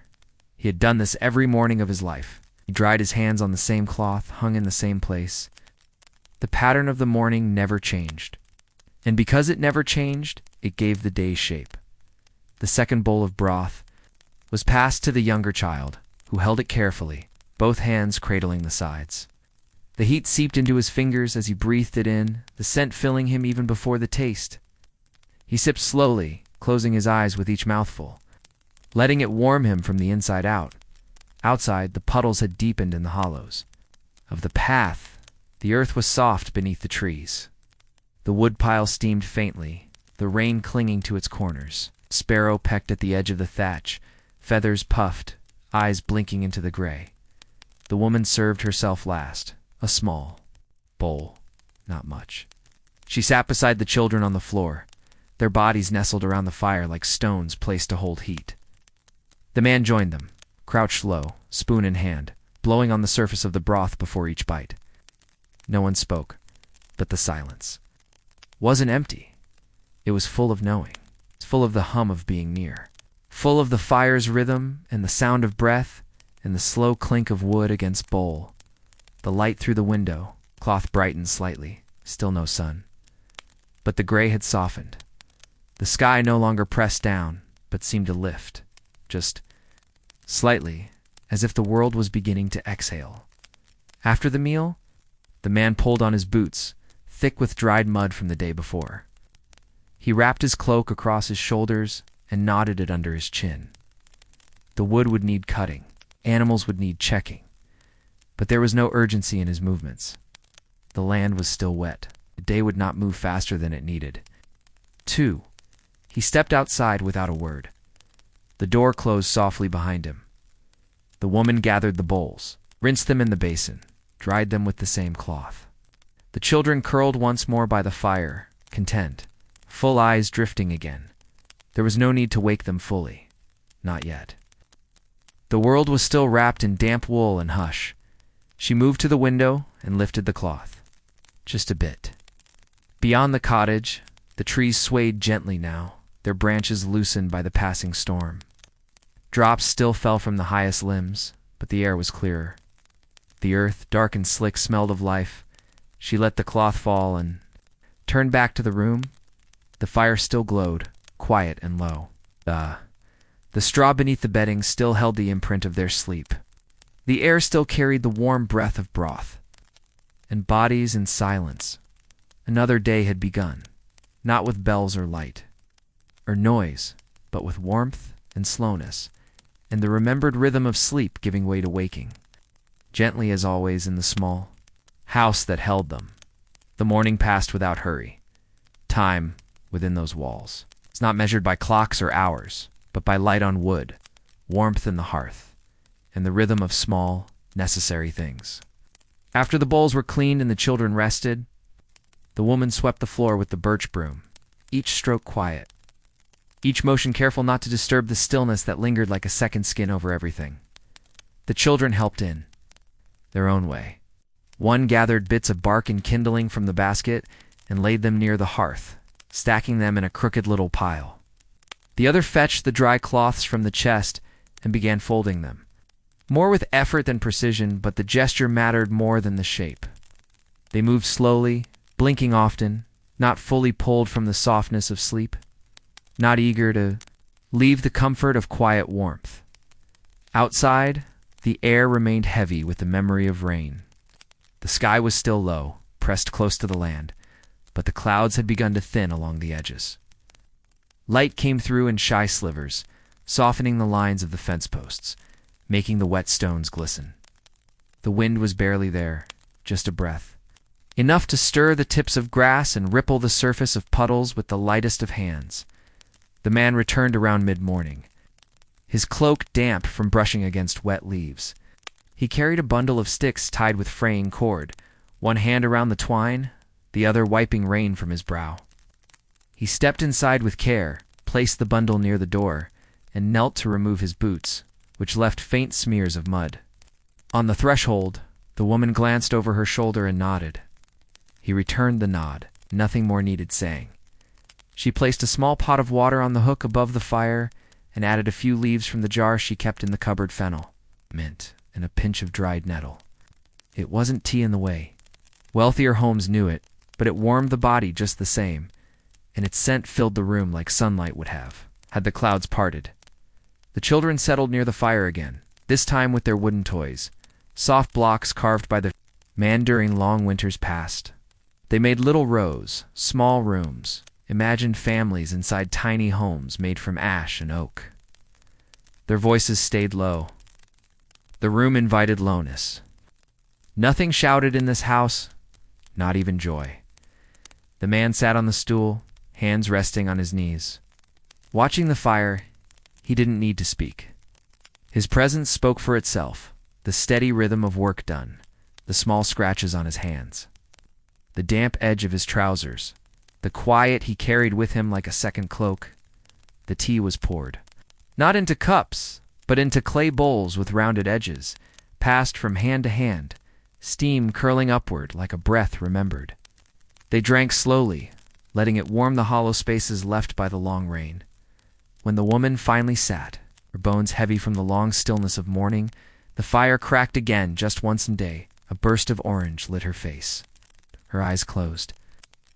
He had done this every morning of his life. He dried his hands on the same cloth, hung in the same place. The pattern of the morning never changed. And because it never changed, it gave the day shape. The second bowl of broth was passed to the younger child, who held it carefully, both hands cradling the sides. The heat seeped into his fingers as he breathed it in, the scent filling him even before the taste. He sipped slowly, closing his eyes with each mouthful, letting it warm him from the inside out. Outside, the puddles had deepened in the hollows of the path. The earth was soft beneath the trees. The woodpile steamed faintly, the rain clinging to its corners. Sparrow pecked at the edge of the thatch, feathers puffed, eyes blinking into the gray. The woman served herself last, a small bowl, not much. She sat beside the children on the floor, their bodies nestled around the fire like stones placed to hold heat. The man joined them, crouched low, spoon in hand, blowing on the surface of the broth before each bite. No one spoke, but the silence wasn't empty. It was full of knowing, full of the hum of being near, full of the fire's rhythm and the sound of breath and the slow clink of wood against bowl. The light through the window, cloth brightened slightly, still no sun. But the gray had softened. The sky no longer pressed down, but seemed to lift, just slightly, as if the world was beginning to exhale. After the meal, the man pulled on his boots, thick with dried mud from the day before. He wrapped his cloak across his shoulders and knotted it under his chin. The wood would need cutting, animals would need checking, but there was no urgency in his movements. The land was still wet. The day would not move faster than it needed. 2. He stepped outside without a word. The door closed softly behind him. The woman gathered the bowls, rinsed them in the basin, dried them with the same cloth. The children curled once more by the fire, content, full eyes drifting again. There was no need to wake them fully. Not yet. The world was still wrapped in damp wool and hush. She moved to the window and lifted the cloth. Just a bit. Beyond the cottage, the trees swayed gently now, their branches loosened by the passing storm. Drops still fell from the highest limbs, but the air was clearer. The earth, dark and slick, smelled of life. She let the cloth fall and turned back to the room. The fire still glowed, quiet and low. The straw beneath the bedding still held the imprint of their sleep. The air still carried the warm breath of broth. And bodies in silence. Another day had begun, not with bells or light, or noise, but with warmth and slowness, and the remembered rhythm of sleep giving way to waking. Gently as always in the small house that held them. The morning passed without hurry. Time within those walls. It's not measured by clocks or hours, but by light on wood, warmth in the hearth, and the rhythm of small, necessary things. After the bowls were cleaned and the children rested, the woman swept the floor with the birch broom, each stroke quiet, each motion careful not to disturb the stillness that lingered like a second skin over everything. The children helped in, their own way. One gathered bits of bark and kindling from the basket and laid them near the hearth, stacking them in a crooked little pile. The other fetched the dry cloths from the chest and began folding them. more with effort than precision, but the gesture mattered more than the shape. They moved slowly, blinking often, not fully pulled from the softness of sleep, not eager to leave the comfort of quiet warmth. Outside, the air remained heavy with the memory of rain. The sky was still low, pressed close to the land, but the clouds had begun to thin along the edges. Light came through in shy slivers, softening the lines of the fence posts, making the wet stones glisten. The wind was barely there, just a breath, enough to stir the tips of grass and ripple the surface of puddles with the lightest of hands. The man returned around mid-morning, his cloak damp from brushing against wet leaves. He carried a bundle of sticks tied with fraying cord, one hand around the twine, the other wiping rain from his brow. He stepped inside with care, placed the bundle near the door, and knelt to remove his boots, which left faint smears of mud. On the threshold, the woman glanced over her shoulder and nodded. He returned the nod, nothing more needed saying. She placed a small pot of water on the hook above the fire and added a few leaves from the jar she kept in the cupboard: fennel, mint, and a pinch of dried nettle. It wasn't tea in the way. Wealthier homes knew it, but it warmed the body just the same, and its scent filled the room like sunlight would have, had the clouds parted. The children settled near the fire again, this time with their wooden toys, soft blocks carved by the man during long winters past. They made little rows, small rooms, imagined families inside tiny homes made from ash and oak. Their voices stayed low. The room invited lowness. Nothing shouted in this house, not even joy. The man sat on the stool, hands resting on his knees. Watching the fire, he didn't need to speak. His presence spoke for itself, the steady rhythm of work done, the small scratches on his hands, the damp edge of his trousers, the quiet he carried with him like a second cloak. The tea was poured, not into cups, but into clay bowls with rounded edges, passed from hand to hand, steam curling upward like a breath remembered. They drank slowly, letting it warm the hollow spaces left by the long rain. When the woman finally sat, her bones heavy from the long stillness of morning, the fire cracked again just once a day. A burst of orange lit her face. Her eyes closed,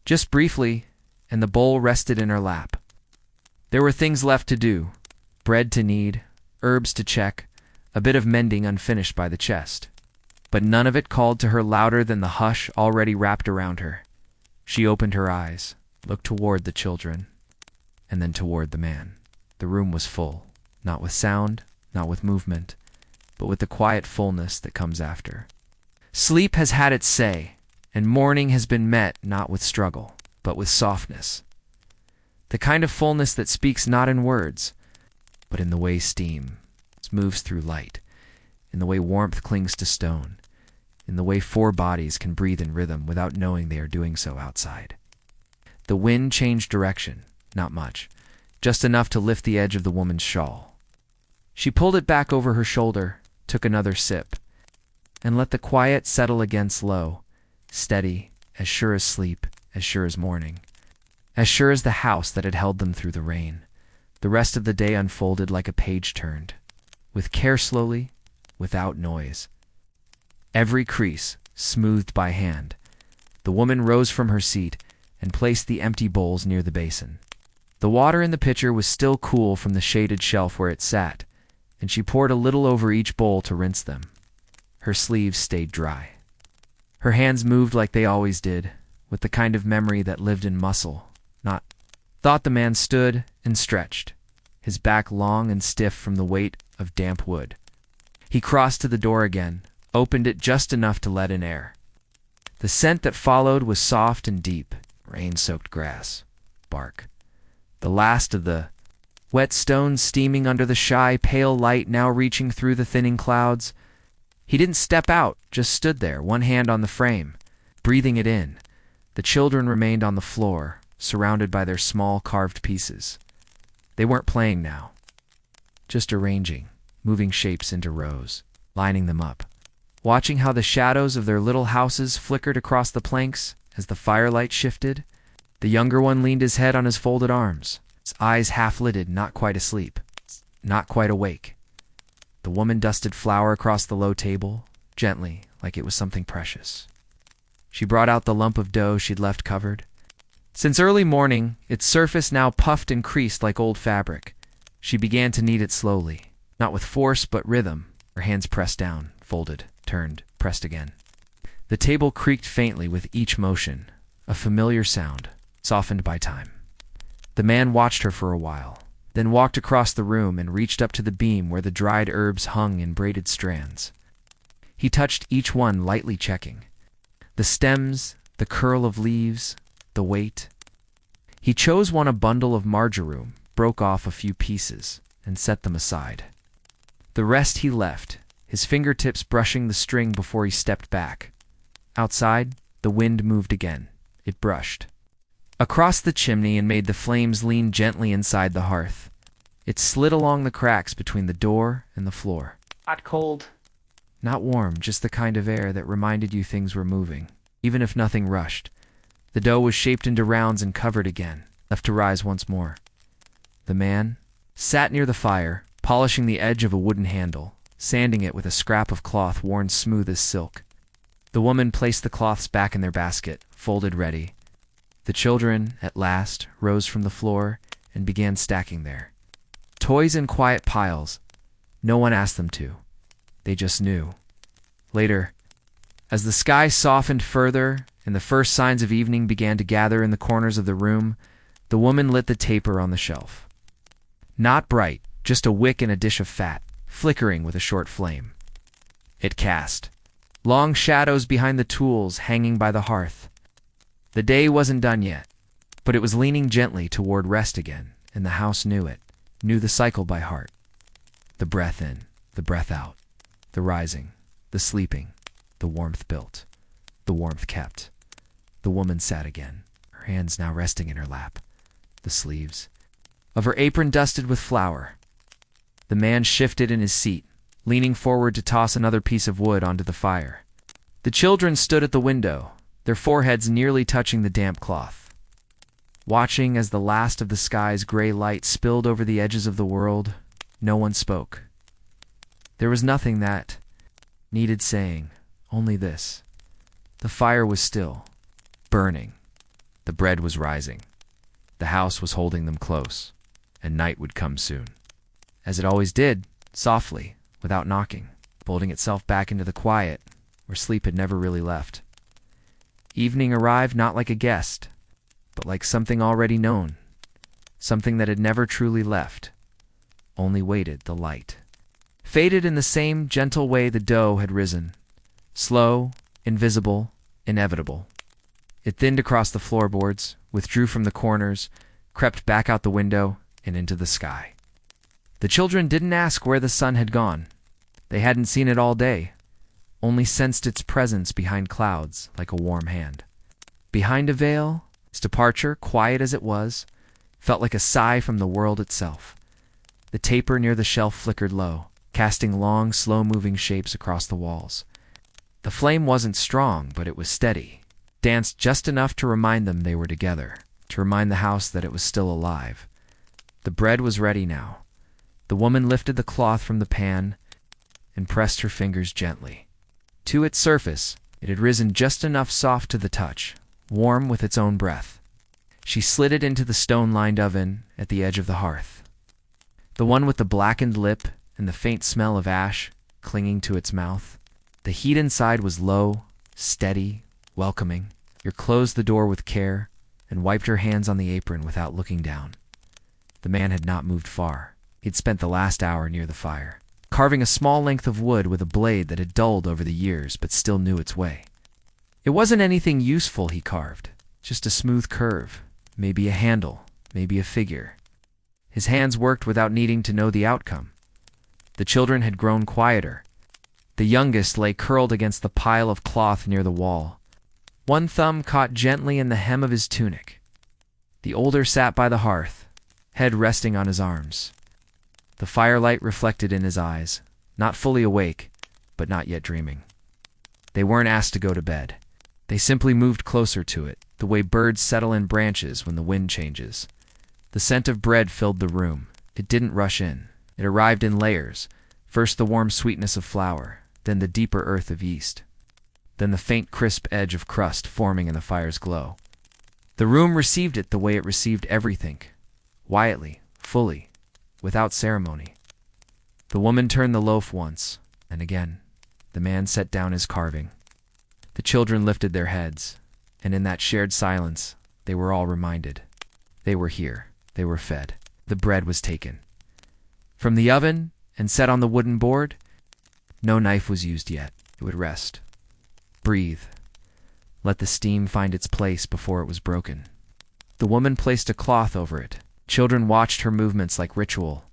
just briefly, and the bowl rested in her lap. There were things left to do, bread to knead, herbs to check, a bit of mending unfinished by the chest. But none of it called to her louder than the hush already wrapped around her. She opened her eyes, looked toward the children, and then toward the man. The room was full, not with sound, not with movement, but with the quiet fullness that comes after. Sleep has had its say, and morning has been met not with struggle, but with softness. The kind of fullness that speaks not in words, but in the way steam moves through light, in the way warmth clings to stone, in the way four bodies can breathe in rhythm without knowing they are doing so outside. The wind changed direction, not much, just enough to lift the edge of the woman's shawl. She pulled it back over her shoulder, took another sip, and let the quiet settle again slow, steady, as sure as sleep, as sure as morning, as sure as the house that had held them through the rain. The rest of the day unfolded like a page turned, with care slowly, without noise. Every crease smoothed by hand. The woman rose from her seat and placed the empty bowls near the basin. The water in the pitcher was still cool from the shaded shelf where it sat, and she poured a little over each bowl to rinse them. Her sleeves stayed dry. Her hands moved like they always did, with the kind of memory that lived in muscle, not thought. The man stood and stretched, his back long and stiff from the weight of damp wood. He crossed to the door again, opened it just enough to let in air. The scent that followed was soft and deep, rain-soaked grass, bark. The last of the wet stones steaming under the shy, pale light now reaching through the thinning clouds. He didn't step out, just stood there, one hand on the frame, breathing it in. The children remained on the floor, surrounded by their small carved pieces. They weren't playing now, just arranging, moving shapes into rows, lining them up, watching how the shadows of their little houses flickered across the planks as the firelight shifted. The younger one leaned his head on his folded arms, his eyes half-lidded, not quite asleep, not quite awake. The woman dusted flour across the low table, gently, like it was something precious. She brought out the lump of dough she'd left covered. Since early morning, its surface now puffed and creased like old fabric. She began to knead it slowly, not with force but rhythm, her hands pressed down, folded, turned, pressed again. The table creaked faintly with each motion, a familiar sound, softened by time. The man watched her for a while, then walked across the room and reached up to the beam where the dried herbs hung in braided strands. He touched each one, lightly checking. The stems, the curl of leaves, the weight. He chose one, a bundle of marjoram, broke off a few pieces, and set them aside. The rest he left, his fingertips brushing the string before he stepped back. Outside, the wind moved again. It brushed across the chimney and made the flames lean gently inside the hearth. It slid along the cracks between the door and the floor. Hot, cold. Not warm, just the kind of air that reminded you things were moving, even if nothing rushed. The dough was shaped into rounds and covered again, left to rise once more. The man sat near the fire, polishing the edge of a wooden handle, sanding it with a scrap of cloth worn smooth as silk. The woman placed the cloths back in their basket, folded ready. The children, at last, rose from the floor and began stacking there. Toys in quiet piles. No one asked them to. They just knew. Later, as the sky softened further and the first signs of evening began to gather in the corners of the room, the woman lit the taper on the shelf. Not bright, just a wick in a dish of fat, flickering with a short flame. It cast long shadows behind the tools hanging by the hearth. The day wasn't done yet, but it was leaning gently toward rest again, and the house knew it, knew the cycle by heart. The breath in, the breath out, the rising, the sleeping, the warmth built, the warmth kept. The woman sat again, her hands now resting in her lap, the sleeves of her apron dusted with flour. The man shifted in his seat, leaning forward to toss another piece of wood onto the fire. The children stood at the window, their foreheads nearly touching the damp cloth, watching as the last of the sky's gray light spilled over the edges of the world. No one spoke. There was nothing that needed saying, only this. The fire was still, burning. The bread was rising. The house was holding them close, and night would come soon. As it always did, softly, without knocking, folding itself back into the quiet where sleep had never really left. Evening arrived not like a guest, but like something already known, something that had never truly left, only waited the light. Faded in the same gentle way the dough had risen, slow, invisible, inevitable. It thinned across the floorboards, withdrew from the corners, crept back out the window and into the sky. The children didn't ask where the sun had gone. They hadn't seen it all day, only sensed its presence behind clouds like a warm hand. Behind a veil, its departure, quiet as it was, felt like a sigh from the world itself. The taper near the shelf flickered low, casting long, slow-moving shapes across the walls. The flame wasn't strong, but it was steady, danced just enough to remind them they were together, to remind the house that it was still alive. The bread was ready now. The woman lifted the cloth from the pan and pressed her fingers gently. To its surface, it had risen just enough soft to the touch, warm with its own breath. She slid it into the stone-lined oven at the edge of the hearth. The one with the blackened lip and the faint smell of ash clinging to its mouth. The heat inside was low, steady, welcoming. She closed the door with care and wiped her hands on the apron without looking down. The man had not moved far. He'd spent the last hour near the fire, carving a small length of wood with a blade that had dulled over the years but still knew its way. It wasn't anything useful he carved, just a smooth curve, maybe a handle, maybe a figure. His hands worked without needing to know the outcome. The children had grown quieter. The youngest lay curled against the pile of cloth near the wall. One thumb caught gently in the hem of his tunic. The older sat by the hearth, head resting on his arms. The firelight reflected in his eyes, not fully awake, but not yet dreaming. They weren't asked to go to bed. They simply moved closer to it, the way birds settle in branches when the wind changes. The scent of bread filled the room. It didn't rush in. It arrived in layers, First the warm sweetness of flour, then the deeper earth of yeast, then the faint crisp edge of crust forming in the fire's glow. The room received it the way it received everything, quietly, fully, without ceremony. The woman turned the loaf once, and again. The man set down his carving. The children lifted their heads, and in that shared silence, they were all reminded. They were here. They were fed. The bread was taken from the oven and set on the wooden board. No knife was used yet. It would rest. Breathe. Let the steam find its place before it was broken. The woman placed a cloth over it. Children watched her movements like ritual.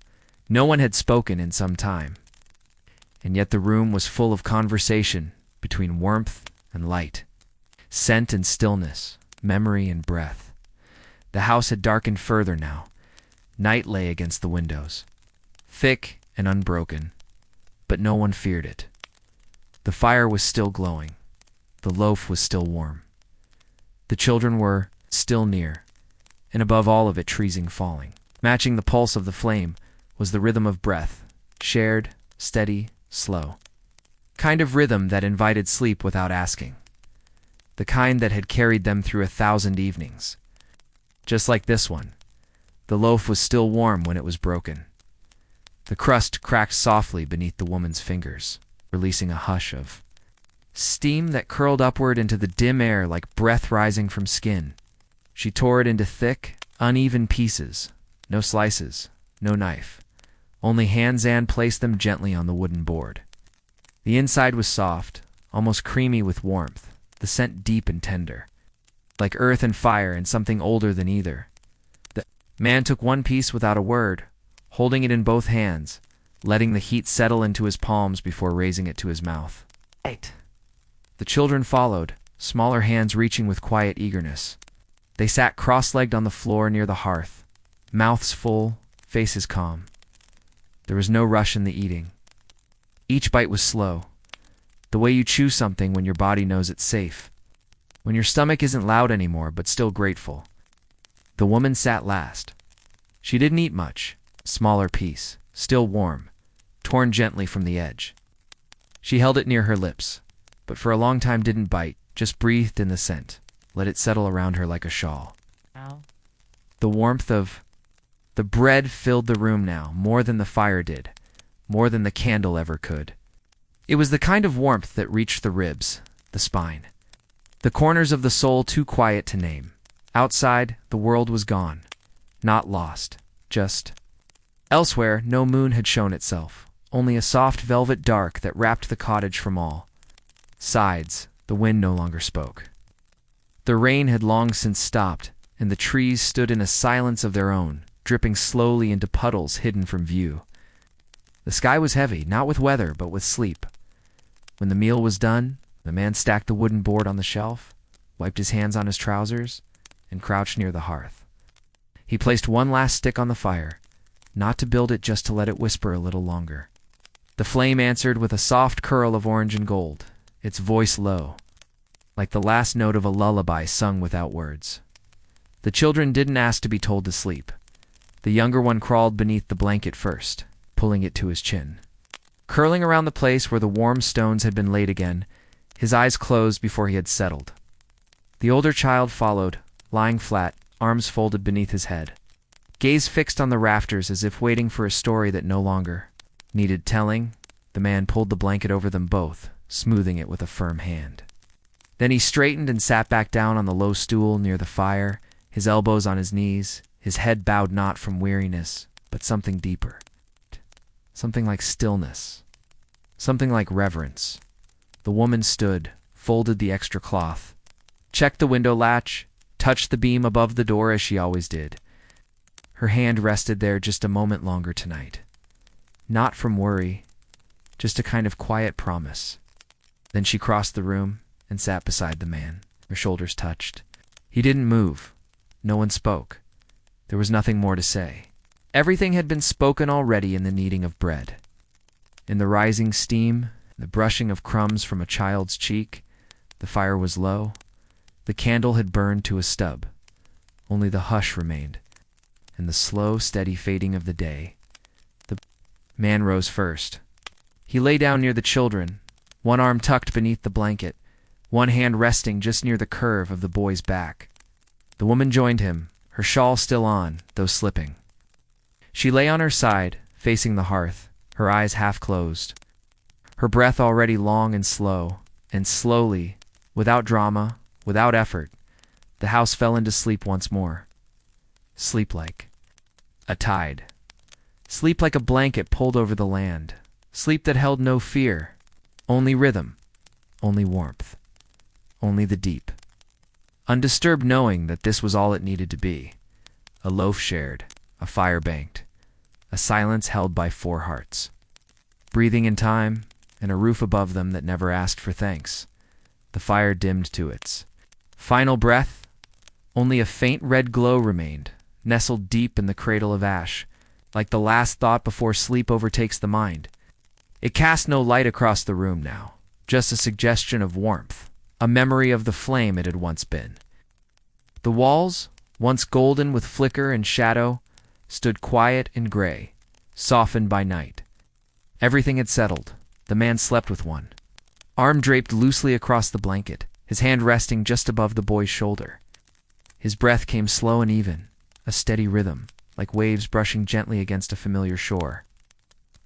No one had spoken in some time. And yet the room was full of conversation between warmth and light, scent and stillness, memory and breath. The house had darkened further now. Night lay against the windows, thick and unbroken, but no one feared it. The fire was still glowing. The loaf was still warm. The children were still near, and above all of it treesing falling. Matching the pulse of the flame was the rhythm of breath, shared, steady, slow. Kind of rhythm that invited sleep without asking. The kind that had carried them through 1,000 evenings. Just like this one. The loaf was still warm when it was broken. The crust cracked softly beneath the woman's fingers, releasing a hush of steam that curled upward into the dim air like breath rising from skin. She tore it into thick, uneven pieces. No slices, no knife. Only hands and placed them gently on the wooden board. The inside was soft, almost creamy with warmth, the scent deep and tender, like earth and fire and something older than either. The man took one piece without a word, holding it in both hands, letting the heat settle into his palms before raising it to his mouth. Right. The children followed, smaller hands reaching with quiet eagerness. They sat cross-legged on the floor near the hearth, mouths full, faces calm. There was no rush in the eating. Each bite was slow, the way you chew something when your body knows it's safe, when your stomach isn't loud anymore but still grateful. The woman sat last. She didn't eat much, smaller piece, still warm, torn gently from the edge. She held it near her lips, but for a long time didn't bite, just breathed in the scent, let it settle around her like a shawl. Ow. The warmth of the bread filled the room now, more than the fire did, more than the candle ever could. It was the kind of warmth that reached the ribs, the spine, the corners of the soul too quiet to name. Outside, the world was gone, not lost, just elsewhere. No moon had shown itself, only a soft velvet dark that wrapped the cottage from all sides. The wind no longer spoke. The rain had long since stopped, and the trees stood in a silence of their own, dripping slowly into puddles hidden from view. The sky was heavy, not with weather, but with sleep. When the meal was done, the man stacked the wooden board on the shelf, wiped his hands on his trousers, and crouched near the hearth. He placed one last stick on the fire, not to build it, just to let it whisper a little longer. The flame answered with a soft curl of orange and gold, its voice low, like the last note of a lullaby sung without words. The children didn't ask to be told to sleep. The younger one crawled beneath the blanket first, pulling it to his chin. Curling around the place where the warm stones had been laid again, his eyes closed before he had settled. The older child followed, lying flat, arms folded beneath his head, gaze fixed on the rafters as if waiting for a story that no longer needed telling. The man pulled the blanket over them both, smoothing it with a firm hand. Then he straightened and sat back down on the low stool near the fire, his elbows on his knees, his head bowed not from weariness, but something deeper. Something like stillness. Something like reverence. The woman stood, folded the extra cloth, checked the window latch, touched the beam above the door as she always did. Her hand rested there just a moment longer tonight. Not from worry, just a kind of quiet promise. Then she crossed the room and sat beside the man. Her shoulders touched. He didn't move. No one spoke. There was nothing more to say. Everything had been spoken already in the kneading of bread, in the rising steam, the brushing of crumbs from a child's cheek. The fire was low. The candle had burned to a stub. Only the hush remained, and the slow, steady fading of the day. The man rose first, He lay down near the children, one arm tucked beneath the blanket, one hand resting just near the curve of the boy's back. The woman joined him, her shawl still on, though slipping. She lay on her side, facing the hearth, her eyes half closed, her breath already long and slowly, without drama, without effort, the house fell into sleep once more. Sleep like a tide. Sleep like a blanket pulled over the land. Sleep that held no fear, only rhythm, only warmth, only the deep. Undisturbed knowing that this was all it needed to be. A loaf shared, a fire banked, a silence held by four hearts. Breathing in time, and a roof above them that never asked for thanks. The fire dimmed to its final breath. Only a faint red glow remained, nestled deep in the cradle of ash, like the last thought before sleep overtakes the mind. It cast no light across the room now, just a suggestion of warmth, a memory of the flame it had once been. The walls, once golden with flicker and shadow, stood quiet and gray, softened by night. Everything had settled. The man slept with one arm draped loosely across the blanket, his hand resting just above the boy's shoulder. His breath came slow and even, a steady rhythm, like waves brushing gently against a familiar shore.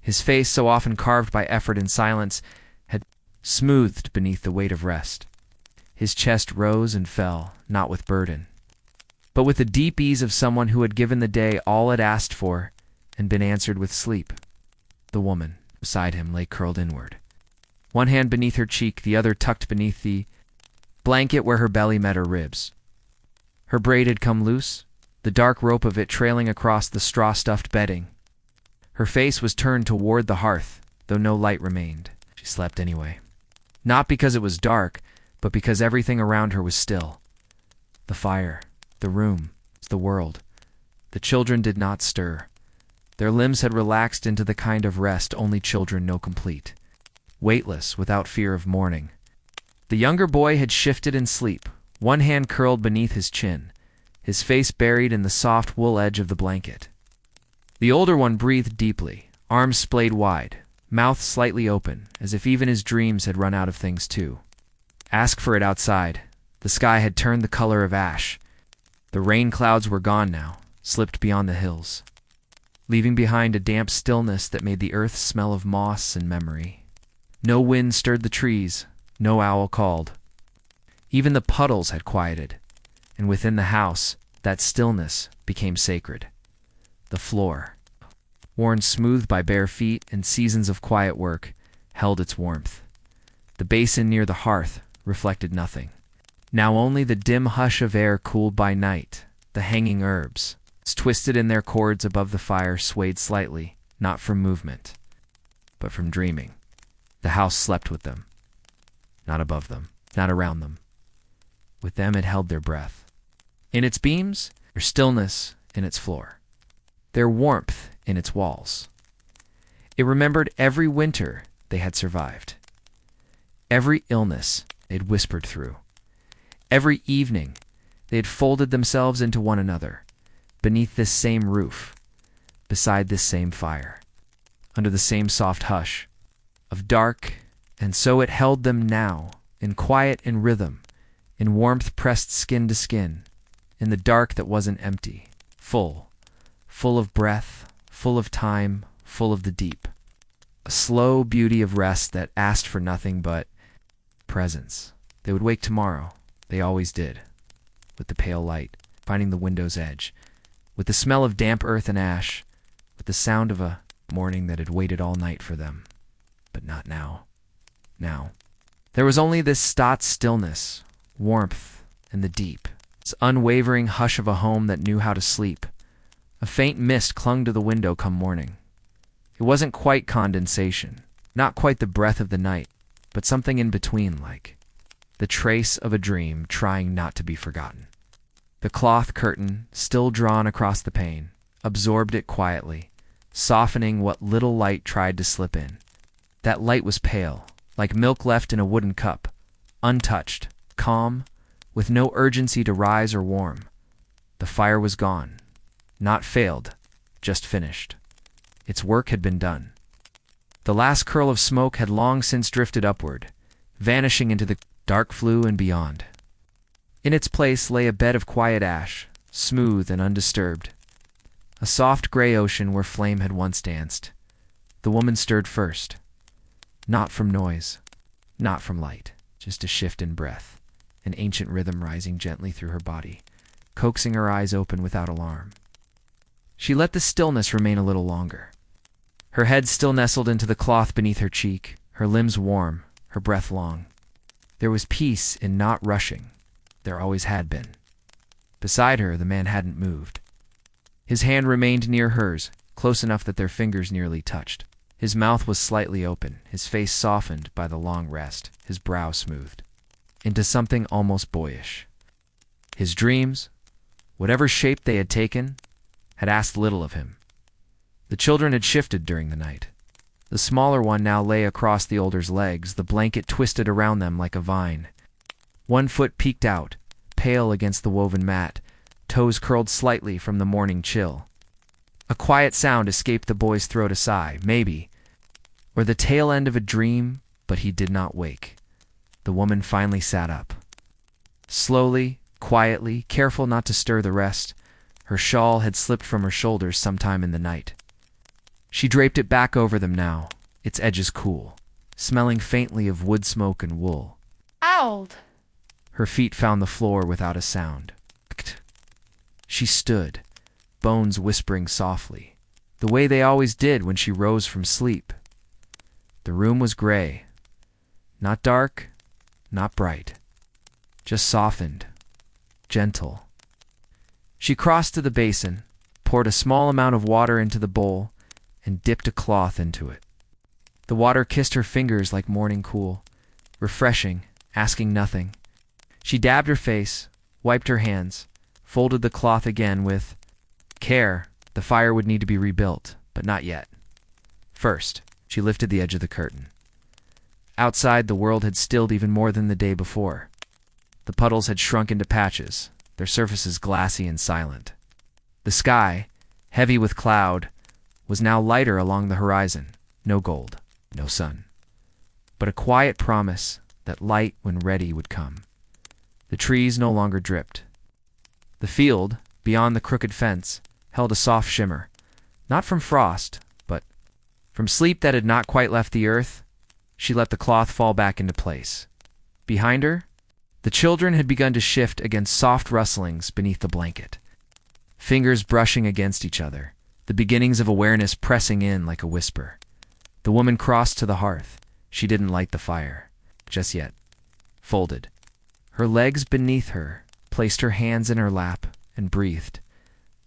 His face, so often carved by effort and silence, had smoothed beneath the weight of rest. His chest rose and fell, not with burden, but with the deep ease of someone who had given the day all it asked for and been answered with sleep. The woman beside him lay curled inward, one hand beneath her cheek, the other tucked beneath the blanket where her belly met her ribs. Her braid had come loose, the dark rope of it trailing across the straw-stuffed bedding. Her face was turned toward the hearth, though no light remained. She slept anyway. Not because it was dark, but because everything around her was still. The fire, the room, the world. The children did not stir. Their limbs had relaxed into the kind of rest only children know complete. Weightless, without fear of morning. The younger boy had shifted in sleep, one hand curled beneath his chin, his face buried in the soft wool edge of the blanket. The older one breathed deeply, arms splayed wide, mouth slightly open, as if even his dreams had run out of things too. Ask for it outside. The sky had turned the color of ash. The rain clouds were gone now, slipped beyond the hills, leaving behind a damp stillness that made the earth smell of moss and memory. No wind stirred the trees, no owl called. Even the puddles had quieted, and within the house, that stillness became sacred. The floor, worn smooth by bare feet and seasons of quiet work, held its warmth. The basin near the hearth reflected nothing. Now only the dim hush of air cooled by night, the hanging herbs, twisted in their cords above the fire, swayed slightly, not from movement, but from dreaming. The house slept with them, not above them, not around them. With them it held their breath. In its beams, their stillness in its floor, their warmth in its walls. It remembered every winter they had survived, every illness they had whispered through, every evening they had folded themselves into one another, beneath this same roof, beside this same fire, under the same soft hush of dark, and so it held them now, in quiet and rhythm, in warmth pressed skin to skin, in the dark that wasn't empty, full of breath, full of time, full of the deep. A slow beauty of rest that asked for nothing but presence. They would wake tomorrow, they always did, with the pale light, finding the window's edge, with the smell of damp earth and ash, with the sound of a morning that had waited all night for them. But not now. Now. There was only this stot stillness, warmth, and the deep, this unwavering hush of a home that knew how to sleep. A faint mist clung to the window come morning. It wasn't quite condensation, not quite the breath of the night, but something in between, like the trace of a dream trying not to be forgotten. The cloth curtain, still drawn across the pane, absorbed it quietly, softening what little light tried to slip in. That light was pale, like milk left in a wooden cup, untouched, calm, with no urgency to rise or warm. The fire was gone, not failed, just finished. Its work had been done. The last curl of smoke had long since drifted upward, vanishing into the dark flue and beyond. In its place lay a bed of quiet ash, smooth and undisturbed. A soft gray ocean where flame had once danced. The woman stirred first. Not from noise, not from light, just a shift in breath, an ancient rhythm rising gently through her body, coaxing her eyes open without alarm. She let the stillness remain a little longer. Her head still nestled into the cloth beneath her cheek, her limbs warm, her breath long. There was peace in not rushing. There always had been. Beside her, the man hadn't moved. His hand remained near hers, close enough that their fingers nearly touched. His mouth was slightly open, his face softened by the long rest, his brow smoothed into something almost boyish. His dreams, whatever shape they had taken, had asked little of him. The children had shifted during the night. The smaller one now lay across the older's legs, the blanket twisted around them like a vine. One foot peeked out, pale against the woven mat, toes curled slightly from the morning chill. A quiet sound escaped the boy's throat, a sigh, maybe, or the tail end of a dream, but he did not wake. The woman finally sat up. Slowly, quietly, careful not to stir the rest, her shawl had slipped from her shoulders sometime in the night. She draped it back over them now, its edges cool, smelling faintly of wood smoke and wool. Owled! Her feet found the floor without a sound. She stood, bones whispering softly, the way they always did when she rose from sleep. The room was gray, not dark, not bright, just softened, gentle. She crossed to the basin, poured a small amount of water into the bowl, and dipped a cloth into it. The water kissed her fingers like morning cool, refreshing, asking nothing. She dabbed her face, wiped her hands, folded the cloth again with care. The fire would need to be rebuilt, but not yet. First, she lifted the edge of the curtain. Outside, the world had stilled even more than the day before. The puddles had shrunk into patches, their surfaces glassy and silent. The sky, heavy with cloud, was now lighter along the horizon. No gold, no sun, but a quiet promise that light, when ready, would come. The trees no longer dripped. The field, beyond the crooked fence, held a soft shimmer, not from frost, but from sleep that had not quite left the earth. She let the cloth fall back into place. Behind her, the children had begun to shift against soft rustlings beneath the blanket, fingers brushing against each other, the beginnings of awareness pressing in like a whisper. The woman crossed to the hearth. She didn't light the fire, just yet. Folded, her legs beneath her, placed her hands in her lap, and breathed,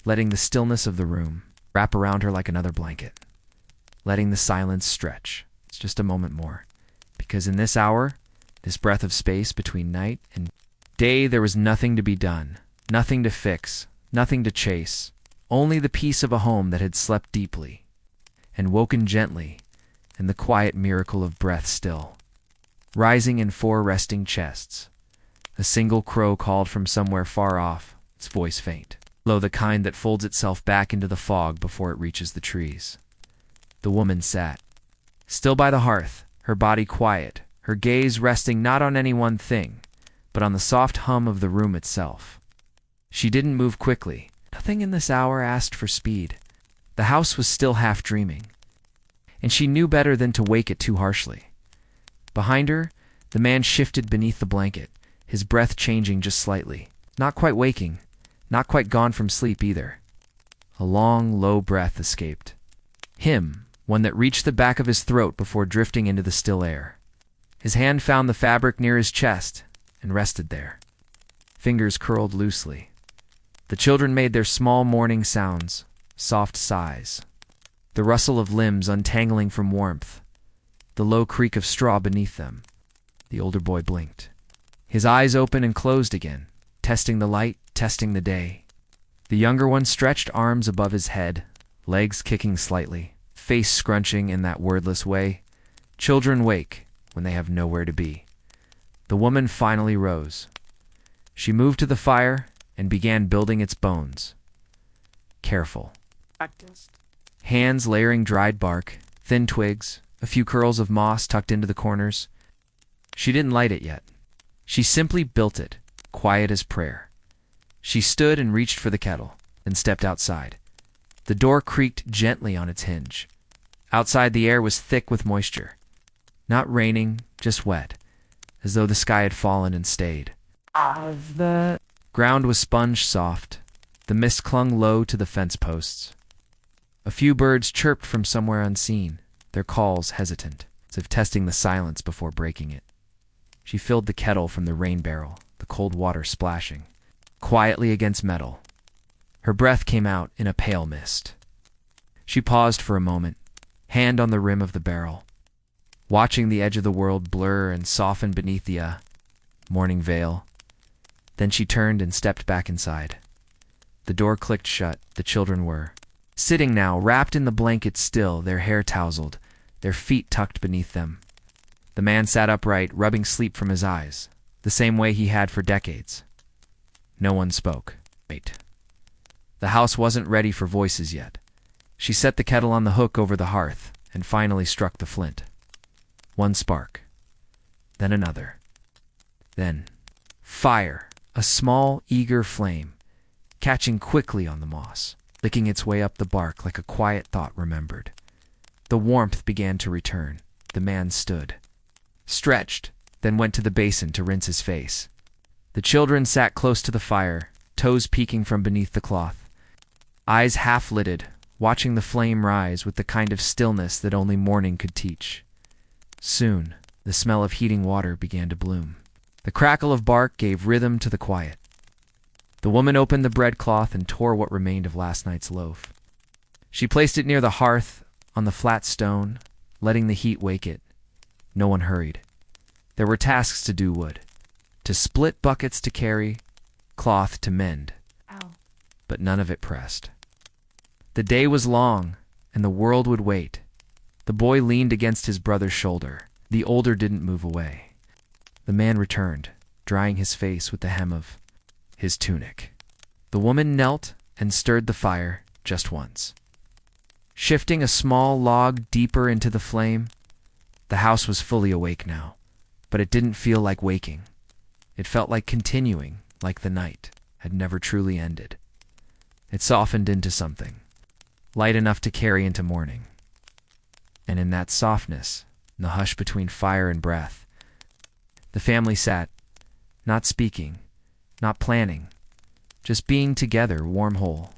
letting the stillness of the room wrap around her like another blanket, letting the silence stretch. It's just a moment more, because in this hour, this breath of space between night and day, there was nothing to be done, nothing to fix, nothing to chase, only the peace of a home that had slept deeply and woken gently, and the quiet miracle of breath still. Rising in 4 resting chests, a single crow called from somewhere far off, its voice faint, low, the kind that folds itself back into the fog before it reaches the trees. The woman sat, still by the hearth, her body quiet, her gaze resting not on any one thing, but on the soft hum of the room itself. She didn't move quickly. Nothing in this hour asked for speed. The house was still half dreaming, and she knew better than to wake it too harshly. Behind her, the man shifted beneath the blanket, his breath changing just slightly. Not quite waking, not quite gone from sleep either. A long, low breath escaped. One that reached the back of his throat before drifting into the still air. His hand found the fabric near his chest and rested there. Fingers curled loosely. The children made their small morning sounds, soft sighs. The rustle of limbs untangling from warmth. The low creak of straw beneath them. The older boy blinked. His eyes opened and closed again, testing the light, testing the day. The younger one stretched arms above his head, legs kicking slightly, face scrunching in that wordless way. Children wake when they have nowhere to be. The woman finally rose. She moved to the fire and began building its bones. Careful. Practiced. Hands layering dried bark, thin twigs, a few curls of moss tucked into the corners. She didn't light it yet. She simply built it, quiet as prayer. She stood and reached for the kettle, then stepped outside. The door creaked gently on its hinge. Outside, the air was thick with moisture. Not raining, just wet, as though the sky had fallen and stayed. The ground was sponge soft. The mist clung low to the fence posts. A few birds chirped from somewhere unseen, their calls hesitant, as if testing the silence before breaking it. She filled the kettle from the rain barrel, the cold water splashing, quietly against metal. Her breath came out in a pale mist. She paused for a moment, hand on the rim of the barrel, watching the edge of the world blur and soften beneath the morning veil. Then she turned and stepped back inside. The door clicked shut. The children were sitting now, wrapped in the blankets still, their hair tousled, their feet tucked beneath them. The man sat upright, rubbing sleep from his eyes, the same way he had for decades. No one spoke. Wait. The house wasn't ready for voices yet. She set the kettle on the hook over the hearth and finally struck the flint. One spark. Then another. Then fire, a small, eager flame, catching quickly on the moss, licking its way up the bark like a quiet thought remembered. The warmth began to return. The man stood, stretched, then went to the basin to rinse his face. The children sat close to the fire, toes peeking from beneath the cloth, eyes half-lidded, watching the flame rise with the kind of stillness that only morning could teach. Soon, the smell of heating water began to bloom. The crackle of bark gave rhythm to the quiet. The woman opened the breadcloth and tore what remained of last night's loaf. She placed it near the hearth on the flat stone, letting the heat wake it. No one hurried. There were tasks to do: wood to split, buckets to carry, cloth to mend. But none of it pressed. The day was long, and the world would wait. The boy leaned against his brother's shoulder. The older didn't move away. The man returned, drying his face with the hem of his tunic. The woman knelt and stirred the fire just once, shifting a small log deeper into the flame. The house was fully awake now, but it didn't feel like waking. It felt like continuing, like the night had never truly ended. It softened into something, light enough to carry into morning. And in that softness, in the hush between fire and breath, the family sat, not speaking, not planning, just being together, warm whole.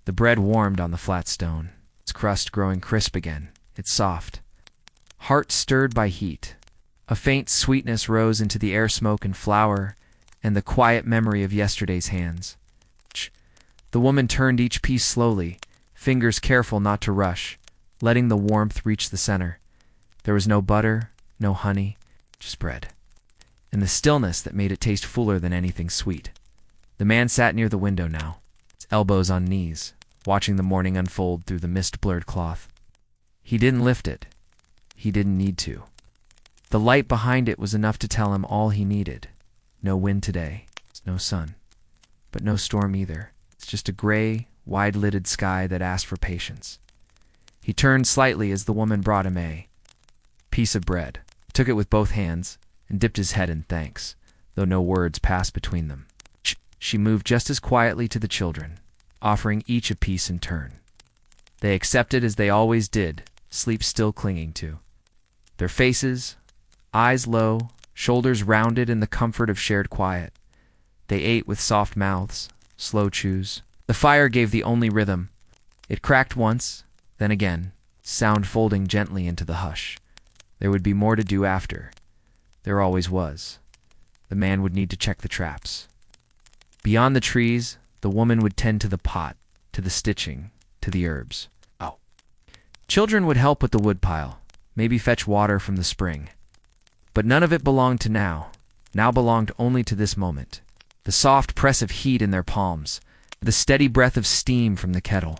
The bread warmed on the flat stone, its crust growing crisp again, its soft, heart stirred by heat. A faint sweetness rose into the air, smoke and flour, and the quiet memory of yesterday's hands. The woman turned each piece slowly, fingers careful not to rush, letting the warmth reach the center. There was no butter, no honey, just bread, and the stillness that made it taste fuller than anything sweet. The man sat near the window now, his elbows on knees, watching the morning unfold through the mist-blurred cloth. He didn't lift it. He didn't need to. The light behind it was enough to tell him all he needed. No wind today, no sun, but no storm either. It's just a gray, wide-lidded sky that asked for patience. He turned slightly as the woman brought him a piece of bread, took it with both hands, and dipped his head in thanks, though no words passed between them. She moved just as quietly to the children, offering each a piece in turn. They accepted as they always did, sleep still clinging to their faces, eyes low, shoulders rounded in the comfort of shared quiet. They ate with soft mouths, slow chews. The fire gave the only rhythm. It cracked once, then again, sound folding gently into the hush. There would be more to do after. There always was. The man would need to check the traps. Beyond the trees, the woman would tend to the pot, to the stitching, to the herbs. Children would help with the woodpile, maybe fetch water from the spring. But none of it belonged to now belonged only to this moment. The soft press of heat in their palms, the steady breath of steam from the kettle,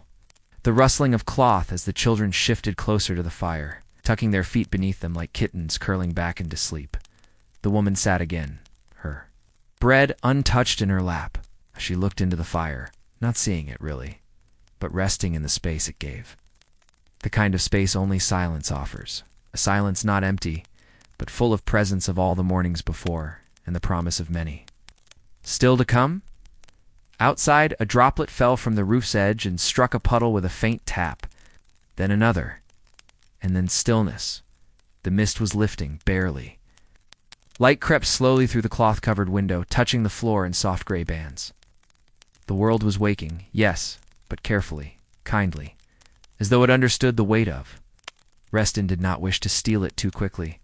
the rustling of cloth as the children shifted closer to the fire, tucking their feet beneath them like kittens curling back into sleep. The woman sat again, her bread untouched in her lap. She looked into the fire, not seeing it really, but resting in the space it gave. the kind of space only silence offers. A silence not empty, but full of presence of all the mornings before, and the promise of many. Still to come? Outside, a droplet fell from the roof's edge and struck a puddle with a faint tap. Then another. And then stillness. The mist was lifting, barely. Light crept slowly through the cloth-covered window, touching the floor in soft gray bands. The world was waking, yes, but carefully, kindly, as though it understood the weight of. Reston did not wish to steal it too quickly.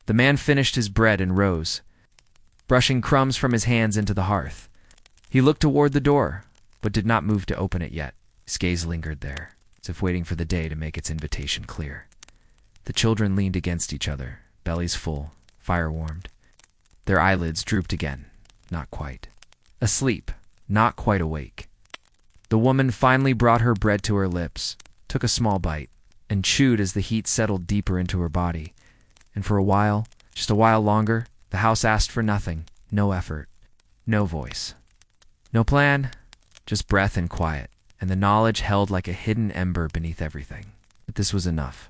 The man finished his bread and rose, brushing crumbs from his hands into the hearth. He looked toward the door, but did not move to open it yet. His gaze lingered there, as if waiting for the day to make its invitation clear. The children leaned against each other, bellies full, fire-warmed. Their eyelids drooped again, not quite. Asleep, not quite awake. The woman finally brought her bread to her lips, took a small bite, and chewed as the heat settled deeper into her body. And for a while, just a while longer, the house asked for nothing, no effort, no voice. No plan, just breath and quiet, and the knowledge held like a hidden ember beneath everything. But this was enough.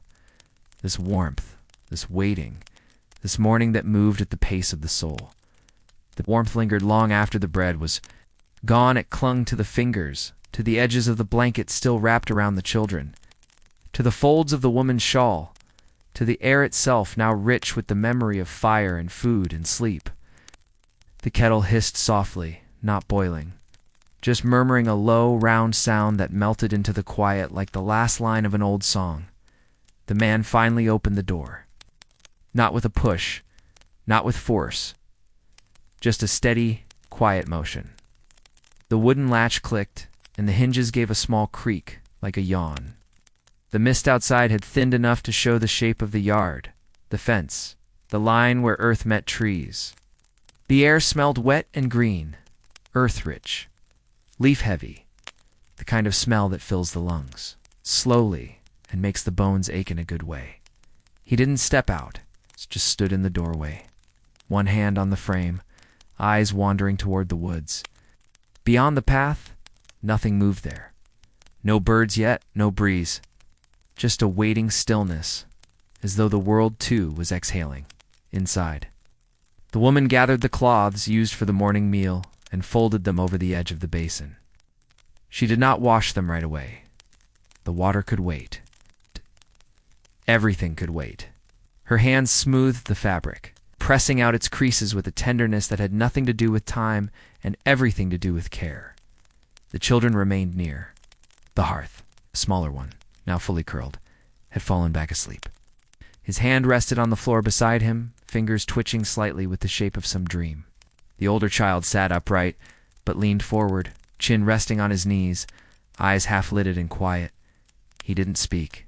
This warmth, this waiting, this morning that moved at the pace of the soul. The warmth lingered long after the bread was gone. It clung to the fingers, to the edges of the blanket still wrapped around the children, to the folds of the woman's shawl, to the air itself now rich with the memory of fire and food and sleep. The kettle hissed softly, not boiling, just murmuring a low, round sound that melted into the quiet like the last line of an old song. The man finally opened the door. Not with a push, not with force, just a steady, quiet motion. The wooden latch clicked, and the hinges gave a small creak, like a yawn. The mist outside had thinned enough to show the shape of the yard, the fence, the line where earth met trees. The air smelled wet and green, earth-rich, leaf-heavy, the kind of smell that fills the lungs, slowly, and makes the bones ache in a good way. He didn't step out, just stood in the doorway, one hand on the frame, eyes wandering toward the woods. Beyond the path, nothing moved there. No birds yet, no breeze. Just a waiting stillness, as though the world too was exhaling, inside. The woman gathered the cloths used for the morning meal and folded them over the edge of the basin. She did not wash them right away. The water could wait. Everything could wait. Her hands smoothed the fabric, pressing out its creases with a tenderness that had nothing to do with time and everything to do with care. The children remained near. The hearth, a smaller one, now fully curled, had fallen back asleep. His hand rested on the floor beside him, fingers twitching slightly with the shape of some dream. The older child sat upright, but leaned forward, chin resting on his knees, eyes half-lidded and quiet. He didn't speak.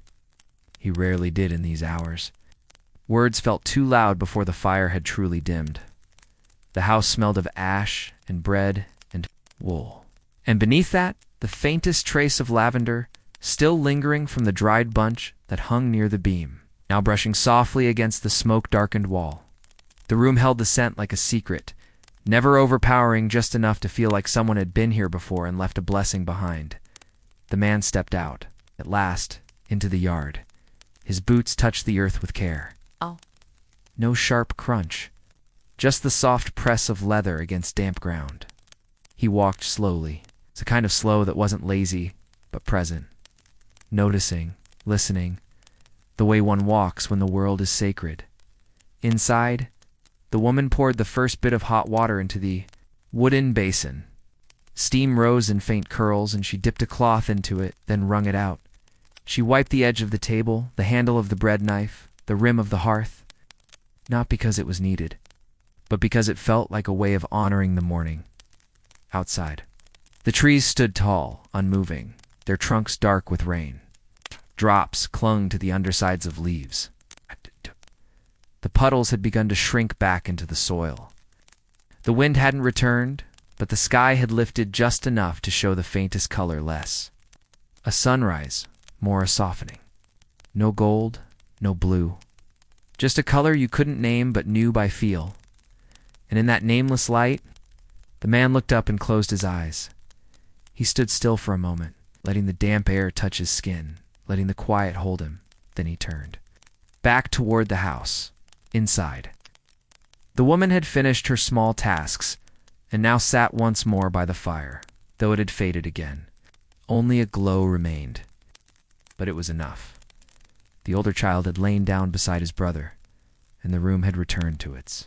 He rarely did in these hours. Words felt too loud before the fire had truly dimmed. The house smelled of ash and bread and wool. And beneath that, the faintest trace of lavender, still lingering from the dried bunch that hung near the beam, now brushing softly against the smoke-darkened wall. The room held the scent like a secret, never overpowering, just enough to feel like someone had been here before and left a blessing behind. The man stepped out, at last, into the yard. His boots touched the earth with care. Oh. No sharp crunch, just the soft press of leather against damp ground. He walked slowly. It's a kind of slow that wasn't lazy, but present. Noticing, listening, the way one walks when the world is sacred. Inside, the woman poured the first bit of hot water into the wooden basin. Steam rose in faint curls, and she dipped a cloth into it, then wrung it out. She wiped the edge of the table, the handle of the bread knife, the rim of the hearth, not because it was needed, but because it felt like a way of honoring the morning. Outside, the trees stood tall, unmoving, their trunks dark with rain. Drops clung to the undersides of leaves. The puddles had begun to shrink back into the soil. The wind hadn't returned, but the sky had lifted just enough to show the faintest color less. A sunrise, more a softening. No gold, no blue. Just a color you couldn't name but knew by feel. And in that nameless light, the man looked up and closed his eyes. He stood still for a moment, letting the damp air touch his skin, letting the quiet hold him. Then he turned back toward the house, inside. The woman had finished her small tasks and now sat once more by the fire, though it had faded again. Only a glow remained, but it was enough. The older child had lain down beside his brother, and the room had returned to its